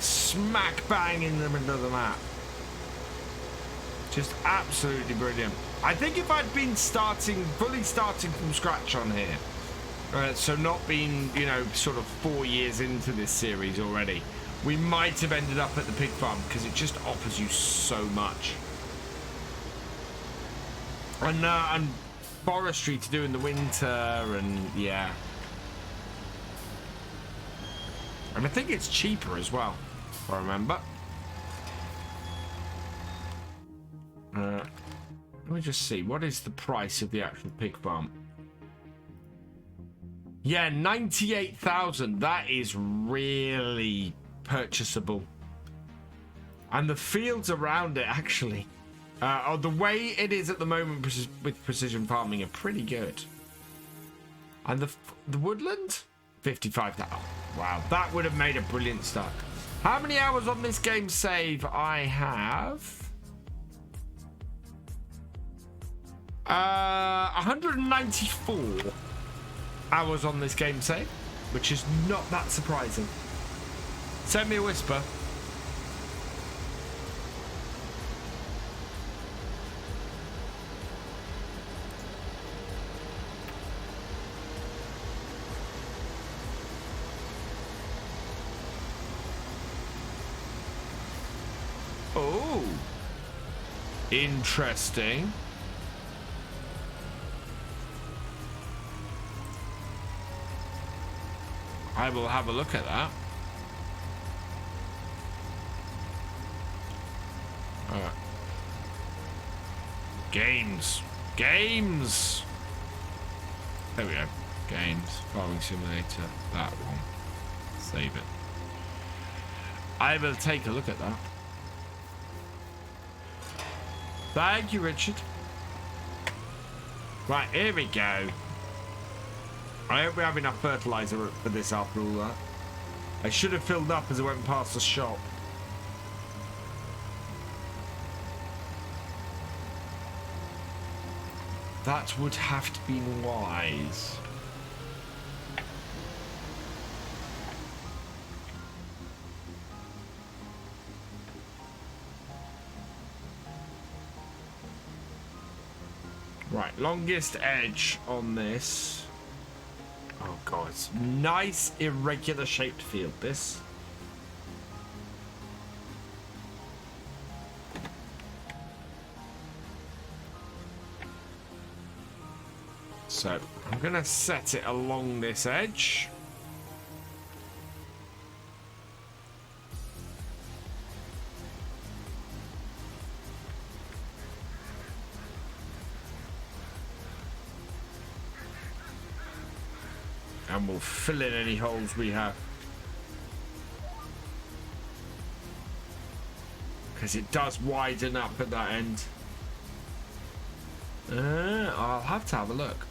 Smack bang in the middle of the map. Just absolutely brilliant. I think if I'd been fully starting from scratch on here, so not being, you know, sort of 4 years into this series already, we might have ended up at the pig farm because it just offers you so much. And forestry to do in the winter, and yeah. And I think it's cheaper as well, if I remember. Let me just see. What is the price of the actual pig farm? Yeah, 98,000. That is really purchasable. And the fields around it, actually, the way it is at the moment with precision farming, are pretty good. And the woodland, 55,000. Wow, that would have made a brilliant start. How many hours on this game save? I have 194 hours on this game save, which is not that surprising. Send me a whisper. Oh, interesting. I will have a look at that. Games. Games. There we go. Games. Farming Simulator. That one. Save it. I will take a look at that. Thank you, Richard. Right, here we go. I hope we have enough fertilizer for this after all that. I should have filled up as I went past the shop. That would have to be wise. Right, longest edge on this. Oh god, it's nice irregular shaped field, this. So I'm gonna set it along this edge. And we'll fill in any holes we have. Because it does widen up at that end. I'll have to have a look.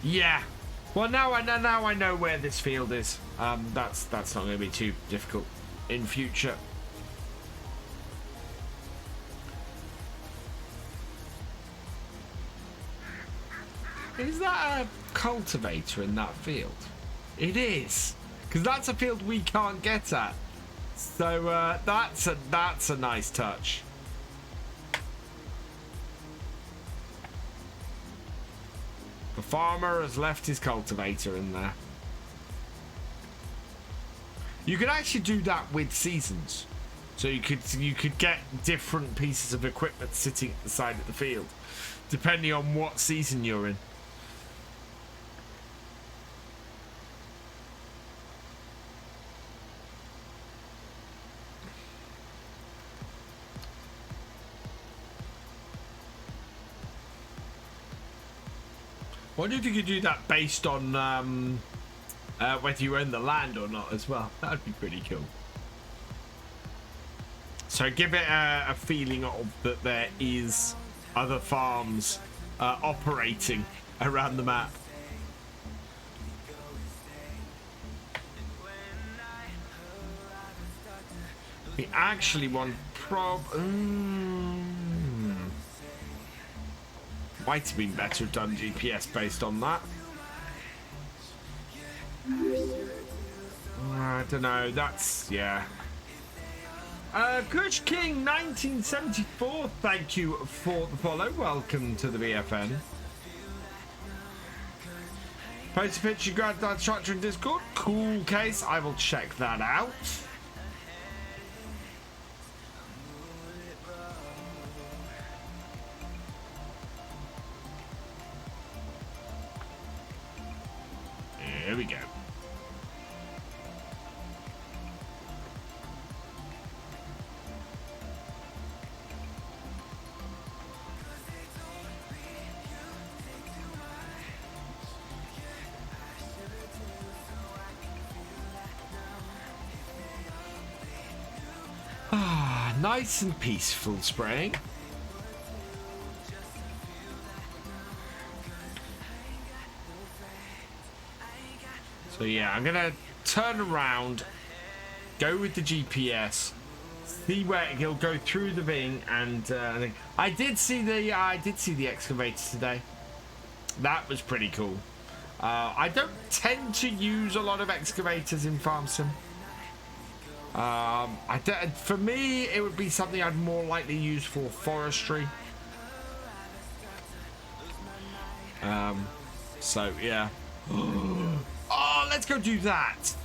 Yeah. Well, now I know where this field is. That's not going to be too difficult in future. Is that a cultivator in that field? It is, because that's a field we can't get at. So that's a nice touch. The farmer has left his cultivator in there. You could actually do that with seasons. So you could get different pieces of equipment sitting at the side of the field, depending on what season you're in. I wonder if you could do that based on whether you own the land or not as well. That'd be pretty cool. So give it a feeling of that there is other farms operating around the map. We actually want might have been better done GPS based on that. I don't know. That's yeah. Kush King 1974. Thank you for the follow. Welcome to the BFN. Post a picture, grab that structure in Discord. Cool case. I will check that out. Here we go. Ah, nice and peaceful spraying. So yeah, I'm gonna turn around, go with the GPS, see where he'll go through the thing, and I did see the excavator today. That was pretty cool. I don't tend to use a lot of excavators in Farm Sim. For me, it would be something I'd more likely use for forestry. So yeah. Oh, let's go do that.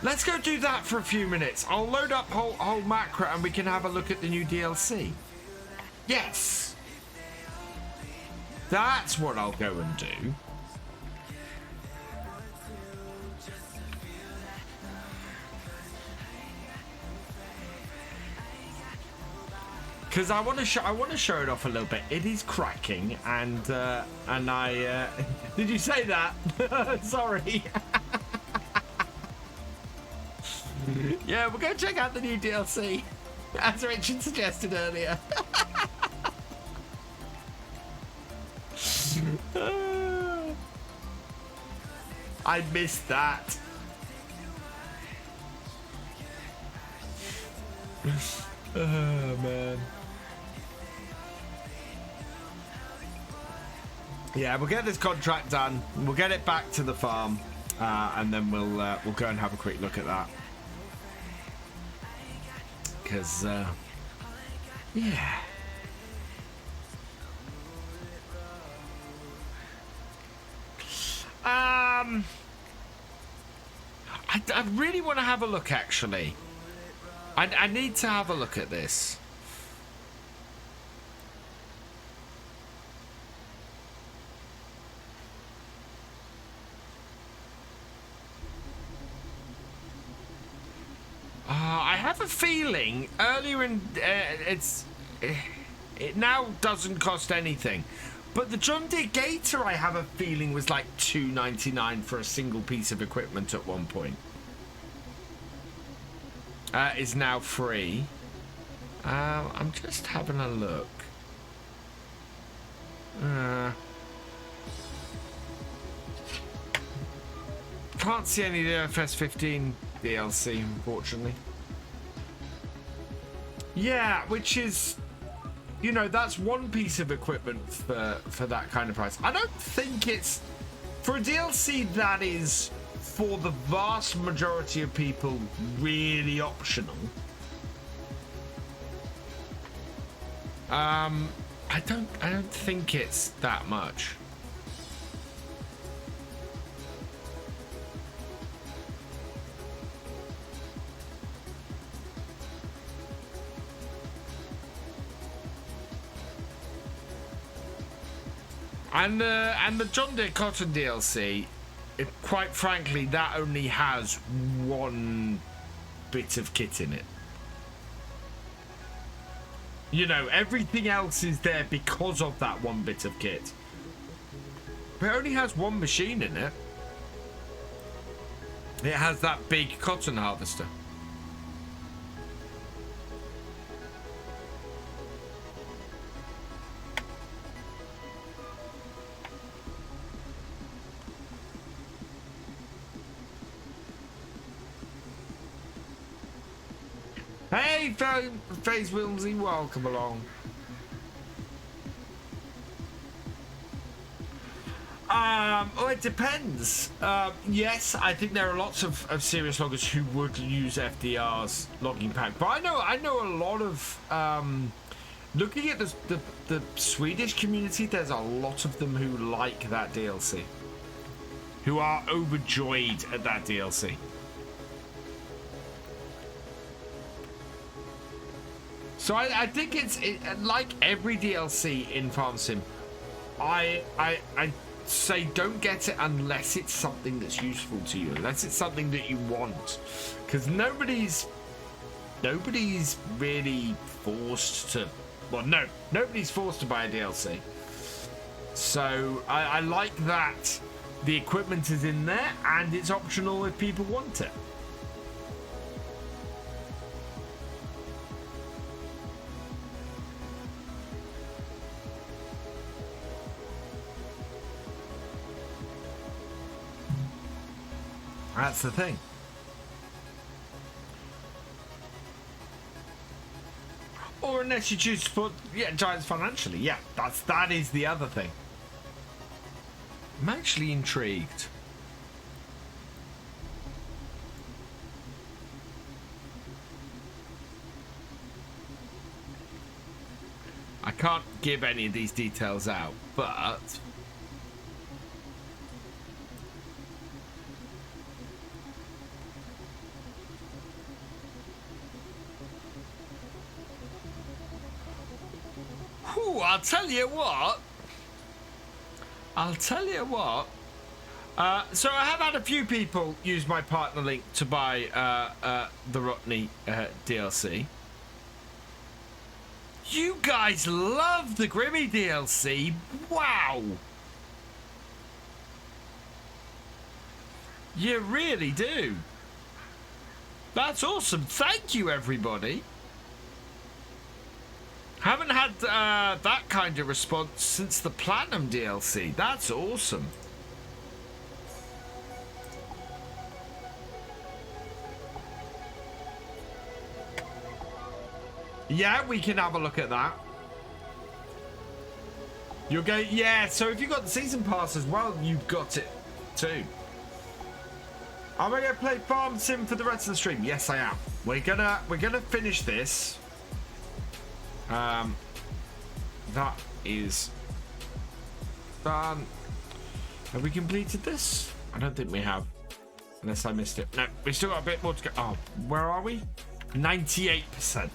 Let's go do that for a few minutes. I'll load up whole macro and we can have a look at the new DLC. Yes. That's what I'll go and do. Because I want to show it off a little bit. It is cracking, and I did you say that? Sorry. Yeah, we'll go check out the new DLC, as Richard suggested earlier. I missed that. Oh, man. Yeah, we'll get this contract done. We'll get it back to the farm, and then we'll go and have a quick look at that. Because, yeah. I really want to have a look, actually. I need to have a look at this. I have a feeling earlier in it now doesn't cost anything, but the John Deere Gator I have a feeling was like $2.99 for a single piece of equipment at one point. Is now free. I'm just having a look. Can't see any of the FS19 DLC, unfortunately. Yeah, which is, you know, that's one piece of equipment for that kind of price. I don't think it's, for a DLC that is, for the vast majority of people, really optional. I don't think it's that much. And the John Deere Cotton DLC, quite frankly, that only has one bit of kit in it. You know, everything else is there because of that one bit of kit. But it only has one machine in it. It has that big cotton harvester. Hey, Faze Wilmsy, welcome along. Oh, it depends. Yes, I think there are lots of serious loggers who would use FDR's logging pack, but I know a lot of looking at the Swedish community. There's a lot of them who like that DLC, who are overjoyed at that DLC. So I think it's like every DLC in Farm Sim. I say don't get it unless it's something that's useful to you, unless it's something that you want, because nobody's really forced to. Well, nobody's forced to buy a DLC. So I like that the equipment is in there and it's optional if people want it. That's the thing. Or unless you choose to support Giants financially. Yeah, that is the other thing. I'm actually intrigued. I can't give any of these details out, but I'll tell you what. So I have had a few people use my partner link to buy the Rotney DLC. You guys love the Grimmy DLC. Wow. You really do. That's awesome. Thank you, everybody. Haven't had that kind of response since the Platinum DLC. That's awesome. Yeah, we can have a look at that. You'll go, yeah, so if you got the season pass as well, you've got it too. Am I gonna play Farm Sim for the rest of the stream? Yes, I am. We're gonna finish this. That is done. Have we completed this? I don't think we have. Unless I missed it. No, we still got a bit more to go. Oh, where are we? 98%.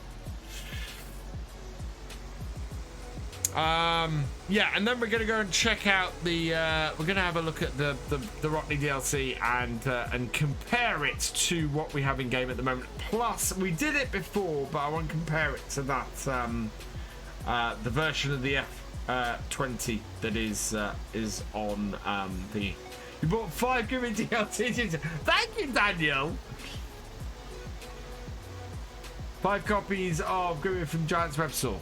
Yeah, and then we're gonna go and check out the we're gonna have a look at the Rotney DLC and compare it to what we have in game at the moment. Plus, we did it before, but I want to compare it to that the version of the F20 that is on the. You bought 5 Grimmy DLCs. Thank you, Daniel. 5 copies of Grimmy from Giant's Web Store.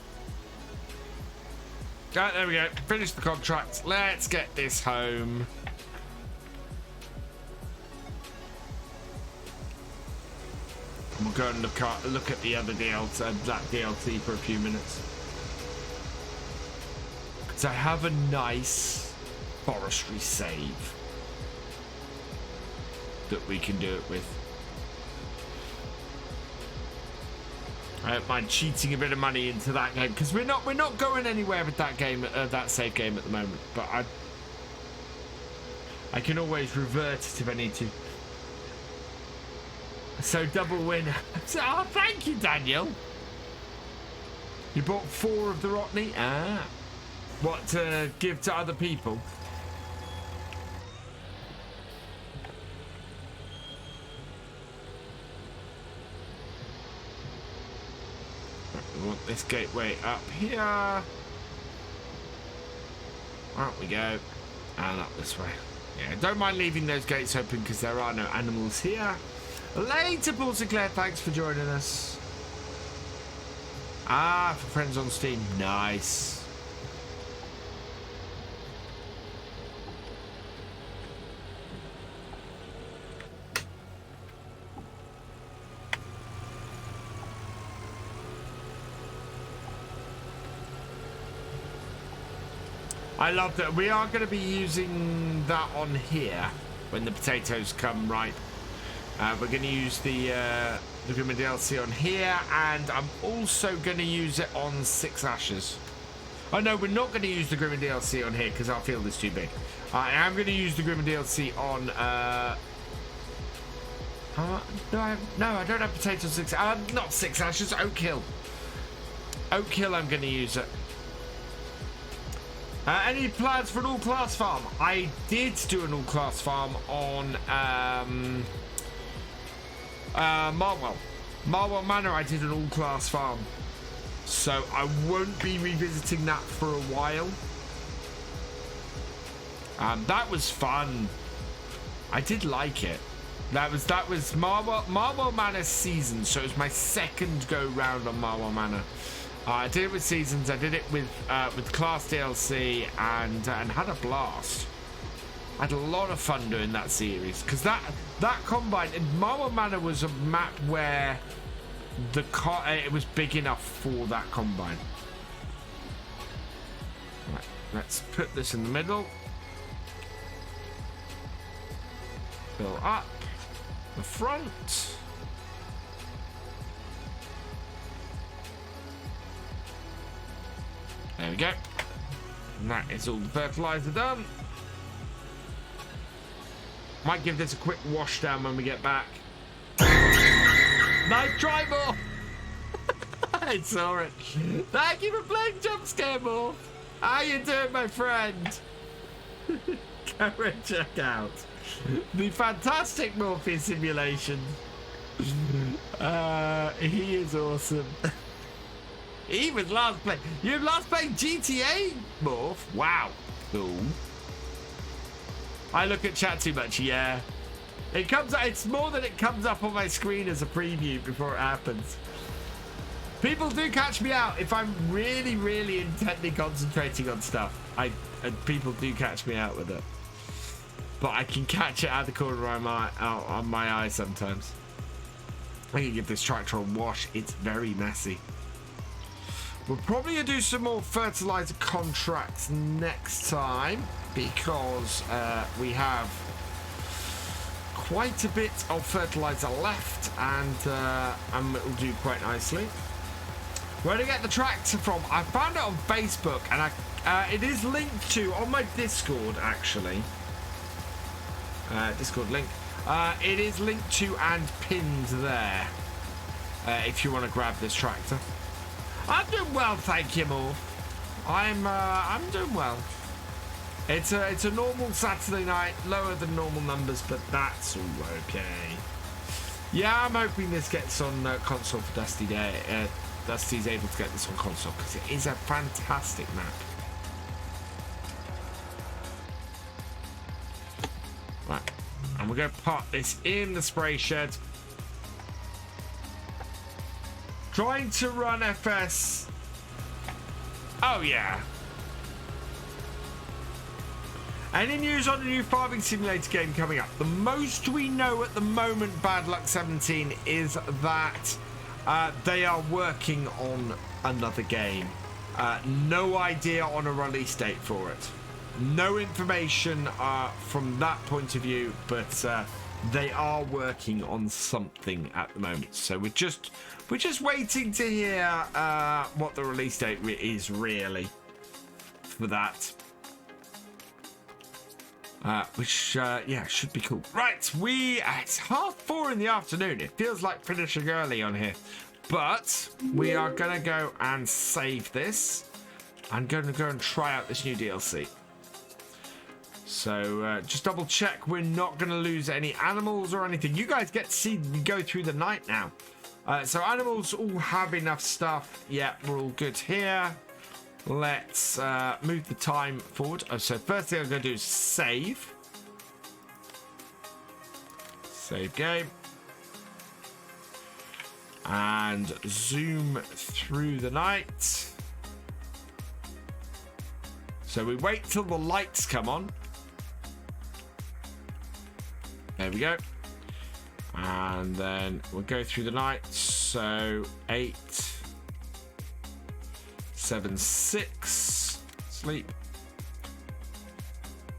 Right, there we go. Finish the contract. Let's get this home. We'll go and look at the other DLC, that DLC for a few minutes. So I have a nice forestry save that we can do it with. I don't mind cheating a bit of money into that game because we're not going anywhere with that game, that save game at the moment. But I can always revert it if I need to. So double win. Oh, thank you, Daniel. You bought 4 of the Rotney. Ah, what to give to other people? We want this gateway up here. Out we go. And up this way. Yeah, don't mind leaving those gates open because there are no animals here. Later, Paul Sinclair, thanks for joining us. Ah, for friends on Steam. Nice. I love that. We are going to be using that on here when the potatoes come ripe. We're going to use the Grimmer DLC on here, and I'm also going to use it on 6 Ashes. Oh no, we're not going to use the Grimmer DLC on here because our field is too big. I am going to use the Grimmer DLC on. No, I don't have potato 6. Not 6 Ashes. Oak Hill. Oak Hill. I'm going to use it. Any plans for an all-class farm? I did do an all-class farm on Marwell. Marwell Manor, I did an all-class farm. So I won't be revisiting that for a while. That was fun. I did like it. That was Marwell Manor Seasons, so it was my second go-round on Marwell Manor. I did it with Seasons, I did it with Class DLC, and had a blast. I had a lot of fun doing that series because that combine in Marwell Manor was a map where it was big enough for that combine. Right, let's put this in the middle. Fill up the front. There we go. And that is all the fertilizer done. Might give this a quick wash down when we get back. Nice try, Morph. I saw it. Thank you for playing Jump Scare, Morph. How you doing, my friend? Go and check out the fantastic Morphe simulation. He is awesome. He was last playing. You last played GTA, Morph? Wow. Cool. I look at chat too much, yeah. It comes. It's more that it comes up on my screen as a preview before it happens. People do catch me out if I'm really, really intently concentrating on stuff. And people do catch me out with it. But I can catch it out of the corner of my eye sometimes. I can give this tractor a wash. It's very messy. We're probably going to do some more fertilizer contracts next time because we have quite a bit of fertilizer left and it will do quite nicely. Where to get the tractor from? I found it on Facebook and it is linked to on my Discord actually. Discord link. It is linked to and pinned there. If you want to grab this tractor. I'm doing well, thank you, Morph. I'm doing well. It's a normal Saturday night, lower than normal numbers, but that's all okay. Yeah, I'm hoping this gets on console for Dusty Day. Dusty's able to get this on console because it is a fantastic map. Right, and we're going to park this in the spray shed. Trying to run FS. Oh yeah. Any news on the new farming simulator game coming up? The most we know at the moment, Bad Luck 17, is that they are working on another game. No idea on a release date for it. No information from that point of view, but they are working on something at the moment. So we're just waiting to hear what the release date is really for that. Which yeah, should be cool. Right, it's 4:30 in the afternoon. It feels like finishing early on here, but we are gonna go and save this. I'm gonna go and try out this new DLC. So just double check we're not going to lose any animals or anything. You guys get to see me go through the night now. So animals all have enough stuff. Yeah, we're all good here. Let's move the time forward. So first thing I'm going to do is save. Save game. And zoom through the night. So we wait till the lights come on. There we go. And then we'll go through the night. So 8, 7, 6. Sleep.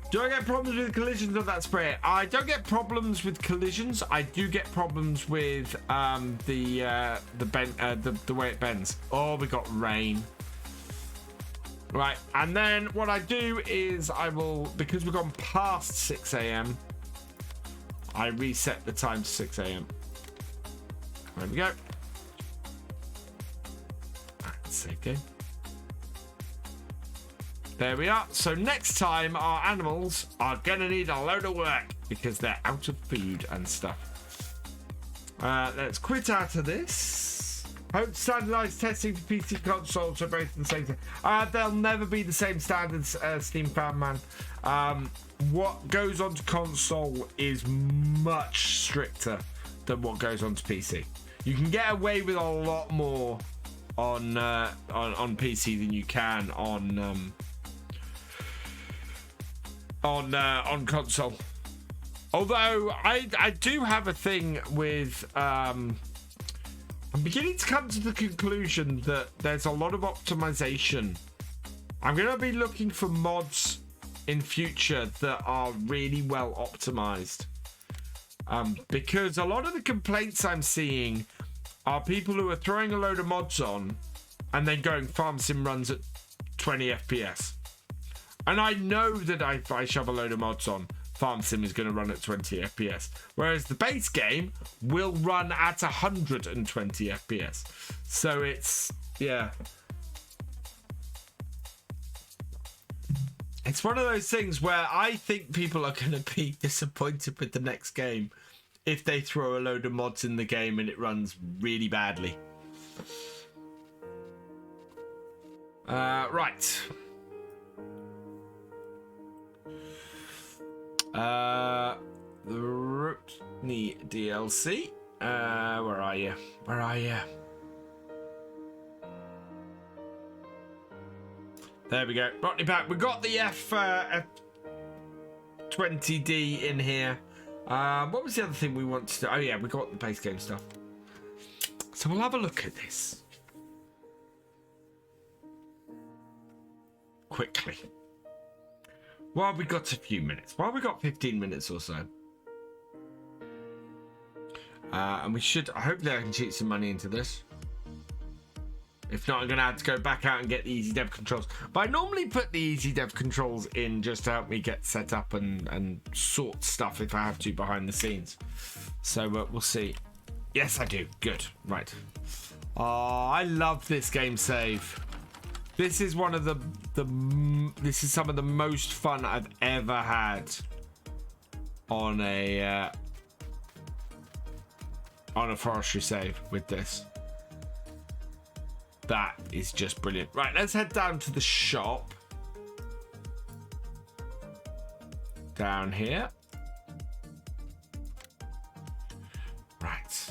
Do I get problems with collisions of that spray? I don't get problems with collisions. I do get problems with the way it bends. Oh, we got rain. Right, and then what I do is I will, because we've gone past 6 a.m. I reset the time to 6 a.m. There we go. Save game. There we are. So next time our animals are gonna need a load of work because they're out of food and stuff. Let's quit out of this. Hope standardized testing for PC consoles are both the same thing. They'll never be the same standards, Steam Fan Man. What goes onto console is much stricter than what goes onto PC. You can get away with a lot more on PC than you can on console. Although I do have a thing with I'm beginning to come to the conclusion that there's a lot of optimization. I'm going to be looking for mods in future that are really well optimized. Because a lot of the complaints I'm seeing are people who are throwing a load of mods on and then going farm sim runs at 20 FPS. And I know that if I shove a load of mods on, farm sim is going to run at 20 FPS. Whereas the base game will run at 120 FPS. So it's, yeah. It's one of those things where I think people are going to be disappointed with the next game if they throw a load of mods in the game and it runs really badly. Right. Brotney DLC. Where are you? Where are you? There we go. Brotney back. We got the F20D in here. What was the other thing we wanted to do? Oh yeah, we got the base game stuff. So we'll have a look at this quickly. Well, we got a few minutes. Well, we got 15 minutes or so. And we should, hopefully I can cheat some money into this. If not, I'm going to have to go back out and get the easy dev controls. But I normally put the easy dev controls in just to help me get set up and sort stuff if I have to behind the scenes. So we'll see. Yes, I do. Good. Right. Oh, I love this game save. This is one of this is some of the most fun I've ever had on a forestry save with this. That is just brilliant. Right, let's head down to the shop. Down here. Right.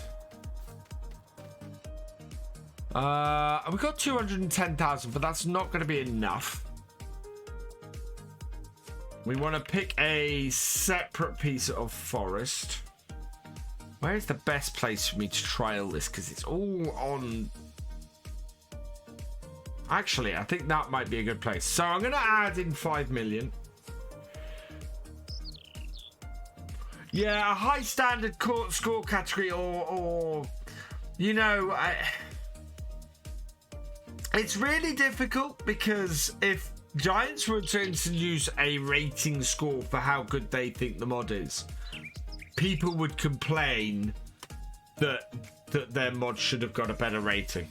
We got 210,000, but that's not going to be enough. We want to pick a separate piece of forest. Where is the best place for me to trial this? Because it's all on... Actually, I think that might be a good place. So I'm going to add in 5 million. Yeah, a high standard score category or you know... It's really difficult because if Giants were to introduce a rating score for how good they think the mod is, people would complain that their mod should have got a better rating.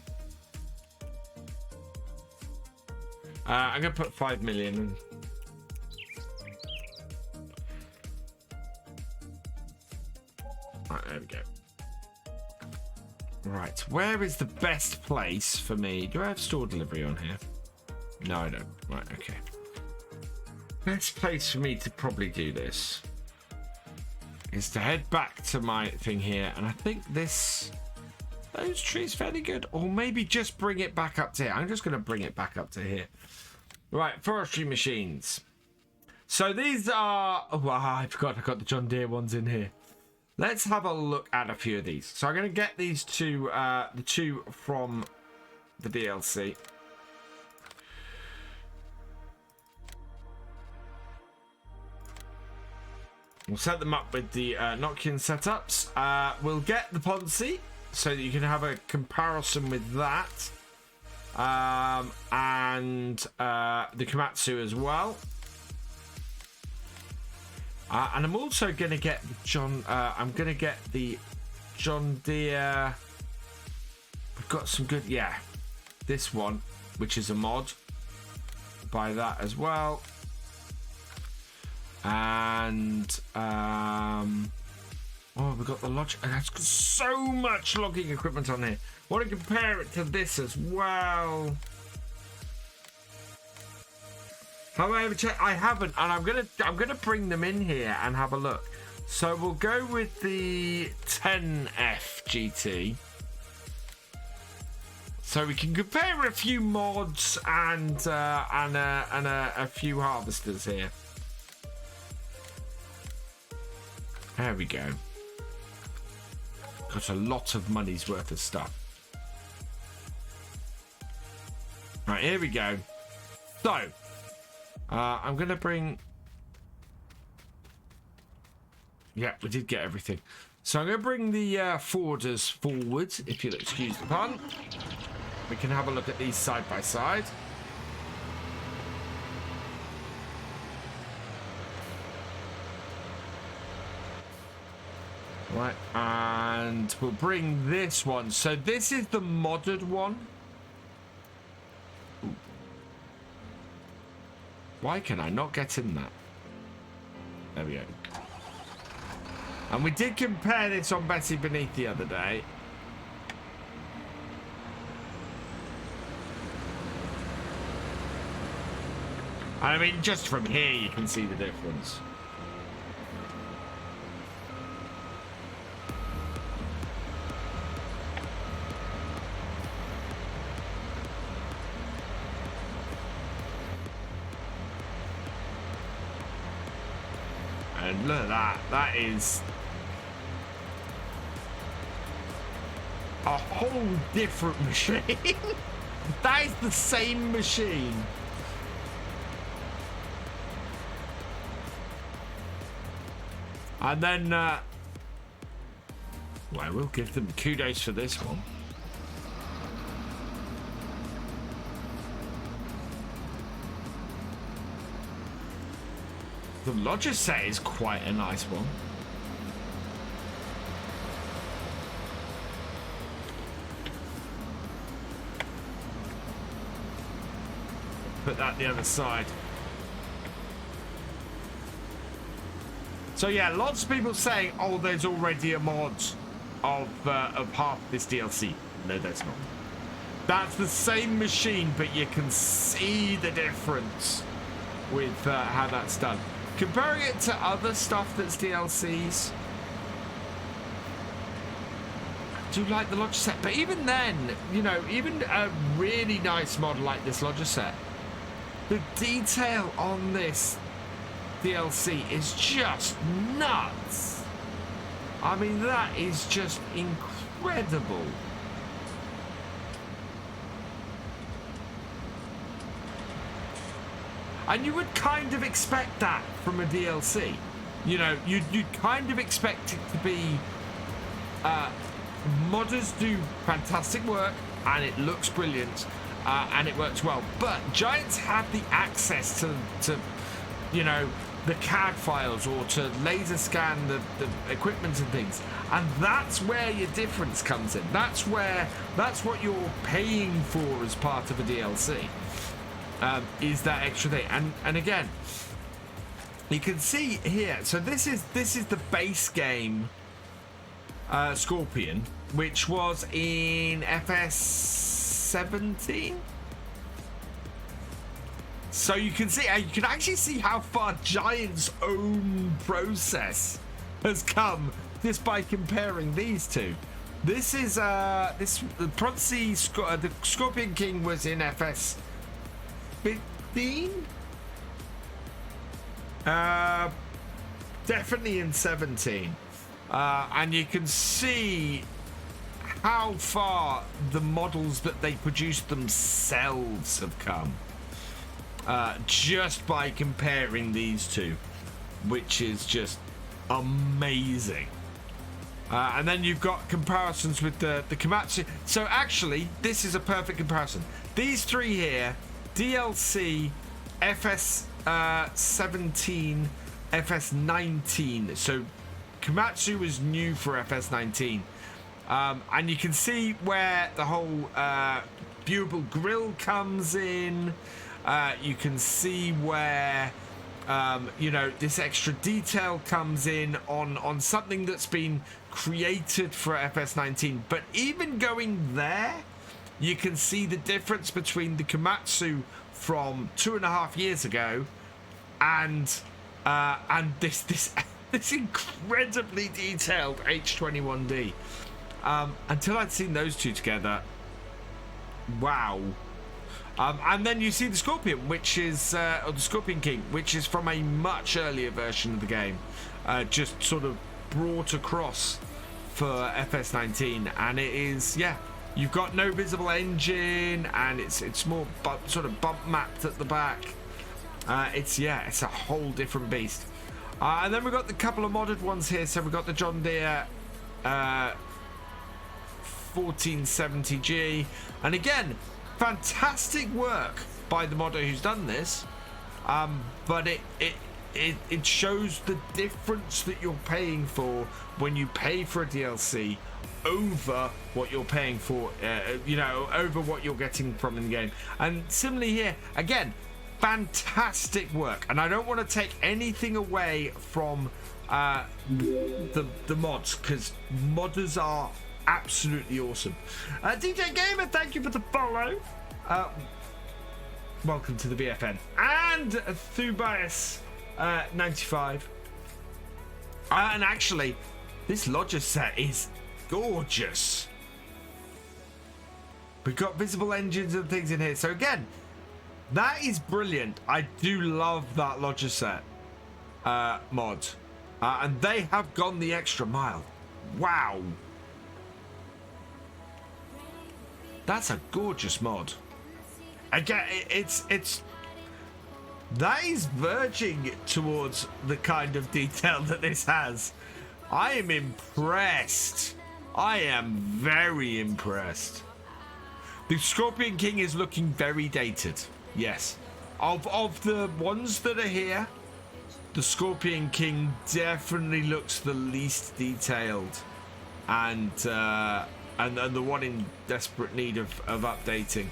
I'm going to put 5 million in. Right, there we go. Right, where is the best place for me? Do I have store delivery on here? No, I don't. Right, okay. Best place for me to probably do this is to head back to my thing here, and I think those trees fairly good, or maybe just bring it back up to here. I'm just going to bring it back up to here. Right, forestry machines. So these are... Oh, I forgot I got the John Deere ones in here. Let's have a look at a few of these. So I'm going to get these two, the two from the DLC. We'll set them up with the Nokian setups. We'll get the Ponzi so that you can have a comparison with that. And the Komatsu as well. And I'm also going to get I'm going to get the John Deere. We've got some good, yeah. This one, which is a mod. Buy that as well. And oh, we've got the Logitech. That's got so much logging equipment on here. I want to compare it to this as well. Have I ever checked? I haven't, and I'm gonna bring them in here and have a look. So we'll go with the 10F GT. So we can compare a few mods and a few harvesters here. There we go. Got a lot of money's worth of stuff. Right, here we go. So, I'm going to bring... Yeah, we did get everything. So I'm going to bring the forwarders forward, if you'll excuse the pun. We can have a look at these side by side. Right, and we'll bring this one. So this is the modded one. Ooh. Why can I not get in that? There we go. And we did compare this on Bessy Beneath the other day. I mean, just from here you can see the difference. And look at that. That is a whole different machine. That is the same machine. And then, well, we'll give them kudos for this one. The Logitech is quite a nice one. Put that the other side. So yeah, lots of people saying, "Oh, there's already a mod of half this DLC." No, there's not. That's the same machine, but you can see the difference with how that's done. Comparing it to other stuff that's DLCs, I do like the Logitech, but even then, you know, even a really nice mod like this Logitech, the detail on this DLC is just nuts. I mean, that is just incredible. And you would kind of expect that from a DLC. You know, you'd kind of expect it to be... modders do fantastic work, and it looks brilliant, and it works well. But Giants have the access to you know, the CAD files, or to laser scan the equipment and things. And that's where your difference comes in. That's what you're paying for as part of a DLC. Is that extra thing. And again, you can see here, so this is the base game Scorpion, which was in FS19. So you can actually see how far Giant's own process has come just by comparing these two. This is the Scorpion King was in FS15. Definitely in 17. And you can see how far the models that they produced themselves have come. Just by comparing these two, which is just amazing. And then you've got comparisons with the Komatsu. So actually, this is a perfect comparison. These three here, DLC, FS17, FS19. So Komatsu was new for FS19. And you can see where the whole viewable grill comes in. You can see where you know, this extra detail comes in on something that's been created for FS19. But even going there, you can see the difference between the Komatsu from 2.5 years ago and this incredibly detailed H21D. Until I'd seen those two together, wow. And then you see the Scorpion, which is, or the Scorpion King, which is from a much earlier version of the game, just sort of brought across for FS19, and it is, yeah, you've got no visible engine, and it's more sort of bump mapped at the back. It's a whole different beast. And then we've got the couple of modded ones here. So we've got the John Deere 1470G, and again, fantastic work by the modder who's done this, but it shows the difference that you're paying for when you pay for a DLC over what you're paying for, you know, over what you're getting from in the game. And similarly here, again, fantastic work. And I don't want to take anything away from the mods, because modders are absolutely awesome. DJ Gamer, thank you for the follow. Welcome to the BFN. And Thubias 95. And actually, this Logitech is gorgeous. We've got visible engines and things in here. So again, that is brilliant. I do love that Logitech mod. And they have gone the extra mile. Wow. That's a gorgeous mod. Again, that is verging towards the kind of detail that this has. I am impressed. I am very impressed. The Scorpion King is looking very dated. Yes. Of the ones that are here, the Scorpion King definitely looks the least detailed, and the one in desperate need of updating.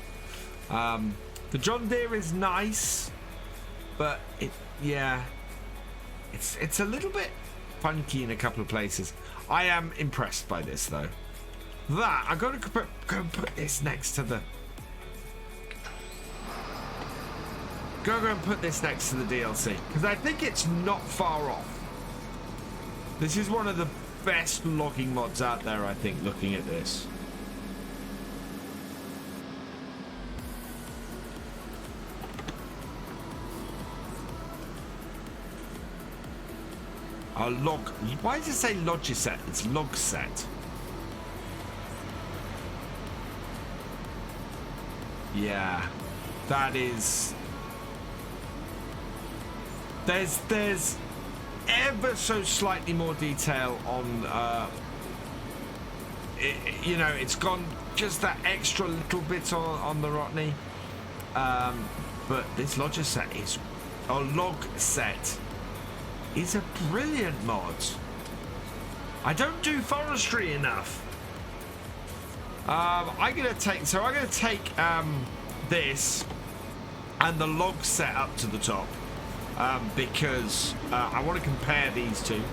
The John Deere is nice, but it's a little bit funky in a couple of places. I am impressed by this though. I'm going to go and put this next to the. Go and put this next to the DLC because I think it's not far off. This is one of the best logging mods out there, I think, looking at this. A log. Why does it say Logitech? It's log set. Yeah, that is. There's ever so slightly more detail on. It's gone just that extra little bit on the Rotney. But this Logitech is a log set. Is a brilliant mod. I don't do forestry enough. I'm gonna take this and the log set up to the top because I want to compare these two.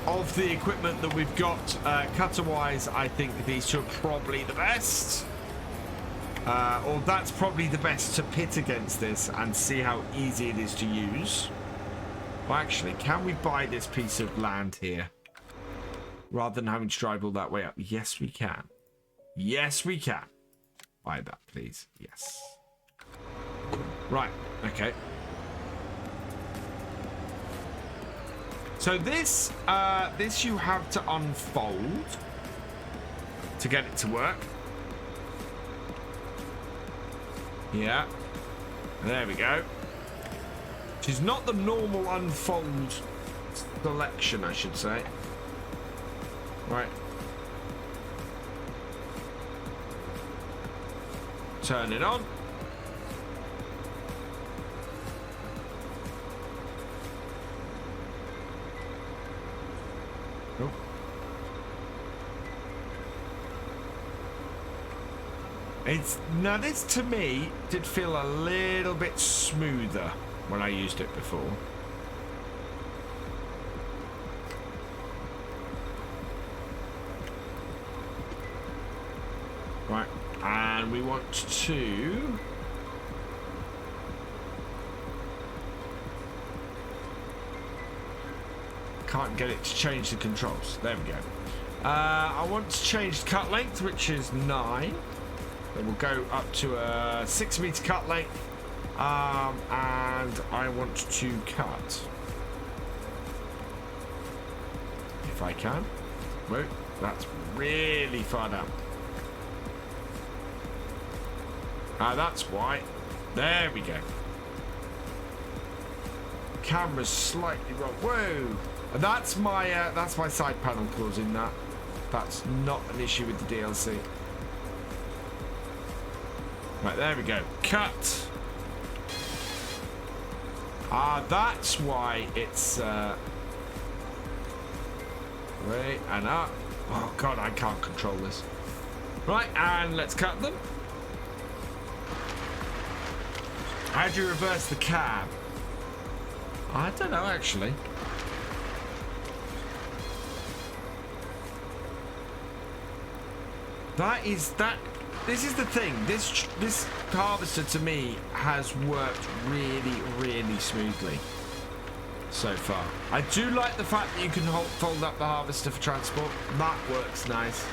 Of the equipment that we've got, cutter-wise, I think these two are probably the best. Or that's probably the best to pit against this and see how easy it is to use. Well, actually, can we buy this piece of land here rather than having to drive all that way up? Yes, we can. Yes, we can. Buy that, please. Yes. Right. Okay. So this you have to unfold to get it to work. Yeah, there we go. Which is not the normal unfold selection, I should say. Right. Turn it on. Oh. Now this to me did feel a little bit smoother when I used it before. Right, and we want to can't get it to change the controls. There we go. I want to change the cut length, which is 9. Then we'll go up to a 6 meter cut length, and I want to cut, if I can. Whoa, that's really far down. That's why. There we go. Camera's slightly wrong. Whoa, and that's my side panel causing that. That's not an issue with the DLC. Right, there we go. Cut. That's why it's wait and up. Oh god, I can't control this. Right, and let's cut them. How do you reverse the cab? I don't know actually. This is the thing. This harvester to me has worked really, really smoothly so far. I do like the fact that you can fold up the harvester for transport. That works nice.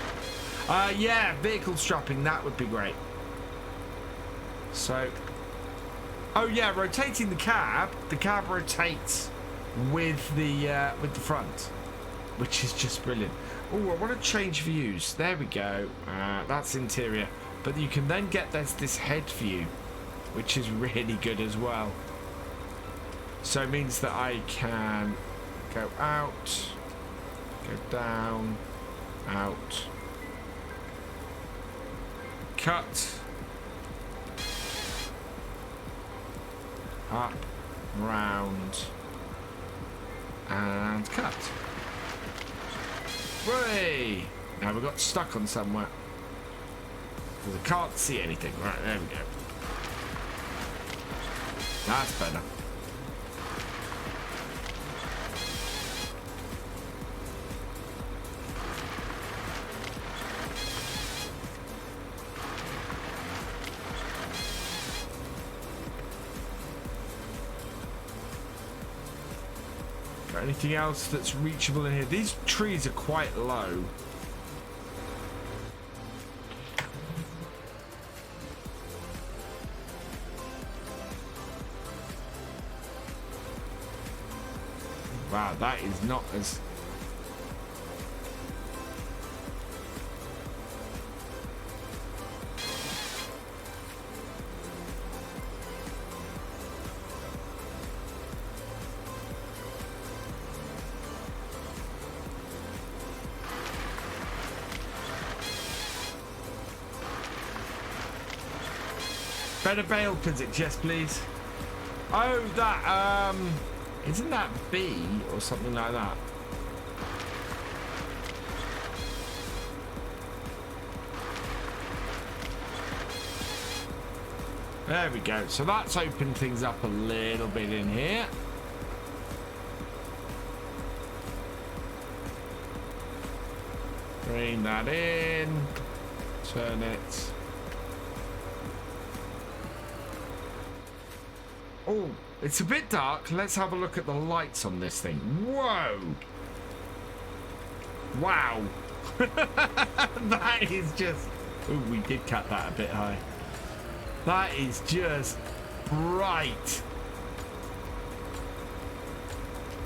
Yeah, vehicle strapping, that would be great. So, oh yeah, rotating the cab rotates with the front, which is just brilliant. Oh, I want to change views. There we go. That's interior, but you can then get this head view, which is really good as well. So it means that I can go out, go down, out, cut, up, round, and cut. Hooray! Now we got stuck on somewhere because I can't see anything. Right, there we go. That's better. Anything else that's reachable in here? These trees are quite low. Wow, that is not as... Better bail physics, yes please. Oh, that, isn't that B or something like that? There we go. So that's opened things up a little bit in here. Bring that in. Turn it. Oh, it's a bit dark. Let's have a look at the lights on this thing. Whoa! Wow! That is just... Oh, we did cut that a bit high. That is just bright.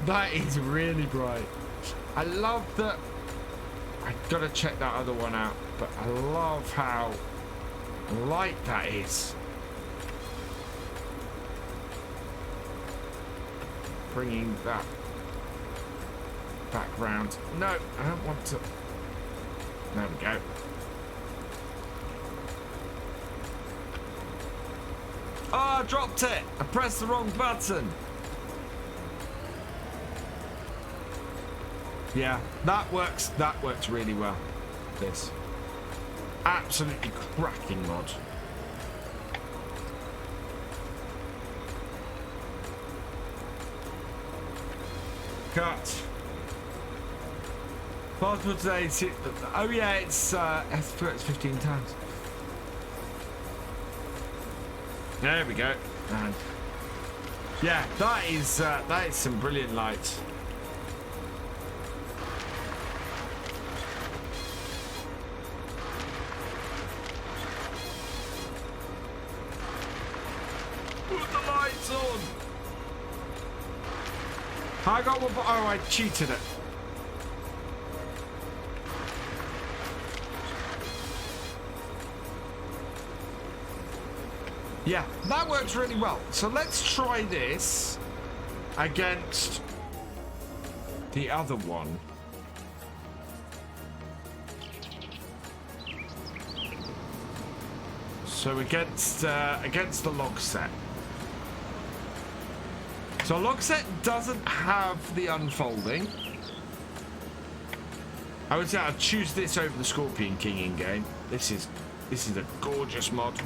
That is really bright. I love that... I've got to check that other one out, but I love how light that is. Bringing that back round. No, I don't want to. There we go. Oh, I dropped it. I pressed the wrong button. Yeah, that works. That works really well. This absolutely cracking mod. Cut. Password today. Oh yeah, it's 15 times. There we go. And yeah, that is some brilliant lights. Put the lights on. I got one. Oh, I cheated it. Yeah, that works really well. So let's try this against the other one. So against the log set. So log set doesn't have the unfolding. I would say I'd choose this over the Scorpion King in game. This is a gorgeous mod.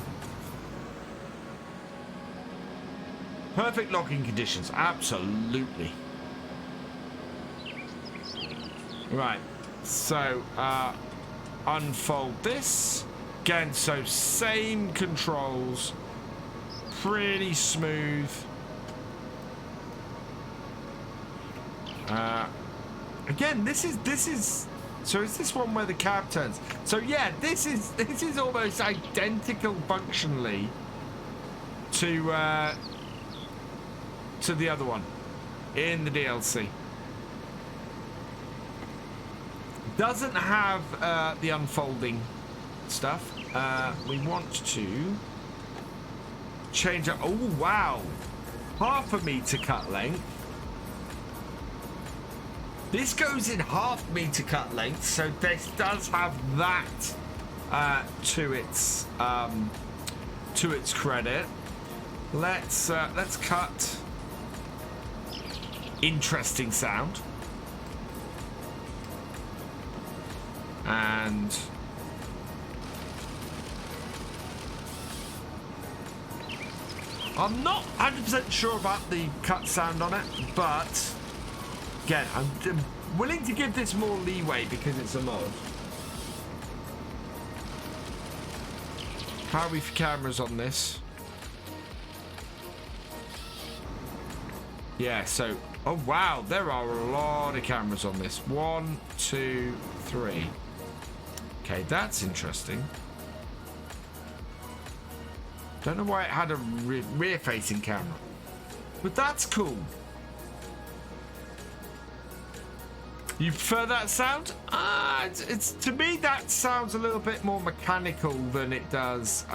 Perfect logging conditions, absolutely. Right, so unfold this again. So same controls, pretty smooth. Again, this is. So is this one where the cab turns? So yeah, this is almost identical functionally to the other one. in the DLC. Doesn't have the unfolding stuff. We want to change up. Oh wow, half a meter cut length. This goes in half meter cut length, so this does have that to its credit. Let's cut. Interesting sound. And I'm not 100% sure about the cut sound on it, but again, I'm willing to give this more leeway because it's a mod. How are we for cameras on this? Yeah, so, oh wow, there are a lot of cameras on this. 1, 2, 3. Okay, that's interesting. Don't know why it had a rear-facing camera, but that's cool. You prefer that sound? It's to me that sounds a little bit more mechanical than it does.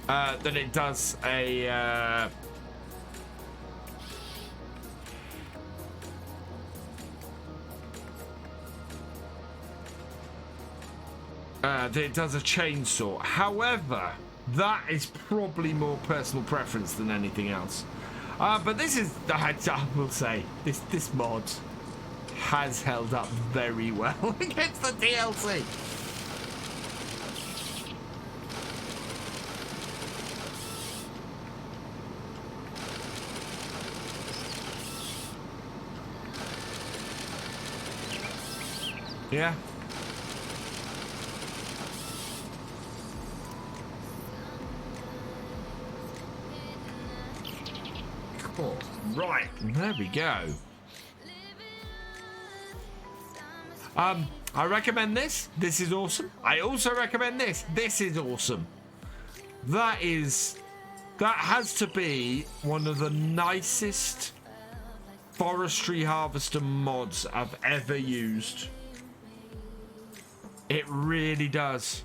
Than it does a. That it does a chainsaw. However, that is probably more personal preference than anything else. But this is, I will say, this mod has held up very well against the DLC. Yeah. Cool. Right, there we go. I recommend this. This is awesome. I also recommend this. This is awesome. That has to be one of the nicest forestry harvester mods I've ever used. It really does.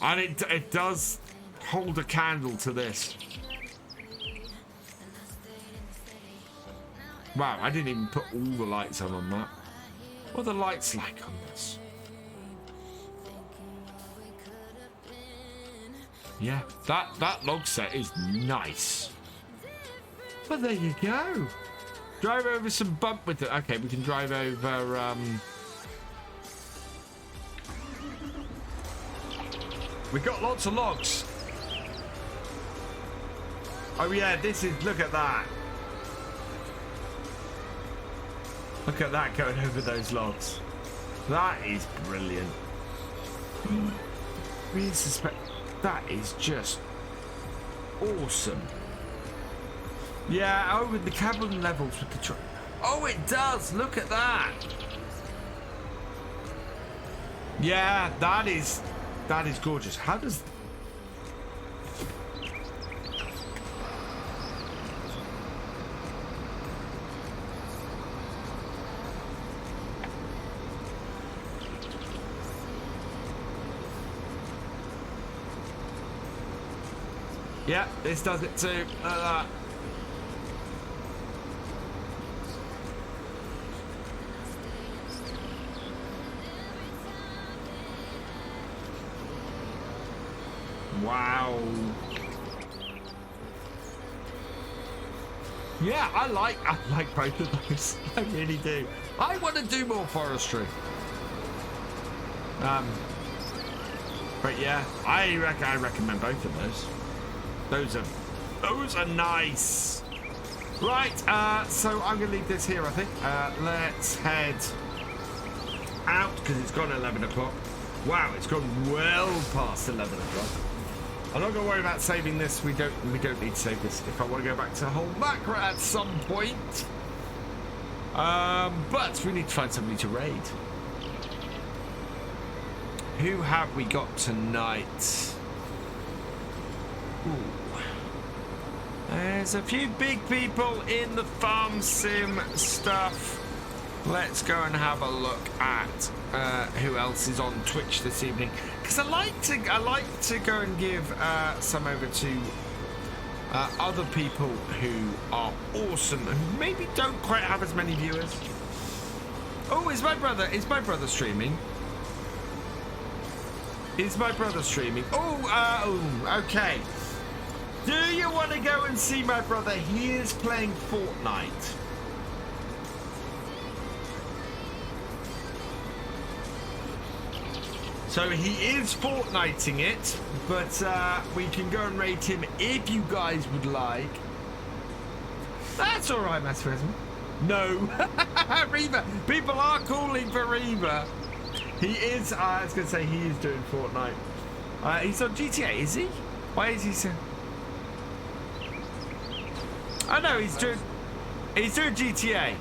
And it does hold a candle to this. Wow, I didn't even put all the lights on that. What are the lights like on this? Yeah, that log set is nice. But there you go. Drive over some bump with it. Okay, we can drive over. We've got lots of logs. Oh yeah, this is. Look at that. Look at that going over those logs. That is brilliant. We suspect that is just awesome. Yeah, oh, with the cabin levels with the truck. Oh, it does. Look at that. Yeah, that is gorgeous. How does? Yeah, this does it too. Wow. Yeah, I like both of those. I really do. I want to do more forestry. But yeah, I recommend both of those. Those are nice. Right, so I'm gonna leave this here, I think. Let's head out because it's gone 11 o'clock. Wow, it's gone well past 11 o'clock. I'm not gonna worry about saving this. We don't need to save this if I want to go back to Holmacra at some point. But we need to find somebody to raid. Who have we got tonight? There's a few big people in the farm sim stuff. Let's go and have a look at who else is on Twitch this evening, because I like to go and give some over to other people who are awesome and maybe don't quite have as many viewers. Oh, is my brother streaming? Is my brother streaming? Oh, okay. Do you want to go and see my brother? He is playing Fortnite. So he is Fortniting it, but we can go and rate him if you guys would like. That's all right, Master President. No. Reba. People are calling for Reba. He is, I was going to say he is doing Fortnite. He's on GTA, is he? Why is he so... I know he's doing GTA.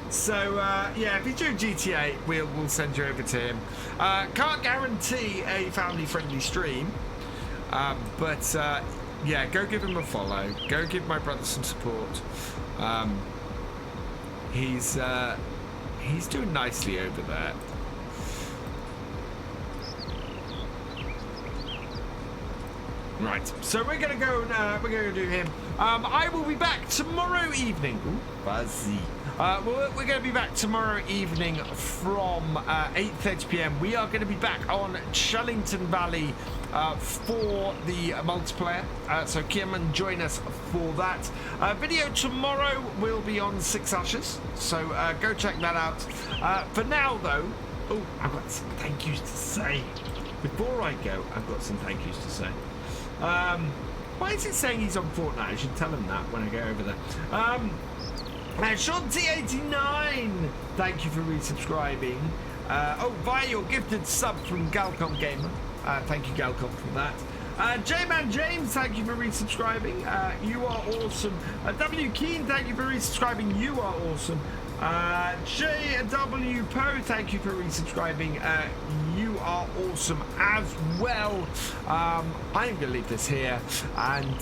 So yeah, if he's doing GTA, we'll send you over to him. Can't guarantee a family-friendly stream, but yeah, go give him a follow. Go give my brother some support. He's doing nicely over there. Right, so we're gonna go and do him. I will be back tomorrow evening. Ooh, buzzy. We're going to be back tomorrow evening from 8:30 p.m. We are going to be back on Shellington Valley for the multiplayer. So come and join us for that. Video tomorrow will be on Six Ushers. So go check that out. For now, though, oh, I've got some thank yous to say. Before I go, I've got some thank yous to say. Why is it saying he's on Fortnite? I should tell him that when I go over there. Sean T89, thank you for resubscribing. Via your gifted sub from Galcomp Gamer. Thank you, Galcomp, for that. J-Man James, thank you for resubscribing. You are awesome. W Keen, thank you for resubscribing. You are awesome. JW Poe, thank you for resubscribing. You are awesome as well. I'm going to leave this here, and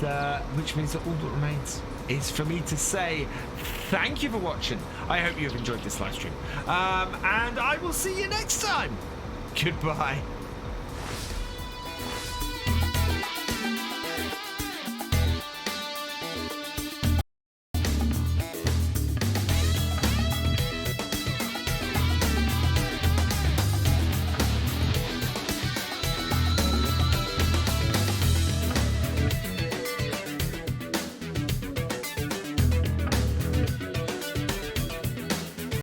which means that all that remains is for me to say thank you for watching. I hope you have enjoyed this live stream, and I will see you next time. Goodbye.